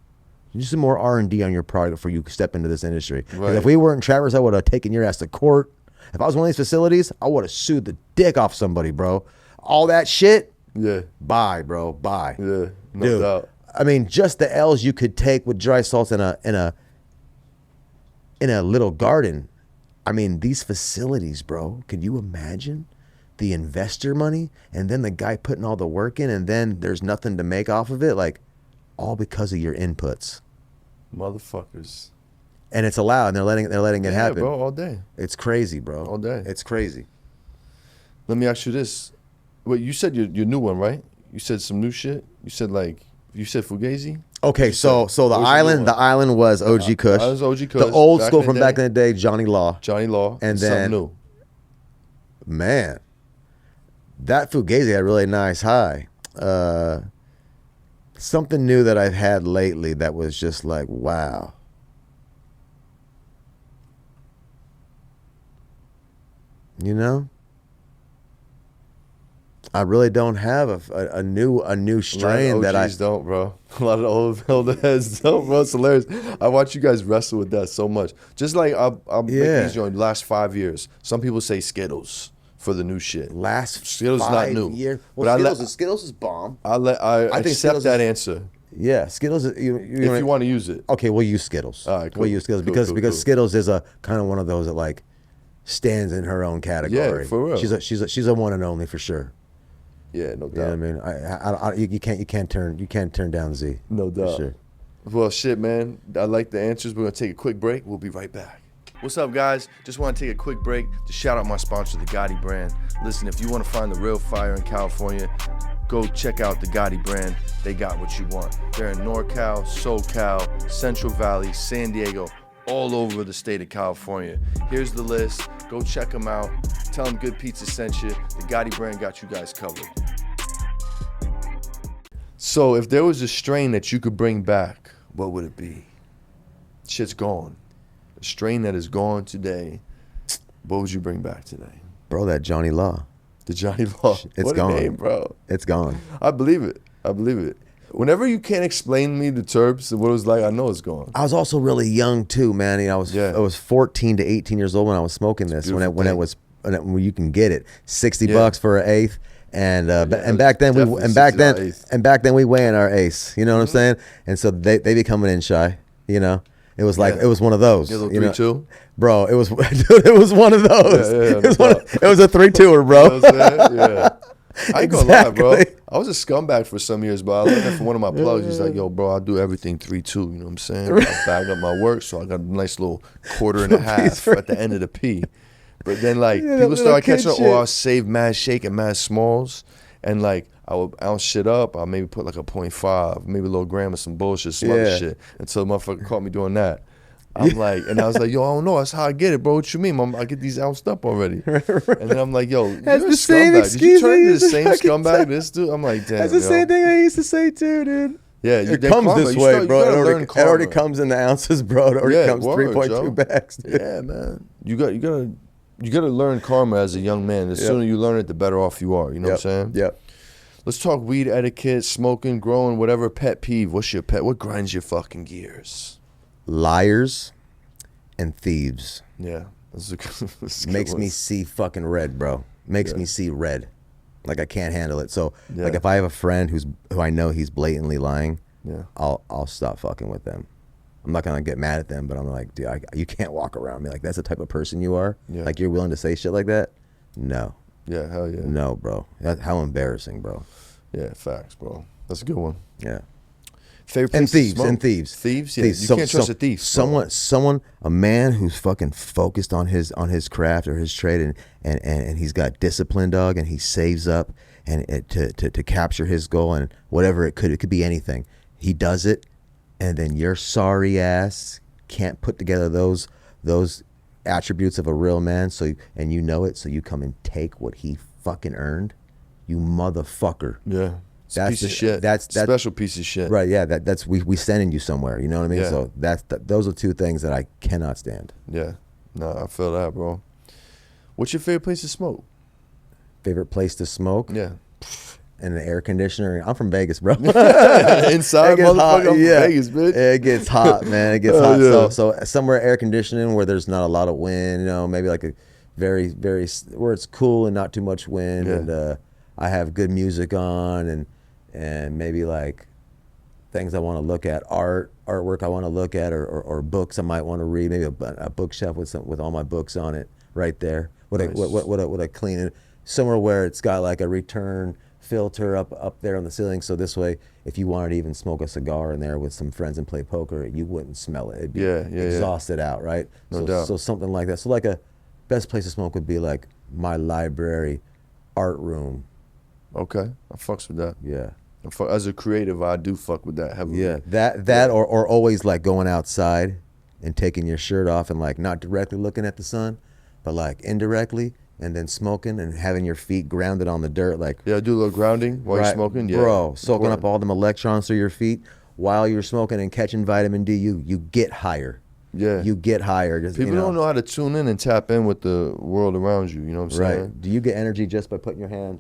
You do some more R&D on your product before you step into this industry. Right. If we weren't Travers, I would have taken your ass to court. If I was one of these facilities, I would have sued the dick off somebody, bro. All that shit, yeah. Bye, bro. Bye. Yeah, no Dude, doubt. I mean, just the L's you could take with dry salts in a little garden. I mean, these facilities, bro. Can you imagine the investor money and then the guy putting all the work in, and then there's nothing to make off of it? Like, all because of your inputs. Motherfuckers. and it's allowed, and they're letting it happen, bro, all day. It's crazy, bro. All day. It's crazy. Let me ask you this. Wait, you said your new one, right? You said some new shit? You said Fugazi? Okay, so the island was OG Kush. That was OG Kush. The old school from back in the day, Johnny Law. And then something new. Man, that Fugazi had a really nice high. Something new that I've had lately that was just like, wow. You know? I really don't have a new strain that I don't, bro. A lot of the older heads don't, bro. It's hilarious. I watch you guys wrestle with that so much. Just like I'll make these joints last 5 years. Some people say Skittles for the new shit. Skittles is not new. Years. Well, Skittles is bomb. I think accept that answer. Yeah, Skittles. If you want to use it, okay, we'll use Skittles. All right, cool. We'll use Skittles because Skittles is a kind of one of those that like stands in her own category. Yeah, for real. She's a one and only for sure. Yeah, no doubt. You know what I mean, you can't turn down Z. No doubt. For sure. Well, shit, man. I like the answers. We're gonna take a quick break. We'll be right back. What's up, guys? Just want to take a quick break to shout out my sponsor, the Gotti brand. Listen, if you want to find the real fire in California, go check out the Gotti brand. They got what you want. They're in NorCal, SoCal, Central Valley, San Diego, all over the state of California. Here's the list. Go check them out. Tell them Good Pizza sent you. The Gotti brand got you guys covered. So if there was a strain that you could bring back, what would it be? Shit's gone. A strain that is gone today, what would you bring back today? Bro, that Johnny Law. The Johnny Law. It's gone. Name, bro. It's gone. I believe it. Whenever you can't explain to me the terps and what it was like, I know it's gone. I was also really young too, man. You know, I was 14 to 18 years old when I was smoking this. When you can get it, $60 for an eighth. And back then we weigh in our ace. You know what I'm saying? And so they become an inch shy. You know, it was like it was one of those. You know, 3-2? Bro, it was it was one of those. It was a 3-2er, bro. You know what I'm saying? Yeah. I ain't gonna lie, bro. I was a scumbag for some years, but I learned that from one of my plugs. He's like, yo, bro, I do everything 3-2. You know what I'm saying? I bag up my work, so I got a nice little quarter and a half at the end of the P. But then, like, people started catching up, or I'll save mad shake and mad smalls. And, like, I would ounce shit up. I'll maybe put, like, a 0.5, maybe a little gram of some bullshit, some other shit. Until the motherfucker caught me doing that. I'm like, and I was like, yo, I don't know. That's how I get it, bro. What you mean? I get these ounced up already. And then I'm like, yo, you're a scumbag. Did you turn into the same scumbag this dude? I'm like, damn, that's the same thing I used to say, too, dude. Yeah, it comes this way, bro. It already comes in the ounces, bro. It already comes 3.2 bags. Dude. Yeah, man. You gotta learn karma as a young man. The sooner you learn it, the better off you are. You know what I'm saying? Yep. Let's talk weed etiquette, smoking, growing, whatever pet peeve. What's your pet? What grinds your fucking gears? Liars and thieves. Yeah. Makes me see fucking red, bro. Makes me see red. Like I can't handle it. So like if I have a friend who I know he's blatantly lying, I'll stop fucking with them. I'm not gonna get mad at them, but I'm like, dude, you can't walk around me like that's the type of person you are. Yeah. Like you're willing to say shit like that? No. Yeah, hell yeah. No, bro. How embarrassing, bro. Yeah, facts, bro. That's a good one. Yeah. Favorite place to smoke? Thieves. Thieves, yeah. Thieves. You can't trust a thief. A man who's fucking focused on his craft or his trade and he's got discipline, dog, and he saves up and to capture his goal and whatever it could be anything. He does it, and then your sorry ass can't put together those attributes of a real man, and you know it, so you come and take what he fucking earned, you motherfucker. Yeah. That's piece of shit. That's special piece of shit. Right, yeah, that's we sending you somewhere, you know what I mean? Yeah. So those are two things that I cannot stand. Yeah. No, I feel that, bro. What's your favorite place to smoke? Favorite place to smoke? Yeah. And an air conditioner. I'm from Vegas, bro. Inside, motherfucker, I'm from Vegas, bitch. It gets hot, man. It gets hot. Yeah. So somewhere air conditioning where there's not a lot of wind, you know, maybe like a very, very, where it's cool and not too much wind. Yeah. And I have good music on and maybe like things I want to look at, artwork I want to look at, or books I might want to read, maybe a bookshelf with all my books on it right there. What I clean it somewhere where it's got like a return filter up there on the ceiling, so this way, if you wanted to even smoke a cigar in there with some friends and play poker, you wouldn't smell it. It'd be exhausted out, right? No doubt. So something like that. So like a best place to smoke would be like my library, art room. Okay, I fucks with that. Yeah. As a creative, I do fuck with that heavily. Yeah, that or always like going outside and taking your shirt off and like not directly looking at the sun, but like indirectly, and then smoking and having your feet grounded on the dirt. Like, yeah, do a little grounding while you're smoking. Yeah, bro, soaking up all them electrons through your feet while you're smoking and catching vitamin D. You get higher. Yeah, you get higher. Just, people don't know how to tune in and tap in with the world around you. You know what I'm saying? Right. Do you get energy just by putting your hand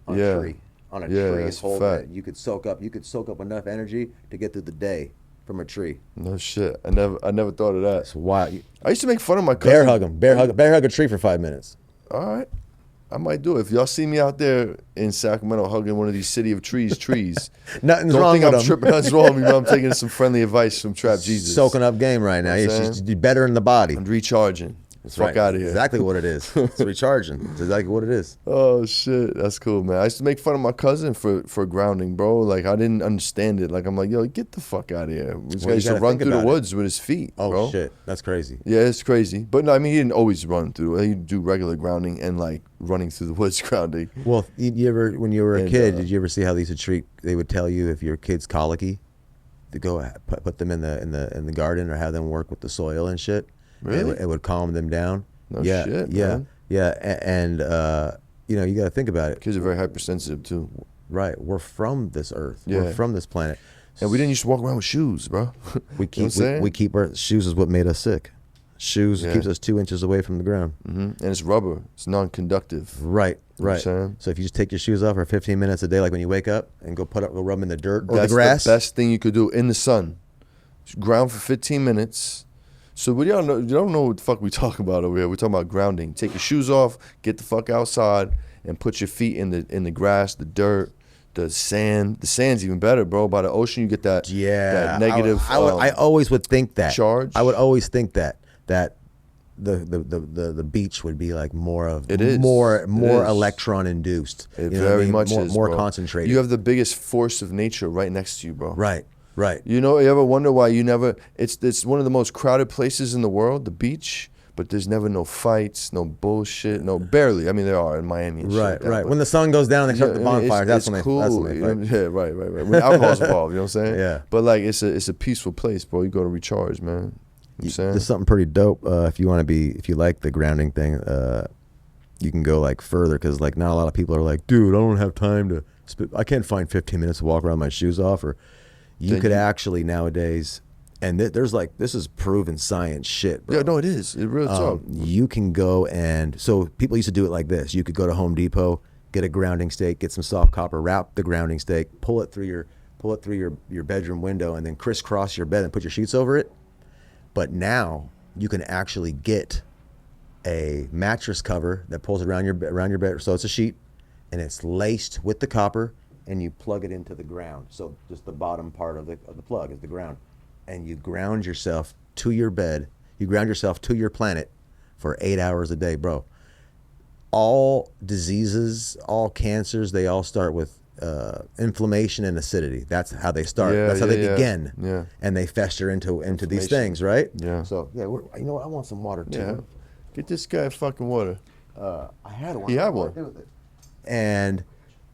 on a tree? On a tree, that's hold fact. it. You could soak up enough energy to get through the day from a tree. No shit. I never thought of that. That's wild. I used to make fun of my cousin. Bear hug a tree for 5 minutes. All right. I might do it. If y'all see me out there in Sacramento hugging one of these city of trees, nothing's don't wrong think with I'm them. tripping. Nothing's wrong with me. I'm taking some friendly advice from Trap Jesus. Soaking up game right now. You know It's just better in the body. I'm recharging. That's Fuck right. out of here. Exactly what it is. It's recharging. It's exactly what it is. Oh shit, that's cool, man. I used to make fun of my cousin for grounding, bro. Like I didn't understand it. Like I'm like, yo, get the fuck out of here. This guy used to run through the woods with his feet. Oh bro. shit, that's crazy. Yeah, it's crazy. But no, I mean he didn't always run through. He'd do regular grounding and like running through the woods grounding. Well, you ever when you were a kid, did you ever see how they used to treat? They would tell you if your kid's colicky, to go put them in the garden or have them work with the soil and shit. Really? It would calm them down. No shit, man. And you know, you got to think about it. Kids are very hypersensitive too. Right, we're from this earth. Yeah. We're from this planet. And we didn't used to walk around with shoes, bro. We keep our shoes is what made us sick. Shoes keeps us 2 inches away from the ground. And it's rubber. It's non-conductive. Right. You know what I'm saying? So if you just take your shoes off for 15 minutes a day, like when you wake up and go rub them in the dirt or the grass. That's the best thing you could do in the sun. Just ground for 15 minutes. So what y'all know? You don't know what the fuck we talking about over here. We're talking about grounding. Take your shoes off, get the fuck outside, and put your feet in the grass, the dirt, the sand. The sand's even better, bro. By the ocean, you get that negative. I always would think that charge. I would always think that the beach would be like more electron induced. It very much is more bro. concentrated. You have the biggest force of nature right next to you, bro. Right. You know, you ever wonder why you never? It's one of the most crowded places in the world, the beach. But there's never no fights, no bullshit, no barely. I mean, there are in Miami. And shit like that, When the sun goes down, they start the bonfires. That's when cool. That's when they fight. Yeah, right. When alcohol's involved, you know what I'm saying? Yeah. But like, it's a peaceful place, bro. You go to recharge, man. You know what I'm saying? There's something pretty dope. If you like the grounding thing, you can go like further because like not a lot of people are like, dude, I don't have time to. I can't find 15 minutes to walk around my shoes off. Or you could actually nowadays. And there's like, this is proven science shit, bro. Yeah, no, it is. It really talk. You can go and, so people used to do it like this. You could go to Home Depot, get a grounding stake, get some soft copper, wrap the grounding stake, pull it through your bedroom window, and then crisscross your bed and put your sheets over it. But now you can actually get a mattress cover that pulls around your bed. So it's a sheet, and it's laced with the copper, and you plug it into the ground. So just the bottom part of the plug is the ground. And you ground yourself to your bed. You ground yourself to your planet for 8 hours a day, bro. All diseases, all cancers, they all start with inflammation and acidity. That's how they start. That's how they begin. Yeah. And they fester into these things, right? Yeah. So you know what? I want some water too. Yeah. Get this guy fucking water. I had one. He had one. And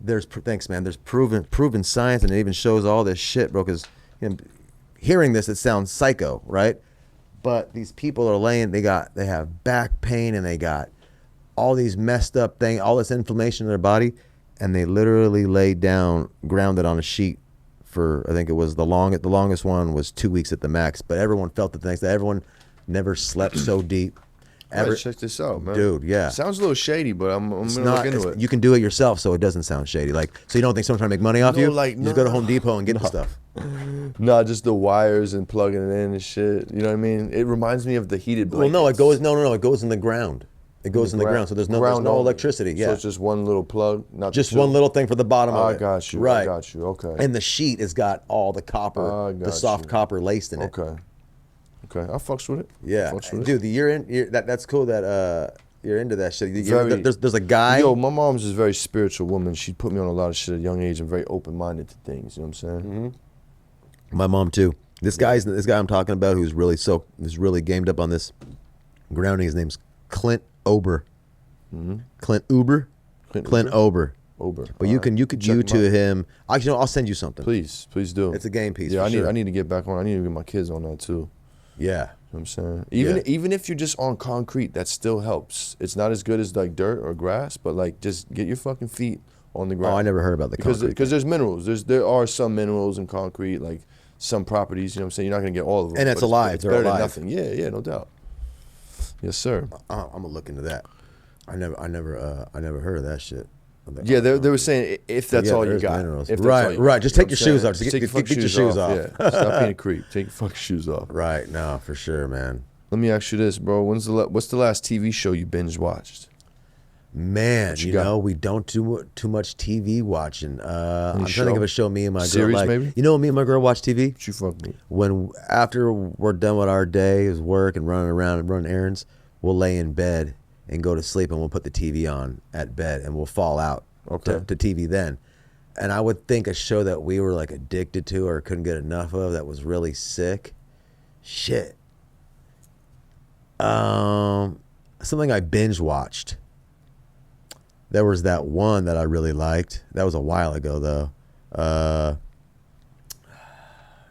thanks, man. There's proven science, and it even shows all this shit, bro. Because hearing this, it sounds psycho, right? But these people are they have back pain, and they got all these messed up things, all this inflammation in their body, and they literally laid down, grounded on a sheet for, I think it was the longest one was 2 weeks at the max. But everyone felt the things that everyone never slept so deep. Check this out, man. Dude, yeah. Sounds a little shady, but I'm gonna look into it. You can do it yourself, so it doesn't sound shady. Like, so you don't think someone's trying to make money off you? Just go to Home Depot and get the stuff. No, just the wires and plugging it in and shit. You know what I mean? It reminds me of the heated blankets. Well, no, it goes in the ground. It goes in the ground, so there's no electricity. Yeah. So it's just one little plug, not just one little thing for the bottom of it. I got you. Right. I got you. Okay. And the sheet has got all the copper, the soft copper laced in it. Okay. I fucks with it. Yeah, fucks with dude, that's cool that you're into that shit. Very, There's a guy. Yo, my mom's just a very spiritual woman. She put me on a lot of shit at a young age and very open-minded to things. You know what I'm saying? Mm-hmm. My mom too. This guy I'm talking about who's really gamed up on this grounding. His name's Clint Ober. Mm-hmm. Clint Ober. But you could to him. Actually, no, I'll send you something. Please do. It's a game piece. Yeah, I need to get back on. I need to get my kids on that too. Yeah. You know what I'm saying? Even if you're just on concrete, that still helps. It's not as good as like dirt or grass, but like just get your fucking feet on the ground. Oh, I never heard about the concrete. Because there's minerals. There are some minerals in concrete, like some properties, you know what I'm saying? You're not going to get all of them. And it's alive. It's better than nothing. Yeah, no doubt. Yes, sir. I'm going to look into that. I never heard of that shit. Yeah, they were saying if that's all you got. Right. Just take your shoes off. Just get your shoes off. Yeah. Stop being a creep. Take your fucking shoes off. Right. No, for sure, man. Let me ask you this, bro. What's the last TV show you binge watched? Man, you know, we don't do too much TV watching. I'm trying to think of a show me and my girl series, like. Maybe? You know, me and my girl watch TV. What you fuck me? When after we're done with our day, is work and running around and running errands, we'll lay in bed and go to sleep, and we'll put the TV on at bed, and we'll fall out to TV then. And I would think a show that we were like addicted to or couldn't get enough of that was really sick. Shit. Something I binge watched. There was that one that I really liked. That was a while ago though.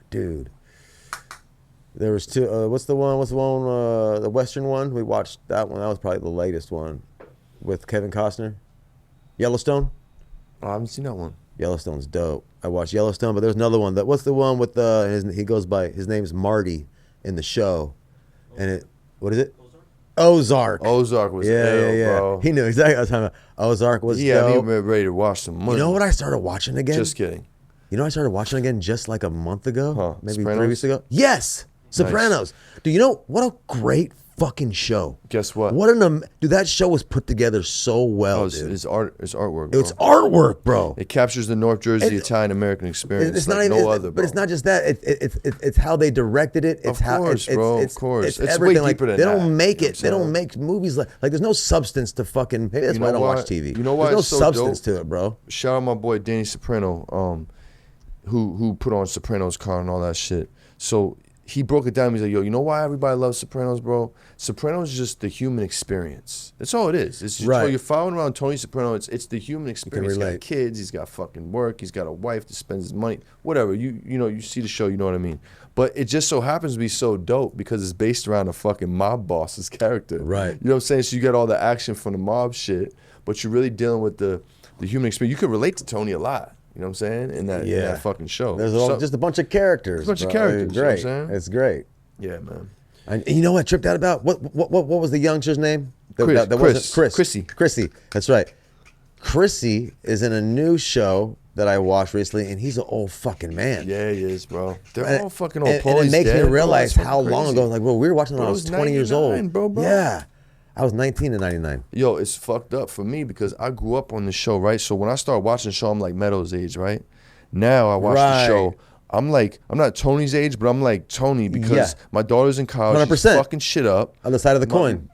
Dude. There was two. What's the one? The Western one. We watched that one. That was probably the latest one, with Kevin Costner. Yellowstone. Oh, I haven't seen that one. Yellowstone's dope. I watched Yellowstone, but there's another one. What's the one with he goes by, his name's Marty in the show, and what is it? Ozark. Ozark was yeah. Bro. He knew exactly what I was talking about. Ozark was dope. He was ready to watch some money. You know what I started watching again? Just kidding. You know I started watching again just like a month ago? Huh. Maybe Sopranos? 3 weeks ago? Yes! Sopranos. Nice. Do you know what a great fucking show? Guess what? Dude, that show was put together so well, dude. It's artwork, bro. It's artwork, bro. It captures the North Jersey Italian-American experience. It's not even no other, bro. But it's not just that. It's how they directed it. It's of course, bro. Of course. It's everything. Way deeper than they don't make it. They don't make movies like there's no substance to fucking. Maybe that's why I don't watch TV. You know why? There's no substance to it, bro. Shout out my boy Danny Soprano, who put on Sopranos Con and all that shit. So he broke it down. He's like, yo, you know why everybody loves Sopranos, bro? Sopranos is just the human experience. That's all it is. It's just, so you're following around Tony Soprano. It's the human experience. He's got kids. He's got fucking work. He's got a wife that spends his money. Whatever. You know, you see the show. You know what I mean. But it just so happens to be so dope because it's based around a fucking mob boss's character. Right. You know what I'm saying? So you get all the action from the mob shit, but you're really dealing with the human experience. You can relate to Tony a lot. You know what I'm saying? In that fucking show. There's just a bunch of characters. A bunch of characters. Great. You know what I'm saying? It's great. Yeah, man. And you know what I tripped out about? What was the youngster's name? Chrissy. That's right. Chrissy is in a new show that I watched recently, and he's an old fucking man. Yeah, he is, bro. They're all fucking old. And it makes me realize how long ago. Like, well, we were watching when I was 20 years old. Bro. Yeah. I was 19 in 99. Yo, it's fucked up for me because I grew up on the show, right? So when I started watching the show, I'm like Meadows' age, right? Now I watch the show. I'm not Tony's age, but I'm like Tony because my daughter's in college. 100%. She's fucking shit up. On the side of the coin.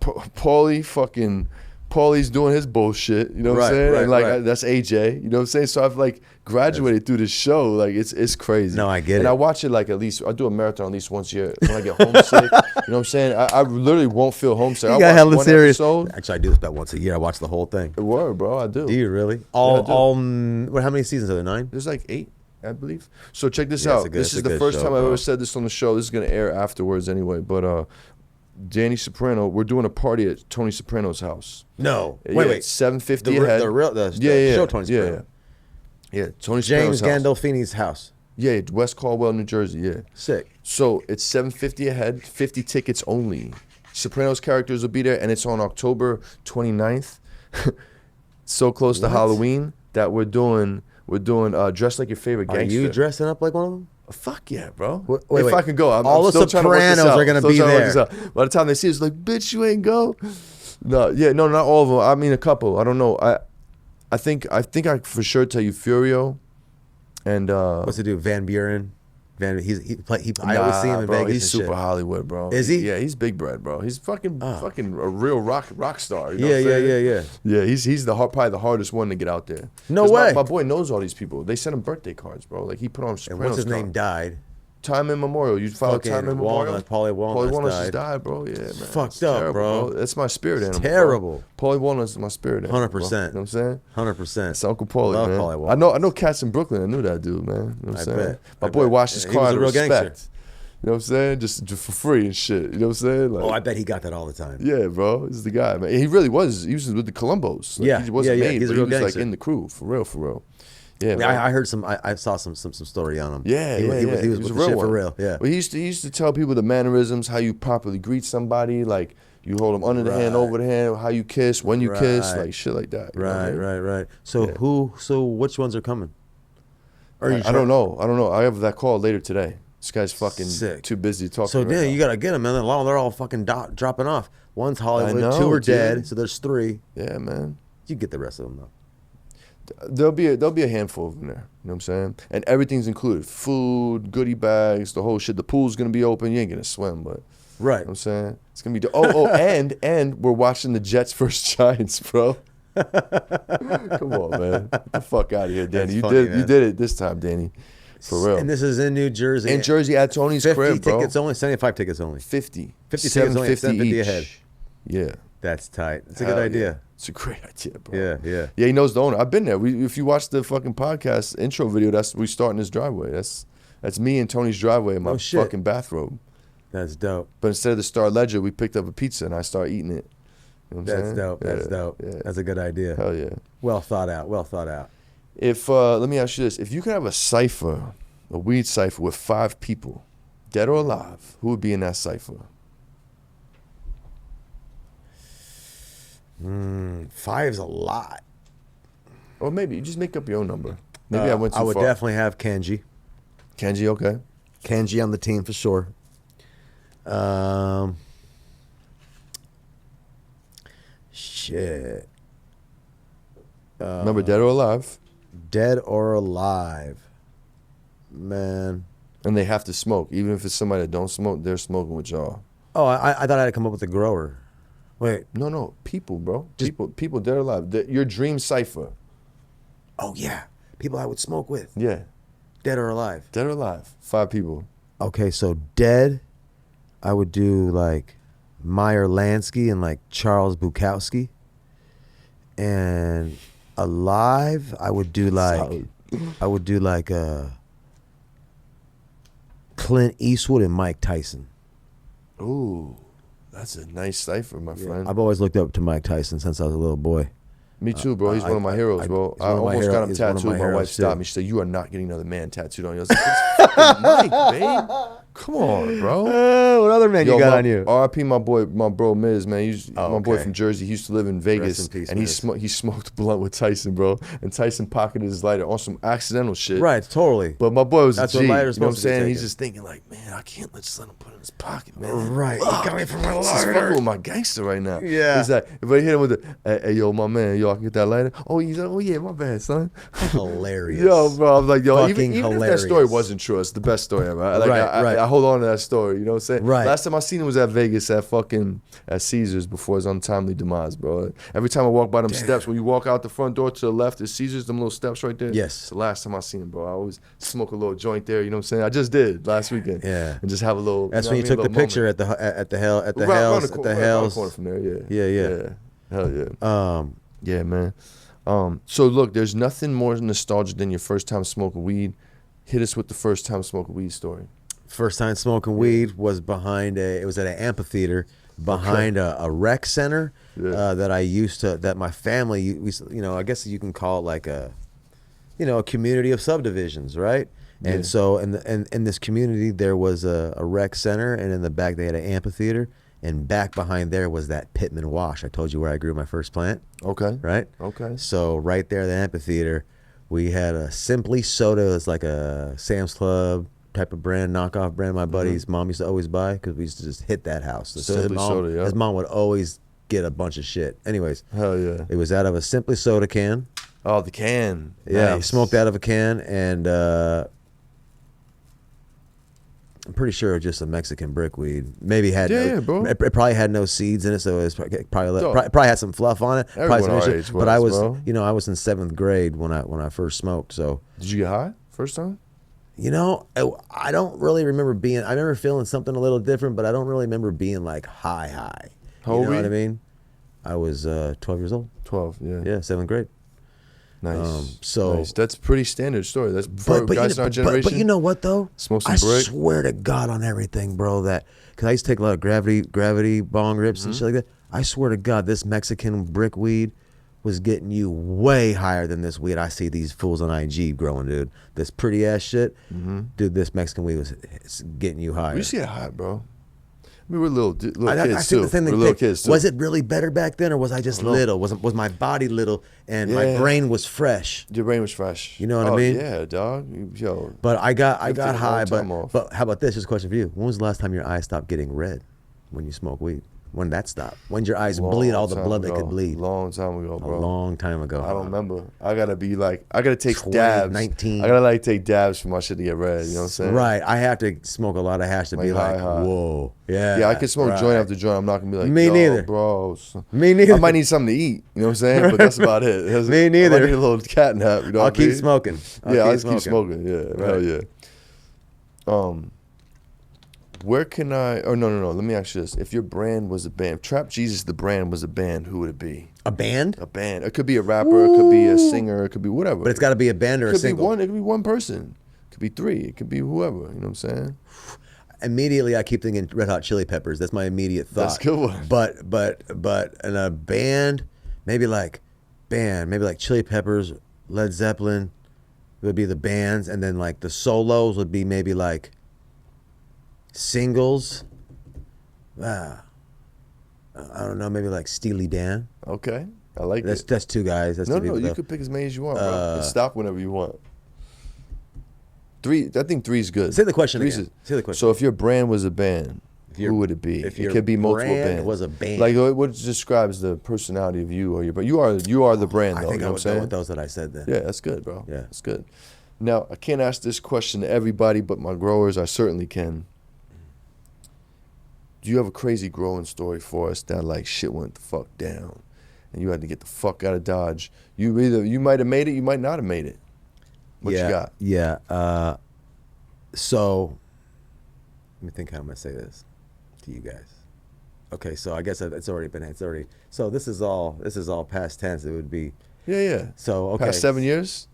Paulie's doing his bullshit, you know what I'm saying? And like that's AJ, you know what I'm saying? So I've like graduated through this show, like it's crazy. No, I get it. And I watch it like I do a marathon at least once a year when I get homesick. You know what I'm saying? I literally won't feel homesick. You got hella serious. Episode. Actually, I do this about once a year. I watch the whole thing. Word, bro, I do. Do you really? How many seasons are there? 9? There's like 8. I believe. So check this out. This is the first time I've ever said this on the show. This is gonna air afterwards anyway. But Danny Soprano, we're doing a party at Tony Soprano's house. No, wait. 750 ahead. The show Tony Soprano. Yeah. Tony Soprano's James Gandolfini's house. Yeah, West Caldwell, New Jersey. Yeah. Sick. So it's 750 ahead, 50 tickets only. Soprano's characters will be there, and it's on October 29th. So close to Halloween that we're doing Dress Like Your Favorite Gangster. Are you dressing up like one of them? Fuck yeah, bro. Wait, if I can go, I'm all still the Sopranos are going to be there. By the time they see it, it's like, bitch, you ain't go. No, not all of them. I mean, a couple. I don't know. I think I for sure tell you Furio and what's it do? Van Buren. I always see him in bro, Vegas. He's and super shit. Hollywood, bro. Is he? Yeah, he's big bread, bro. He's fucking a real rock star. You know Yeah, what I'm saying? yeah. Yeah, he's probably the hardest one to get out there. No 'Cause way. My boy knows all these people. They sent him birthday cards, bro. Like he put on And Sopranos what's his name card. died? Time immemorial. You follow Fucking time immemorial. Paulie Walnuts just died. died, bro. Yeah, man. Fucked It's up, terrible, bro. That's my spirit animal. Terrible. Paulie Walnuts is my spirit animal. 100%. Bro. You know what I'm saying? 100%. It's Uncle Paulie, Love man. Paulie Walnuts. I know cats in Brooklyn. I knew that dude, man. You know what I'm saying? bet. My I boy bet. washed his Yeah, he car was out a of real gangster. respect. You know what I'm saying? Just for free and shit. You know what I'm saying? Like, Oh, I bet he got that all the time. yeah, bro. He's the guy, man. He really was. He was with the Columbos. Like, Yeah, he wasn't yeah. made, He's a but he real was like gangster. in the crew, for real. Yeah, Yeah, man. I heard some. I saw some story on him. Yeah, he was He with was the a real shit one. for real. Yeah. Well, he used to tell people the mannerisms, how you properly greet somebody, like you hold them under the hand, Right. over the hand, how you kiss, when you kiss, Right. like shit like that. You know what I mean? Right. So Yeah. So which ones are coming? I don't know. I have that call later today. This guy's fucking Sick. too busy talking. So right then now. you gotta get them, and then they're all fucking dropping off. One's Hollywood, I know, 2 are dude. dead, so there's 3. Yeah, man. You get the rest of them though. There'll be a handful of them there. You know what I'm saying? And everything's included: food, goodie bags, the whole shit. The pool's gonna be open. You ain't gonna swim, but Right. you know what I'm saying? It's gonna be and we're watching the Jets versus Giants, bro. Come on, man. Get the fuck out of here, Danny. That's funny, You man. did it this time, Danny. For real. And this is in New Jersey. In Jersey at Tony's 50 crib, bro. tickets only, 75 tickets only. 50. 50 tickets only, 750 each. ahead. Yeah. That's tight. It's a Hell good yeah. idea. It's a great idea, bro. Yeah. Yeah, he knows the owner. I've been there. If you watch the fucking podcast intro video, we start in his driveway. That's me and Tony's driveway in my Oh, shit. fucking bathrobe. That's dope. But instead of the Star Ledger, we picked up a pizza and I started eating it. You know what I'm That's saying? dope. That's Yeah, dope. yeah. That's a good idea. Hell yeah. Well thought out. If let me ask you this: if you could have a cipher, a weed cipher with 5 people, dead or alive, who would be in that cipher? 5's a lot. Or maybe you just make up your own number. Maybe I went too I would far. definitely have Kenji. Kenji, okay. Kenji on the team for sure. Shit. Remember, dead or alive, Dead or alive. Man. and they have to smoke. Even if it's somebody that don't smoke, they're smoking with y'all. Oh, I thought I had to come up with a grower. Wait. No, people, bro. People, dead or alive. Your dream cipher. Oh, yeah. People I would smoke with. Yeah, Dead or alive. dead or alive. 5 people. Okay, so dead, I would do like Meyer Lansky and like Charles Bukowski. And alive, I would do like Clint Eastwood and Mike Tyson. Ooh, that's a nice cipher, my friend. I've always looked up to Mike Tyson since I was a little boy. Me too, bro. He's one of my heroes, bro. he's I one of my almost got him he's one of tattooed. my My wife heroes, stopped too. me. She said, "You are not getting another man tattooed on you." I was like, "It's fucking Mike, babe. Come on, bro." What other man you got on you? R.I.P. my bro Miz, man. My boy okay. from Jersey. He used to live in Vegas, Rest in peace, and Miz. he smoked blunt with Tyson, bro. And Tyson pocketed his lighter on some accidental shit. Right, totally. But my boy was That's a what G. You know lighter's what I'm supposed to be saying? He's taken. just thinking like, man, I can't just let him put it in his pocket, man. Right. He got me from my This is fucking lighter. with my gangster right now. Yeah. He's like, if I hit him with the, hey, yo, my man, yo, I can get that lighter. Oh, he's like, oh yeah, my bad, son. Hilarious. Yo, bro, I was like, yo, Fucking even if that hilarious. story wasn't true, it's the best story ever. I hold on to that story. You know what I'm saying? Right. Last time I seen him was at Vegas at Caesars before his untimely demise, bro. Every time I walk by them steps, when you walk out the front door to the left, is Caesars, them little steps right there. Yes. It's the last time I seen him, bro. I always smoke a little joint there. You know what I'm saying? I just did last weekend. Yeah. And just have a little. That's know when you what I took mean? the Little picture moment. at the Hells Right around at the right around Hells. corner from there. Yeah. Yeah. Hell yeah. Yeah, man. So look, there's nothing more nostalgic than your first time smoking weed. Hit us with the first time smoking weed story. First time smoking weed was it was at an amphitheater behind a rec center that my family, I guess you can call it like a community of subdivisions, right? Yeah. And so in this community there was a rec center, and in the back they had an amphitheater, and back behind there was that Pittman Wash. I told you where I grew my first plant, Okay. right? Okay. So right there, the amphitheater, we had a Simply Soda. It's like a Sam's Club type of brand, knockoff brand. My buddy's mom used to always buy because we used to just hit that house. So Simply Soda, yeah. His mom would always get a bunch of shit. Anyways, Hell yeah. it was out of a Simply Soda can. Oh, the can. Yeah, Nice. smoked out of a can, and I'm pretty sure it's just a Mexican brick weed. Maybe had bro. It probably had no seeds in it, so it's probably had some fluff on it. Everyone Probably some our issue. age But I was, bro. I was in 7th grade when I first smoked. So Did you get high first time? I don't really remember being. I remember feeling something a little different, but I don't really remember being like high. How old You know were what I you? mean? I was 12 years old. 12. Yeah. Yeah, 7th grade. Nice. So nice. That's pretty standard story. That's for guys in our but generation. you know what though? Smoke some I brick. swear to God on everything, bro. That because I used to take a lot of gravity bong rips and shit like that. I swear to God, this Mexican brick weed was getting you way higher than this weed I see these fools on IG growing, dude. This pretty ass shit, dude. This Mexican weed was getting you higher. We used to get high, bro. We were little kids I too. the same We thing. were little kids too. Was it really better back then, or was I just little? Was my body little and my brain was fresh? Your brain was fresh. You know what I mean? Yeah, dog. Yo. But I got take a high. long time off. But how about this? Just a question for you. When was the last time your eyes stopped getting red when you smoke weed? When did that stop? When did your eyes bleed all the blood they could bleed? Long time ago, bro. A long time ago. I don't remember. I gotta take 20, dabs. 19. I gotta take dabs for my shit to get red. You know what I'm saying? Right. I have to smoke a lot of hash to be like, high. whoa. Yeah. Yeah, I can smoke right. joint after joint. I'm not gonna be like, Me yo, neither. bro. Me neither. I might need something to eat. You know what I'm saying? But that's about it. Me neither. I might need a little cat nap. You know I'll what I mean? keep smoking. I'll just keep smoking. Yeah. Right. Hell yeah. Where can I? Oh no. Let me ask you this: if your brand was a band, if Trap Jesus the brand was a band, who would it be? A band? A band. It could be a rapper. It could be a singer. It could be whatever. But it's got to be a band or it a could single. be one. It could be one person. It could be three. It could be whoever. You know what I'm saying? Immediately, I keep thinking Red Hot Chili Peppers. That's my immediate thought. That's a good one. But in a band, maybe like Chili Peppers, Led Zeppelin would be the bands, and then like the solos would be maybe like singles. I don't know, maybe like Steely Dan. Okay, I like that. That's two guys. That's No, two people. you could pick as many as you want, bro. And stop whenever you want. Three. I think three's good. Say the question Three's again. Say the question. So if your brand was a band, who would it be? If It your could be multiple brand bands. was a band. Like what describes the personality of you or your? But you are the brand, though. I think you know I what I'm would go saying? with those that I said then. Yeah, that's good, bro. Yeah. That's good. Now, I can't ask this question to everybody, but my growers, I certainly can. Do you have a crazy growing story for us that like shit went the fuck down and you had to get the fuck out of Dodge? You might have made it, you might not have made it. What you got? Yeah. So let me think how I'm gonna say this to you guys. Okay, so I guess it's already. So this is all past tense. It would be. Yeah. So okay. Past 7 years?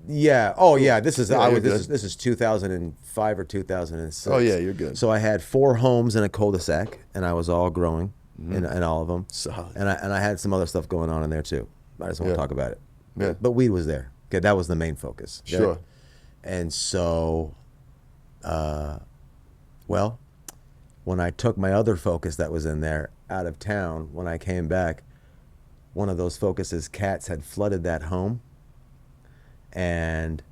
Yeah. Oh yeah. This is Yeah, you're this is 2005 or 2006. Oh yeah, you're good. So I had 4 homes in a cul-de-sac, and I was all growing in all of them. Solid. And I had some other stuff going on in there too. I just want to talk about it. Yeah. But weed was there. Okay, that was the main focus. Okay? Sure. And so, well, when I took my other focus that was in there out of town, when I came back, one of those focuses, cats had flooded that home. And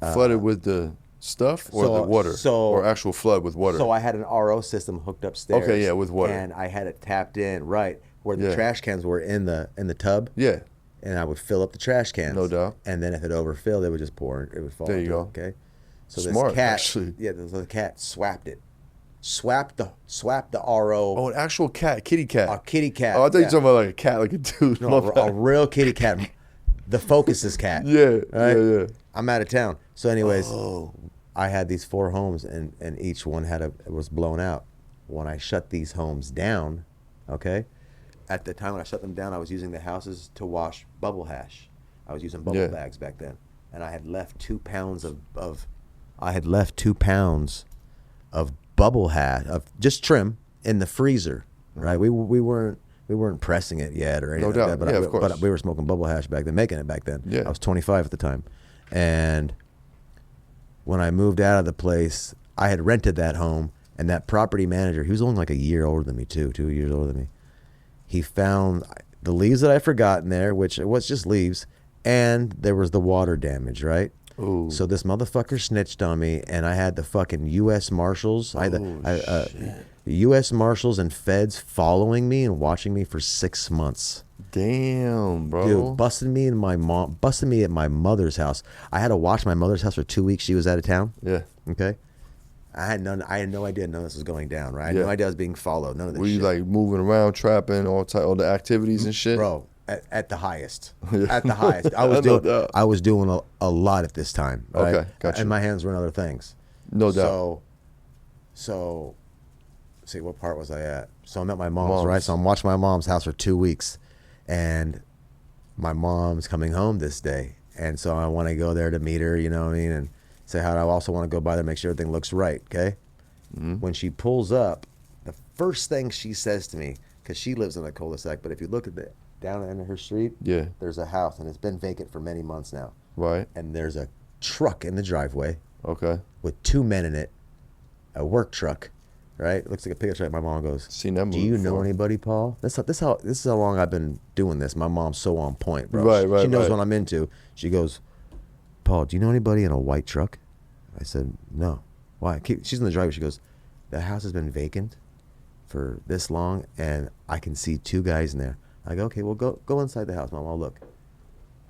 Flooded with the stuff or the water? Or actual flood with water? So I had an RO system hooked upstairs. Okay, yeah, with water. And I had it tapped in, right, where the trash cans were in the tub. Yeah. And I would fill up the trash cans. No doubt. And then if it overfilled, it would just pour. It would fall. There you go. Okay. So Smart, this cat, actually. yeah, the cat swapped it, swapped the RO. Oh, an actual cat, kitty cat. A kitty cat. Oh, I thought you were yeah. talking about like a cat, like a dude. No, a real kitty cat. The Focus's cat. Yeah, right? yeah. I'm out of town. So anyways, I had these 4 homes and each one was blown out. When I shut these homes down, okay, at the time when I shut them down, I was using the houses to wash bubble hash. I was using bubble bags back then. And I had left 2 pounds of bubble hash, of just trim in the freezer, right? We weren't pressing it yet or anything No doubt. like that, but, Of course. but we were smoking bubble hash back then, making it back then. Yeah. I was 25 at the time. And when I moved out of the place, I had rented that home, and that property manager, he was only like a year older than me too, 2 years older than me. He found the leaves that I forgot in there, which it was just leaves, and there was the water damage, right? Ooh. So this motherfucker snitched on me, and I had the fucking U.S. Marshals. U.S. Marshals and feds following me and watching me for 6 months. Damn, bro. Dude, busted me at my mother's house. I had to watch my mother's house for 2 weeks. She was out of town. Yeah. Okay. I had no idea none of this was going down, right? I had no idea I was being followed. None of this Were shit. you like moving around, trapping, all the activities and shit? Bro, at the highest. At the highest. I was doing a lot at this time. Right? Okay, gotcha. And my hands were in other things. No doubt. So, see, what part was I at? So I'm at my mom's, right? So I'm watching my mom's house for 2 weeks. And my mom's coming home this day. And so I want to go there to meet her, you know what I mean? And say hi. I also want to go by there, make sure everything looks right, okay? Mm-hmm. When she pulls up, the first thing she says to me, because she lives in a cul-de-sac, but if you look at down in her street, there's a house, and it's been vacant for many months now. Right. And there's a truck in the driveway. Okay. With 2 men in it, a work truck, right? It looks like a pickup truck. My mom goes, "Seen that movie do you before. know anybody, Paul?" This is how long I've been doing this. My mom's so on point, bro. Right, She knows what I'm into. She goes, "Paul, do you know anybody in a white truck?" I said, "No." Why? She's in the driveway. She goes, "The house has been vacant for this long, and I can see 2 guys in there." I go, "Okay, well, go inside the house, Mom. I'll look."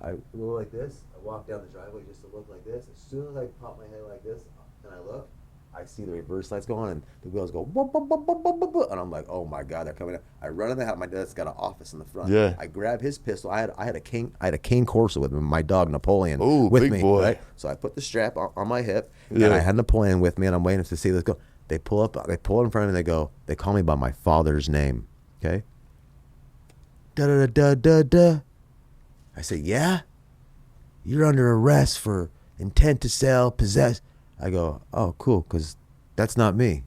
I go like this. I walk down the driveway just to look like this. As soon as I pop my head like this, and I look, I see the reverse lights go on, and the wheels go, whoop, whoop, whoop, whoop, whoop, whoop, and I'm like, oh my God, they're coming up. I run in the house. My dad's got an office in the front. Yeah. I grab his pistol. I had a cane Corso with me, my dog Napoleon. Ooh, with big me, boy. right? So I put the strap on my hip, and I had Napoleon with me, and I'm waiting to see this go. They pull up in front of me, and they call me by my father's name. Okay. Da da da da da. I say, "Yeah, you're under arrest for intent to sell, possess." I go, "Oh, cool, because that's not me,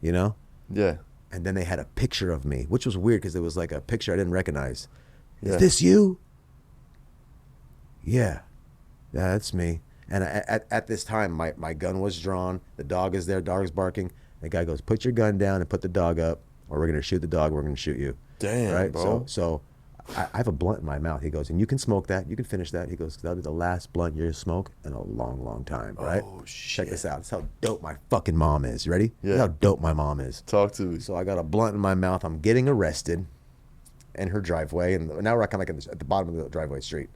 you know?" Yeah. And then they had a picture of me, which was weird because it was like a picture I didn't recognize. Is this you? Yeah, that's me. And at this time, my gun was drawn. The dog is there. Dog's barking. The guy goes, "Put your gun down and put the dog up, or we're going to shoot the dog. We're going to shoot you." Damn, right? bro. So I have a blunt in my mouth. He goes, "And you can smoke that. You can finish that." He goes, "That'll be the last blunt you're going to smoke in a long, long time." Right? Oh, shit. Check this out. That's how dope my fucking mom is. You ready? Yeah. That's how dope my mom is. Talk to me. So I got a blunt in my mouth. I'm getting arrested in her driveway. And now we're kind of like at the bottom of the driveway street.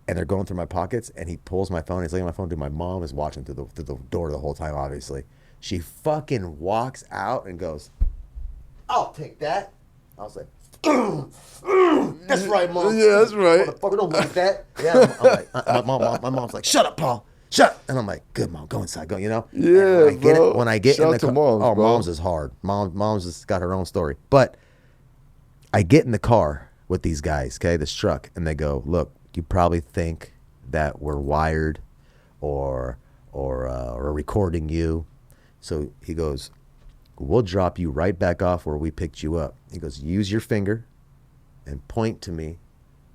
And they're going through my pockets. And he pulls my phone. He's looking at my phone. Dude, my mom is watching through the door the whole time, obviously. She fucking walks out and goes, "I'll take that." I was like, "That's right, Mom." Yeah, that's right. Motherfucker, don't look at that. Yeah, I'm like, my mom's like, "Shut up, Paul. Shut up." And I'm like, "Good, Mom. Go inside. Go." You know. Yeah, when I get Shout in the out to car, moms, bro. Mom's is hard. Mom's has got her own story. But I get in the car with these guys, okay, this truck, and they go, "Look, you probably think that we're wired, or recording you." So he goes, "We'll drop you right back off where we picked you up." He goes, "Use your finger and point to me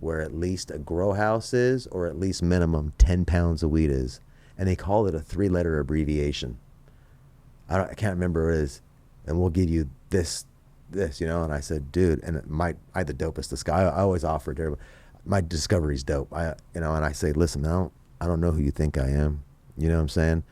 where at least a grow house is, or at least minimum 10 pounds of weed is." And they call it a 3-letter abbreviation. I can't remember what it is. "And we'll give you this, you know." And I said, "Dude," and I had the dopest discovery. I always offer it to everybody. My discovery's dope. And I say, "Listen, I don't know who you think I am. You know what I'm saying?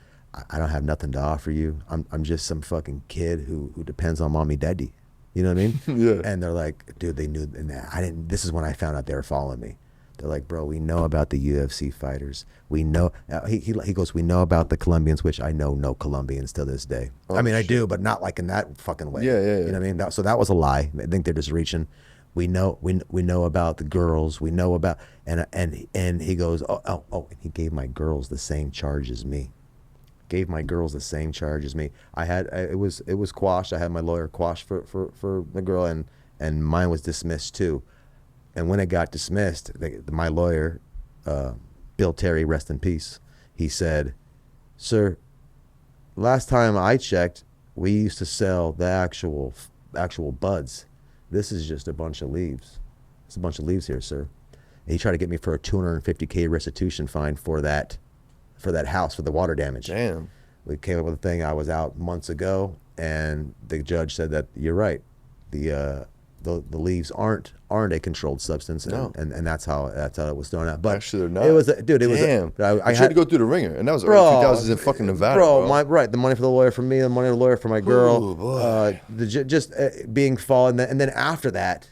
I don't have nothing to offer you. I'm just some fucking kid who depends on mommy daddy." You know what I mean? Yeah. And they're like, "Dude, they knew." And I didn't. This is when I found out they were following me. They're like, "Bro, we know about the UFC fighters. We know." He goes, "We know about the Colombians," which I know no Colombians to this day. Oh, I mean, shit. I do, but not like in that fucking way. Yeah. You know what I mean? So that was a lie. I think they're just reaching. We know about the girls. We know about and he goes, oh, and he gave my girls the same charge as me. It was quashed. I had my lawyer quash for the girl, and mine was dismissed too. And when it got dismissed, my lawyer, Bill Terry, rest in peace, he said, "Sir, last time I checked, we used to sell the actual buds. This is just a bunch of leaves. It's a bunch of leaves here, sir." And he tried to get me for a $250K restitution fine for that house, for the water damage. Damn. We came up with a thing. I was out months ago, and the judge said that you're right. The leaves aren't a controlled substance, No. and that's how it was thrown out. But Actually, they're not. It was Damn. I had had to go through the ringer, and that was early 2000s in fucking Nevada, bro. the money for the lawyer for me, the money for the lawyer for my girl, Ooh, boy. Being fallen, and then after that,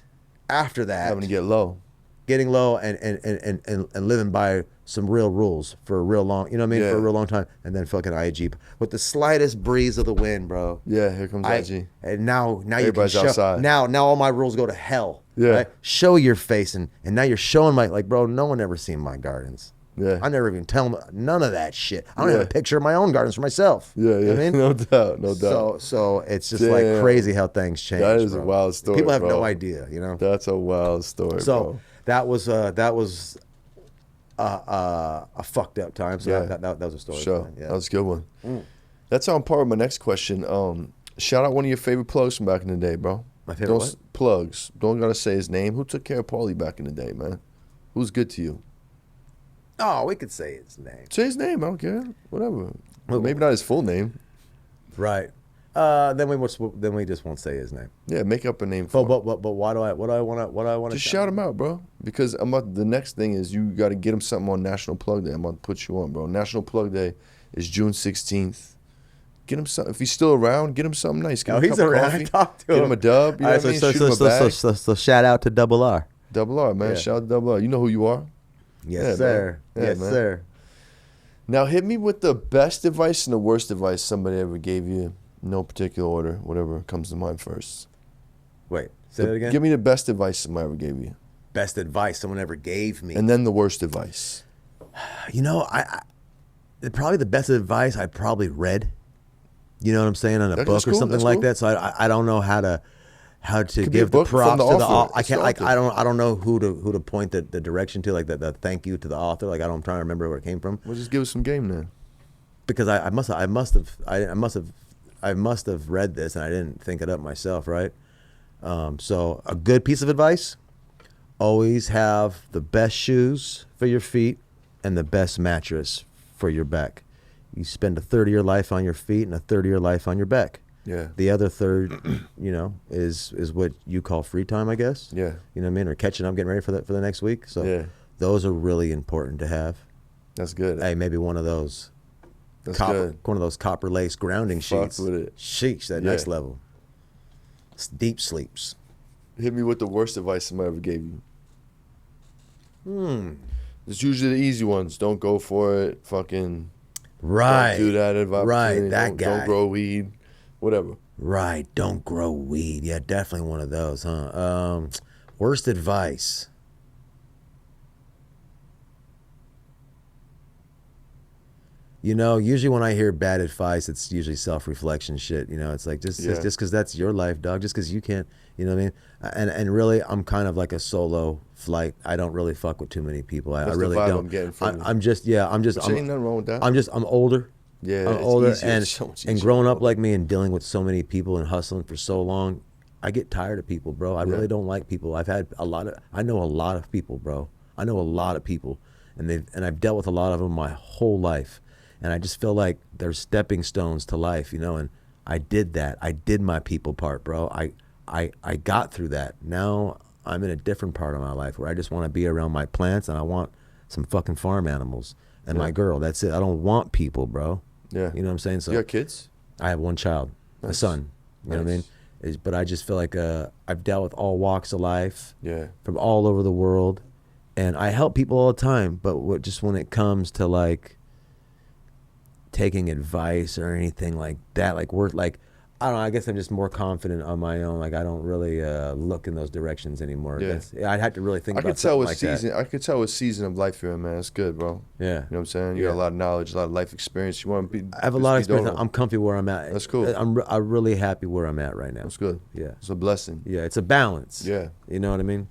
Having to get low. getting low and living by some real rules for a real long, you know what I mean, for a real long time, and then fucking IG with the slightest breeze of the wind, bro. Yeah, here comes IG. And now Everybody's you can show, outside. now all my rules go to hell. Yeah. Right? Show your face, and now you're showing like, bro, no one ever seen my gardens. Yeah. I never even tell them none of that shit. I don't have a picture of my own gardens for myself. Yeah, yeah. You know what I mean? No doubt, no doubt. So it's just like crazy how things change. That is bro. a wild story. People have bro. no idea, you know. That's a wild story. So bro. that was a fucked up time. So that was a story. Sure, Yeah. that was a good one. That's on par with my next question. Shout out one of your favorite plugs from back in the day, bro. My favorite plugs. Don't gotta say his name. Who took care of Paulie back in the day, man? Who's good to you? Oh, we could say his name. Say his name. I don't care. Whatever. Well, maybe not his full name. Right. Then we just won't say his name. Yeah, make up a name for him. But what do I want to Just shout him out, bro. Because the next thing is you got to get him something on National Plug Day. I'm about to put you on, bro. National Plug Day is June 16th. Get him something. If he's still around, get him something nice. Get him a he's cup of around. coffee. Talk to Get him. him a dub. You know what I mean? Shoot him a bag. So shout out to Double R. Double R, man. Yeah. Shout out to Double R. You know who you are. Yes, sir. Yeah, Yes, man. sir. Now hit me with the best advice and the worst advice somebody ever gave you. No particular order. Whatever comes to mind first. Wait, say that again. Give me the best advice somebody ever gave you. Best advice someone ever gave me. And then the worst advice. You know, I probably the best advice I probably read. You know what I'm saying, on a That's book or cool, something that's like cool. that. So I don't know how to Could be a give the book from props the to the author. author. I It's can't the like author. I don't know who to point the direction to, like the thank you to the author. Like I'm trying to remember where it came from. Well, just give us some game then. Because I must have read this and I didn't think it up myself, right? So a good piece of advice: always have the best shoes for your feet and the best mattress for your back. You spend a third of your life on your feet and a third of your life on your back. Yeah. The other third, is what you call free time, I guess. Yeah. You know what I mean? Or catching up, getting ready for the next week. So Yeah. those are really important to have. That's good. Hey, maybe one of those. That's good. One of those copper lace grounding Fuck sheets. with it. Sheesh, that Yeah. next level. It's deep sleeps. Hit me with the worst advice somebody ever gave you. It's usually the easy ones. Don't go for it. Fucking Right. don't do that. Advice. Right, that guy. Don't grow weed. Whatever. Right. Don't grow weed. Yeah, definitely one of those, huh? Worst advice. You know, usually when I hear bad advice, it's usually self-reflection shit. You know, it's like just because that's your life, dog. Just because you can't, you know what I mean? And really, I'm kind of like a solo flight. I don't really fuck with too many people. I That's really the vibe don't. I'm getting from you. I'm just. Which ain't nothing wrong with that. I'm older. Yeah, I'm it's older, easier. and It's so much and easier. growing up like me and dealing with so many people and hustling for so long, I get tired of people, bro. I really don't like people. I know a lot of people, bro. I know a lot of people, and I've dealt with a lot of them my whole life, and I just feel like they're stepping stones to life, you know. And I did that. I did my people part, bro. I got through that. Now I'm in a different part of my life where I just want to be around my plants and I want some fucking farm animals and my girl. That's it. I don't want people, bro. Yeah. You know what I'm saying? So You got kids? I have one child, a Nice. son. You know what I mean? Nice. But I just feel like I've dealt with all walks of life, Yeah. from all over the world, and I help people all the time. But just when it comes to like taking advice or anything like that, like I don't know. I guess I'm just more confident on my own. Like I don't really look in those directions anymore. Yeah. I'd have to really think I about could tell something what like season. I could tell what season of life you're in, man. It's good, bro. that. Yeah. You know what I'm saying? You got a lot of knowledge, a lot of life experience. You want to be. I have a lot of just be doing experience. it. I'm comfy where I'm at. That's cool. I'm really happy where I'm at right now. That's good. Yeah. It's a blessing. Yeah, it's a balance. Yeah. You know what I mean?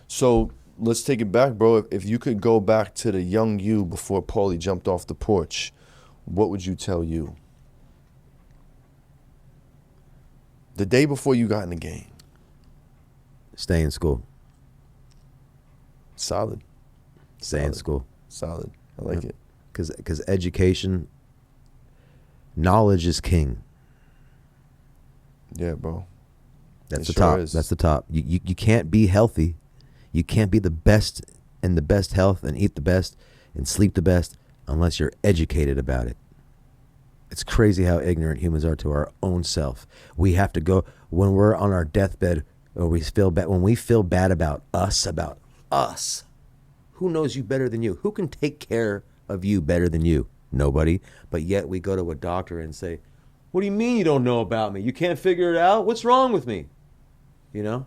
So let's take it back, bro. If you could go back to the young you before Paulie jumped off the porch, what would you tell you? The day before you got in the game. Stay in school. Solid. Stay in Solid. school. Solid. I like it. Because education, knowledge is king. Yeah, bro. That's It the sure top. is. That's the top. You can't be healthy. You can't be the best in the best health and eat the best and sleep the best unless you're educated about it. It's crazy how ignorant humans are to our own self. We have to go when we're on our deathbed or we feel bad about us. Who knows you better than you? Who can take care of you better than you? Nobody. But yet we go to a doctor and say, what do you mean you don't know about me? You can't figure it out? What's wrong with me? You know?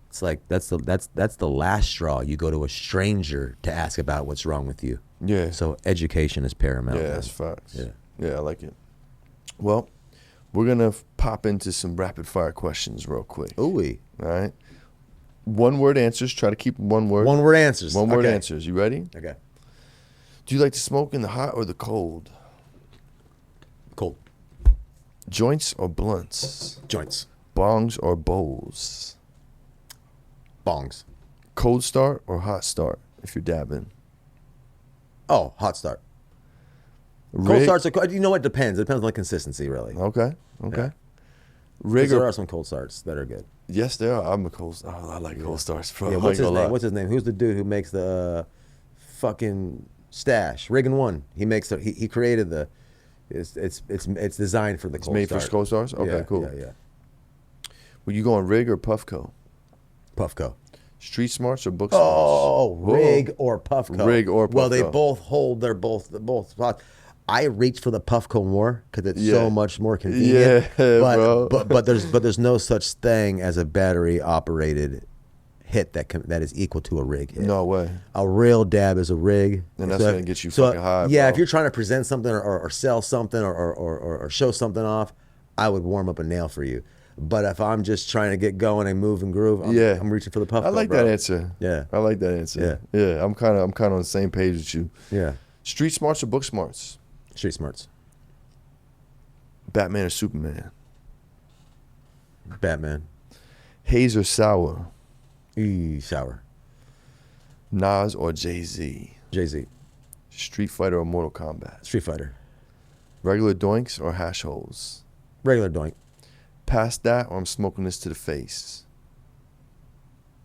It's like that's the last straw. You go to a stranger to ask about what's wrong with you. Yeah. So education is paramount. Yeah, man. that's facts. Yeah. Yeah, I like it. Well, we're gonna pop into some rapid fire questions real quick. Ooh-wee. All right. One word answers. Try to keep one word. One word answers. One word Okay. answers. You ready? Okay. Do you like to smoke in the hot or the cold? Cool. Joints or blunts? Joints. Bongs or bowls? Bongs. Cold start or hot start if you're dabbing? Oh, hot start. Cold Rig- starts are, you know what, depends. It depends on the consistency, really. Okay. Okay. Yeah. Rig There or are some cold starts that are good. yes, there are. I'm a cold. Oh, I like cold starts, bro. Yeah, I what's ain't his gonna name? lie. What's his name? Who's the dude who makes the fucking stash? Riggin One. He makes he created the. It's designed for the cold Made start. for cold starts. Okay, Yeah, cool. Yeah. Were you going Rig or Puffco? Puffco. Street Smarts or Book Smarts? Oh, Rig or Puffco. Rig or Well, they Puffco. both hold. They're both spots. I reach for the Puffco more because it's Yeah. so much more convenient. Yeah, but, bro. but there's no such thing as a battery operated hit that is equal to a rig hit. No way. A real dab is a rig, And that's gonna get you fucking high, Yeah, bro. if you're trying to present something or sell something or show something off, I would warm up a nail for you. But if I'm just trying to get going and move and groove, I'm reaching for the Puffco. I like bro. that answer. Yeah. I like that answer. Yeah. Yeah. I'm kind of on the same page with you. Yeah, Street Smarts or Book Smarts? Street Smarts. Batman or Superman? Batman. Haze or Sour? Sour. Nas or Jay-Z? Jay-Z. Street Fighter or Mortal Kombat? Street Fighter. Regular doinks or hash holes? Regular doink. Past that or I'm smoking this to the face?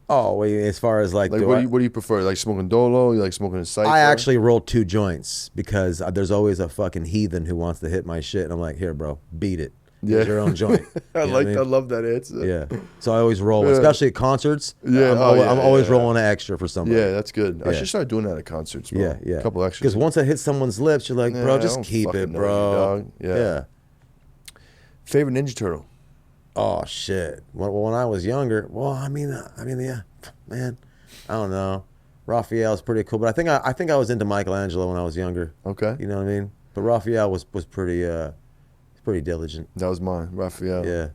Oh, wait, as far as like, Like, what do you prefer? Like smoking Dolo? You like smoking a Cypher? I actually roll 2 joints because there's always a fucking heathen who wants to hit my shit, and I'm like, here, bro, beat it. Yeah. It's your own joint. I You know what I love that answer. Yeah. So I always roll, especially at concerts. Yeah, I'm always rolling an extra for somebody. Yeah, that's good. I Yeah. should start doing that at concerts, bro. Yeah, yeah. A couple extras. Because once it hits someone's lips, you're like, Yeah, bro, I just don't keep fucking it, know bro. you, dog. Yeah. Favorite Ninja Turtle? Oh shit. When I was younger, well, I mean, yeah, man, I don't know. Raphael's pretty cool, but I think I was into Michelangelo when I was younger. Okay. You know what I mean? But Raphael was pretty diligent. That was mine, Raphael. Yeah.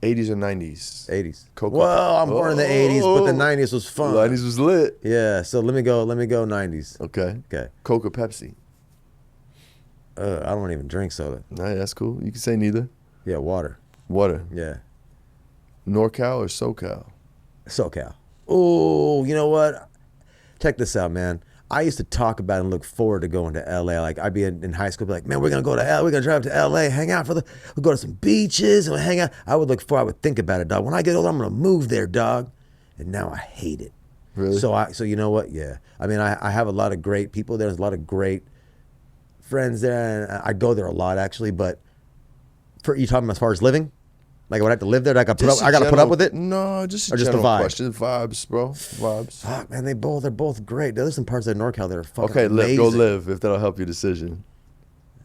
80s or 90s? 80s. Coco. Well, I'm born in the 80s, but the Oh. 90s was fun. 90s was lit. Yeah, so let me go 90s. Okay. Okay. Coke or Pepsi? I don't even drink soda. Nah, that's cool. You can say neither. Yeah, water. Water. Yeah. NorCal or SoCal? SoCal. Oh, you know what? Check this out, man. I used to talk about and look forward to going to LA. Like I'd be in high school, be like, man, we're gonna go to LA. We're gonna drive to LA, hang out we'll go to some beaches and we'll hang out. I would think about it, dog. When I get older, I'm gonna move there, dog. And now I hate it. Really? So you know what? Yeah. I mean, I have a lot of great people there. There's a lot of great friends there, and I go there a lot actually. But for you talking as far as living, like I would have to live there. Like I gotta put up with it. No, just a Or just the general vibe? question. Vibes, bro. Vibes. Fuck, man, they're both great. There's some parts of NorCal that are fucking Okay, amazing. go live if that'll help your decision.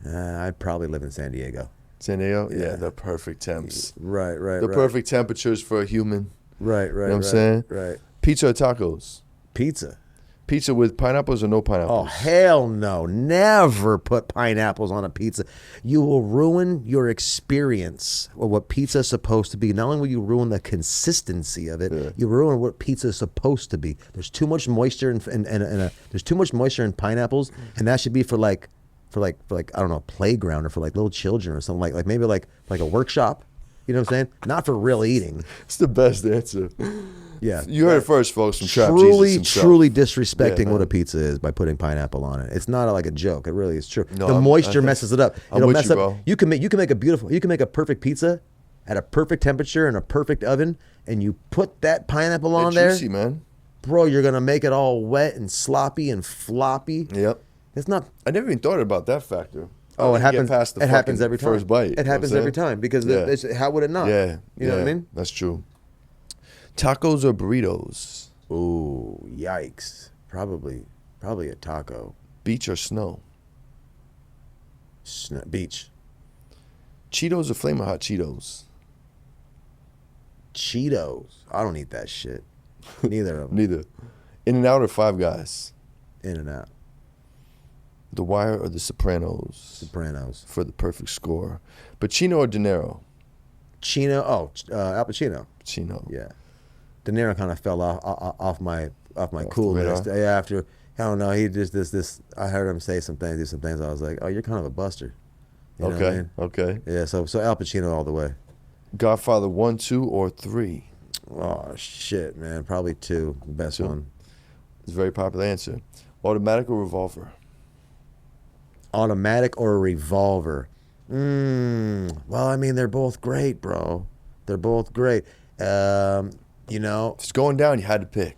I'd probably live in San Diego. San Diego? Yeah, Yeah. the perfect temps. Right. The perfect temperatures for a human. Right. You know what I'm saying? Right. Pizza or tacos? Pizza. Pizza with pineapples or no Oh, pineapples? hell no. Never put pineapples on a pizza. You will ruin your experience of what pizza is supposed to be. Not only will you ruin the consistency of it, you ruin what pizza is supposed to be. There's too much moisture there's too much moisture in pineapples, and that should be for like I don't know, a playground or for like little children or something like maybe like a workshop. You know what I'm saying? Not for real eating. It's the best answer. Yeah. You heard it first, folks, from Trap Jesus himself. Truly disrespecting Yeah, what man. a pizza is by putting pineapple on it. It's not like a joke. It really is true. No, the I moisture think- messes it up. I'm It'll with mess you, up. bro. You can make a perfect pizza at a perfect temperature in a perfect oven, and you put that pineapple on It's there, juicy, man. bro. You're gonna make it all wet and sloppy and floppy. Yep. It's not. I never even thought about that factor. Oh, I it didn't get happens. past the It happens fucking every time. first bite. It happens every time because how would it not? Yeah. You know what I mean? That's true. Tacos or burritos? Ooh, yikes. Probably a taco. Beach or snow? Beach. Cheetos or Flamin' Hot Cheetos? Cheetos. I don't eat that shit. Neither of them. Neither. In-N-Out or Five Guys? In-N-Out. The Wire or The Sopranos? Sopranos. For the perfect score. Pacino or De Niro? Chino. Oh, Al Pacino. Pacino. Yeah. De Niro kind of fell off my cool the list. radar? Yeah, after, I don't know, he just this. I heard him say some things, do some things. I was like, oh, you're kind of a buster. You know what I mean? Okay. Yeah. So Al Pacino all the way. Godfather 1, 2, or 3? Oh shit, man. Probably 2. The best 2. one. It's a very popular answer. Automatic or revolver? Automatic or a revolver? Well, I mean, they're both great, bro. They're both great. You know. If it's going down, you had to pick.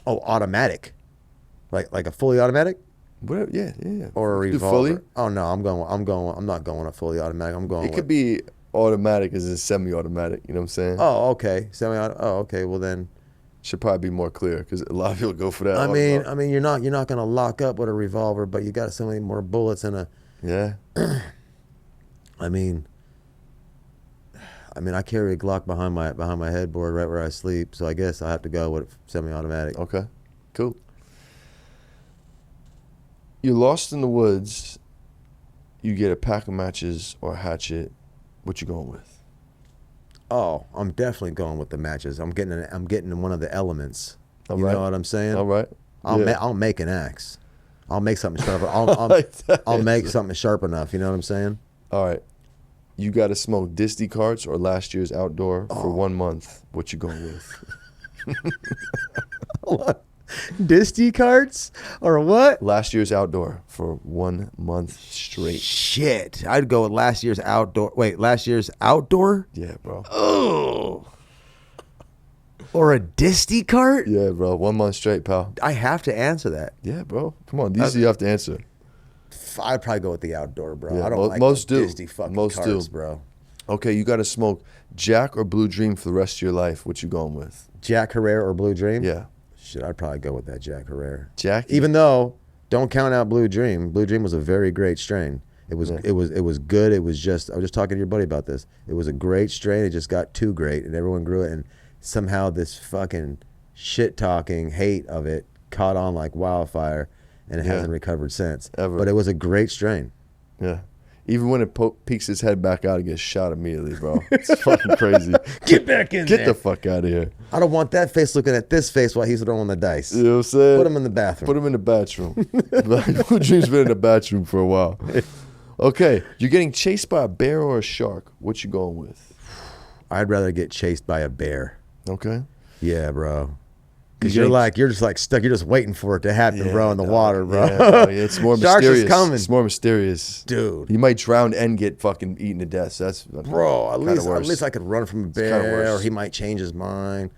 Oh, automatic. Like a fully automatic? Whatever. Yeah. Or a You could do revolver? fully. Oh no, I'm not going a fully automatic. I'm going. It could be automatic as in semi-automatic. You know what I'm saying? Oh, okay. Oh, okay. Well then. Should probably be more clear because a lot of people go for that. I mean, you're not gonna lock up with a revolver, but you got so many more bullets in a. Yeah. I mean, I carry a Glock behind my headboard right where I sleep, so I guess I have to go with semi-automatic. Okay. Cool. You're lost in the woods. You get a pack of matches or a hatchet. What you going with? Oh, I'm definitely going with the matches. I'm getting one of the elements. All you right. know what I'm saying? All right. I'll make an axe. I'll make something sharp. I'll make something sharp enough. You know what I'm saying? All right. You got to smoke Disney carts or last year's outdoor for 1 month. What you going with? Disty carts or what? Last year's outdoor for 1 month straight. Shit, I'd go with last year's outdoor. Wait, last year's outdoor? Yeah, bro. Oh. Or a disty cart? Yeah, bro. 1 month straight, pal. I have to answer that. Yeah, bro. Come on. These you have to answer. I'd probably go with the outdoor, bro. Yeah, I don't like most those do. disty fucking Most carts, do. bro. Okay, you got to smoke Jack or Blue Dream for the rest of your life. What you going with? Jack Herrera or Blue Dream? Yeah. Shit, I'd probably go with that Jack Herrera. Jack? Even though, don't count out Blue Dream. Blue Dream was a very great strain. It was good. It was just, I was just talking to your buddy about this. It was a great strain. It just got too great, and everyone grew it. And somehow this fucking shit talking hate of it caught on like wildfire, and it hasn't recovered since. Ever. But it was a great strain. Yeah. Even when it peeks its head back out, it gets shot immediately, bro. It's fucking crazy. Get back in there. Get the fuck out of here. I don't want that face looking at this face while he's throwing the dice. You know what I'm saying? Put him in the bathroom. Put him in the bathroom. Blue Dream's been in the bathroom for a while. Okay, you're getting chased by a bear or a shark. What you going with? I'd rather get chased by a bear. Okay. Yeah, bro. Because you're just like stuck. You're just waiting for it to happen, bro, in the water, bro. Yeah, bro. Yeah, it's more Sharks mysterious. is coming. It's more mysterious. Dude. You might drown and get fucking eaten to death. So that's Bro, at worse. least I could run from a kinda bear, worse. or he might change his mind.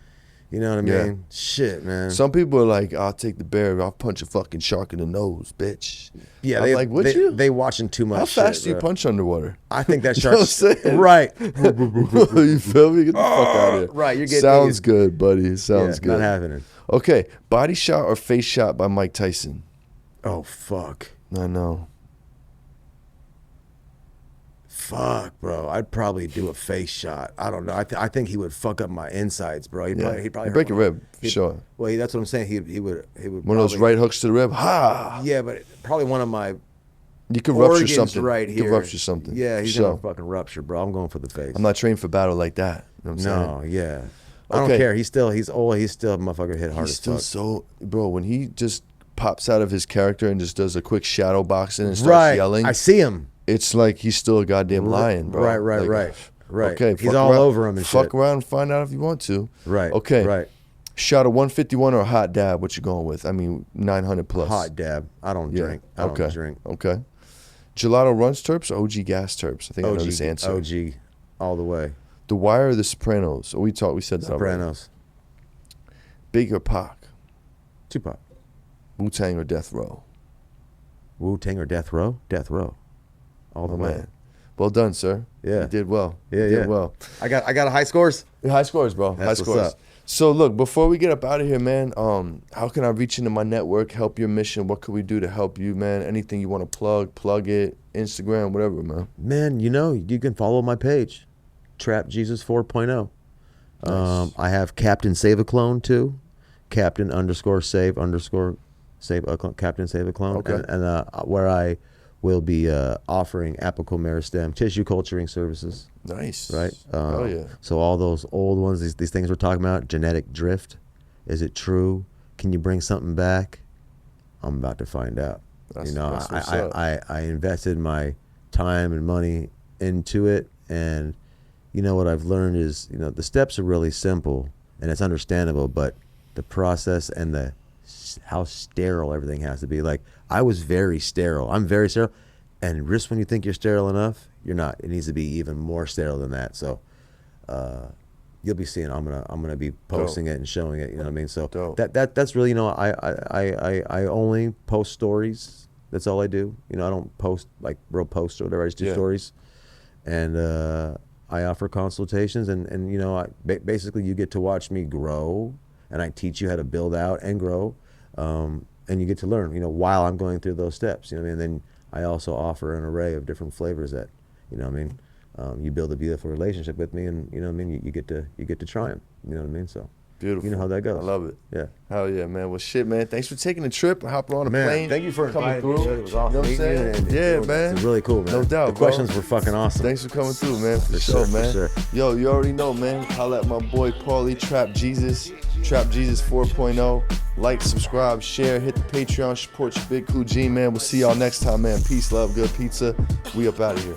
You know what I mean? Yeah. Shit, man. Some people are like, I'll take the bear. I'll punch a fucking shark in the nose, bitch. Yeah, I'm like, would you? They watching too much. How fast shit, do you bro. punch underwater? I think that You know what I'm shark. saying? Right. You feel me? Get the fuck out of here. Right, you're getting Sounds good, buddy. Sounds good. Not happening. Okay, body shot or face shot by Mike Tyson? Oh fuck. I know. Fuck, bro. I'd probably do a face shot. I don't know. I think he would fuck up my insides, bro. He'd probably break a rib, for he'd- sure. Well, that's what I'm saying. He would. One of those right hooks to the rib. Ha! Yeah, but probably one of my You could rupture organs something. right You here. could rupture something. Yeah, he's So, gonna fucking rupture, bro. I'm going for the face. I'm not trained for battle like that. You know what I'm saying? No, yeah. I don't Okay. care. He's still a motherfucker hit hard He's as still fuck. so, bro, when he just pops out of his character and just does a quick shadow boxing and starts Right. yelling, I see him. it's like he's still a goddamn lion, bro. Right, Like, right. Okay. He's fuck all around- over him and fuck shit. around and find out if you want to. Right. Okay. Right. Shot a 151 or a hot dab, what you going with? I mean, 900 plus. Hot dab. I don't Yeah. drink. I don't drink. Okay. Gelato Runs Terps or OG Gas Terps? I think I know this answer. OG, all the way. The Wire or The Sopranos? Oh, we said that already. Sopranos. Big or Pac? Tupac. Wu-Tang or Death Row? Wu-Tang or Death Row? Death Row. All the Oh, way. man. Well done, sir. Yeah. You did well. Yeah, you did yeah. well. I got high scores. High scores, bro. That's High what's scores. up. So look, before we get up out of here, man, how can I reach into my network, help your mission? What could we do to help you, man? Anything you want to plug it, Instagram, whatever, man. Man, you can follow my page, Trap Jesus 4.0. Nice. I have Captain Save a Clone too, Captain _save a clone, Captain Save a Clone, Okay. and where I will be offering apical meristem tissue culturing services. Nice. Right. Oh yeah. So all those old ones, these things we're talking about, genetic drift, is it true? Can you bring something back? I'm about to find out. That's what's up. I invested my time and money into it, and what I've learned is, the steps are really simple and it's understandable, but the process and how sterile everything has to be. Like, I was very sterile. I'm very sterile, and just when you think you're sterile enough, you're not. It needs to be even more sterile than that. So you'll be seeing. I'm gonna be posting it and showing it. You know what I mean? So that's really, I only post stories. That's all I do. I don't post like real posts or whatever. I just do stories, and I offer consultations, and basically you get to watch me grow, and I teach you how to build out and grow, and you get to learn, while I'm going through those steps. And then I also offer an array of different flavors that, you build a beautiful relationship with me, and you get to try them. You know what I mean? So Beautiful. You know how that goes. I love it. Yeah. Hell yeah, man. Well, shit, man. Thanks for taking the trip and hopping on the Man, plane. thank you for coming inviting through. me. It was awesome You know what I'm meeting you, saying? and Yeah, man. It's really cool, man. No doubt, The bro. questions were fucking awesome. Thanks for coming through, man. For For sure, sure, man. for sure. Yo, you already know, man. Holla at my boy Paulie, Trap Jesus 4.0. Like, subscribe, share, hit the Patreon, support your big cool G, man. We'll see y'all next time, man. Peace, love, good pizza. We up out of here.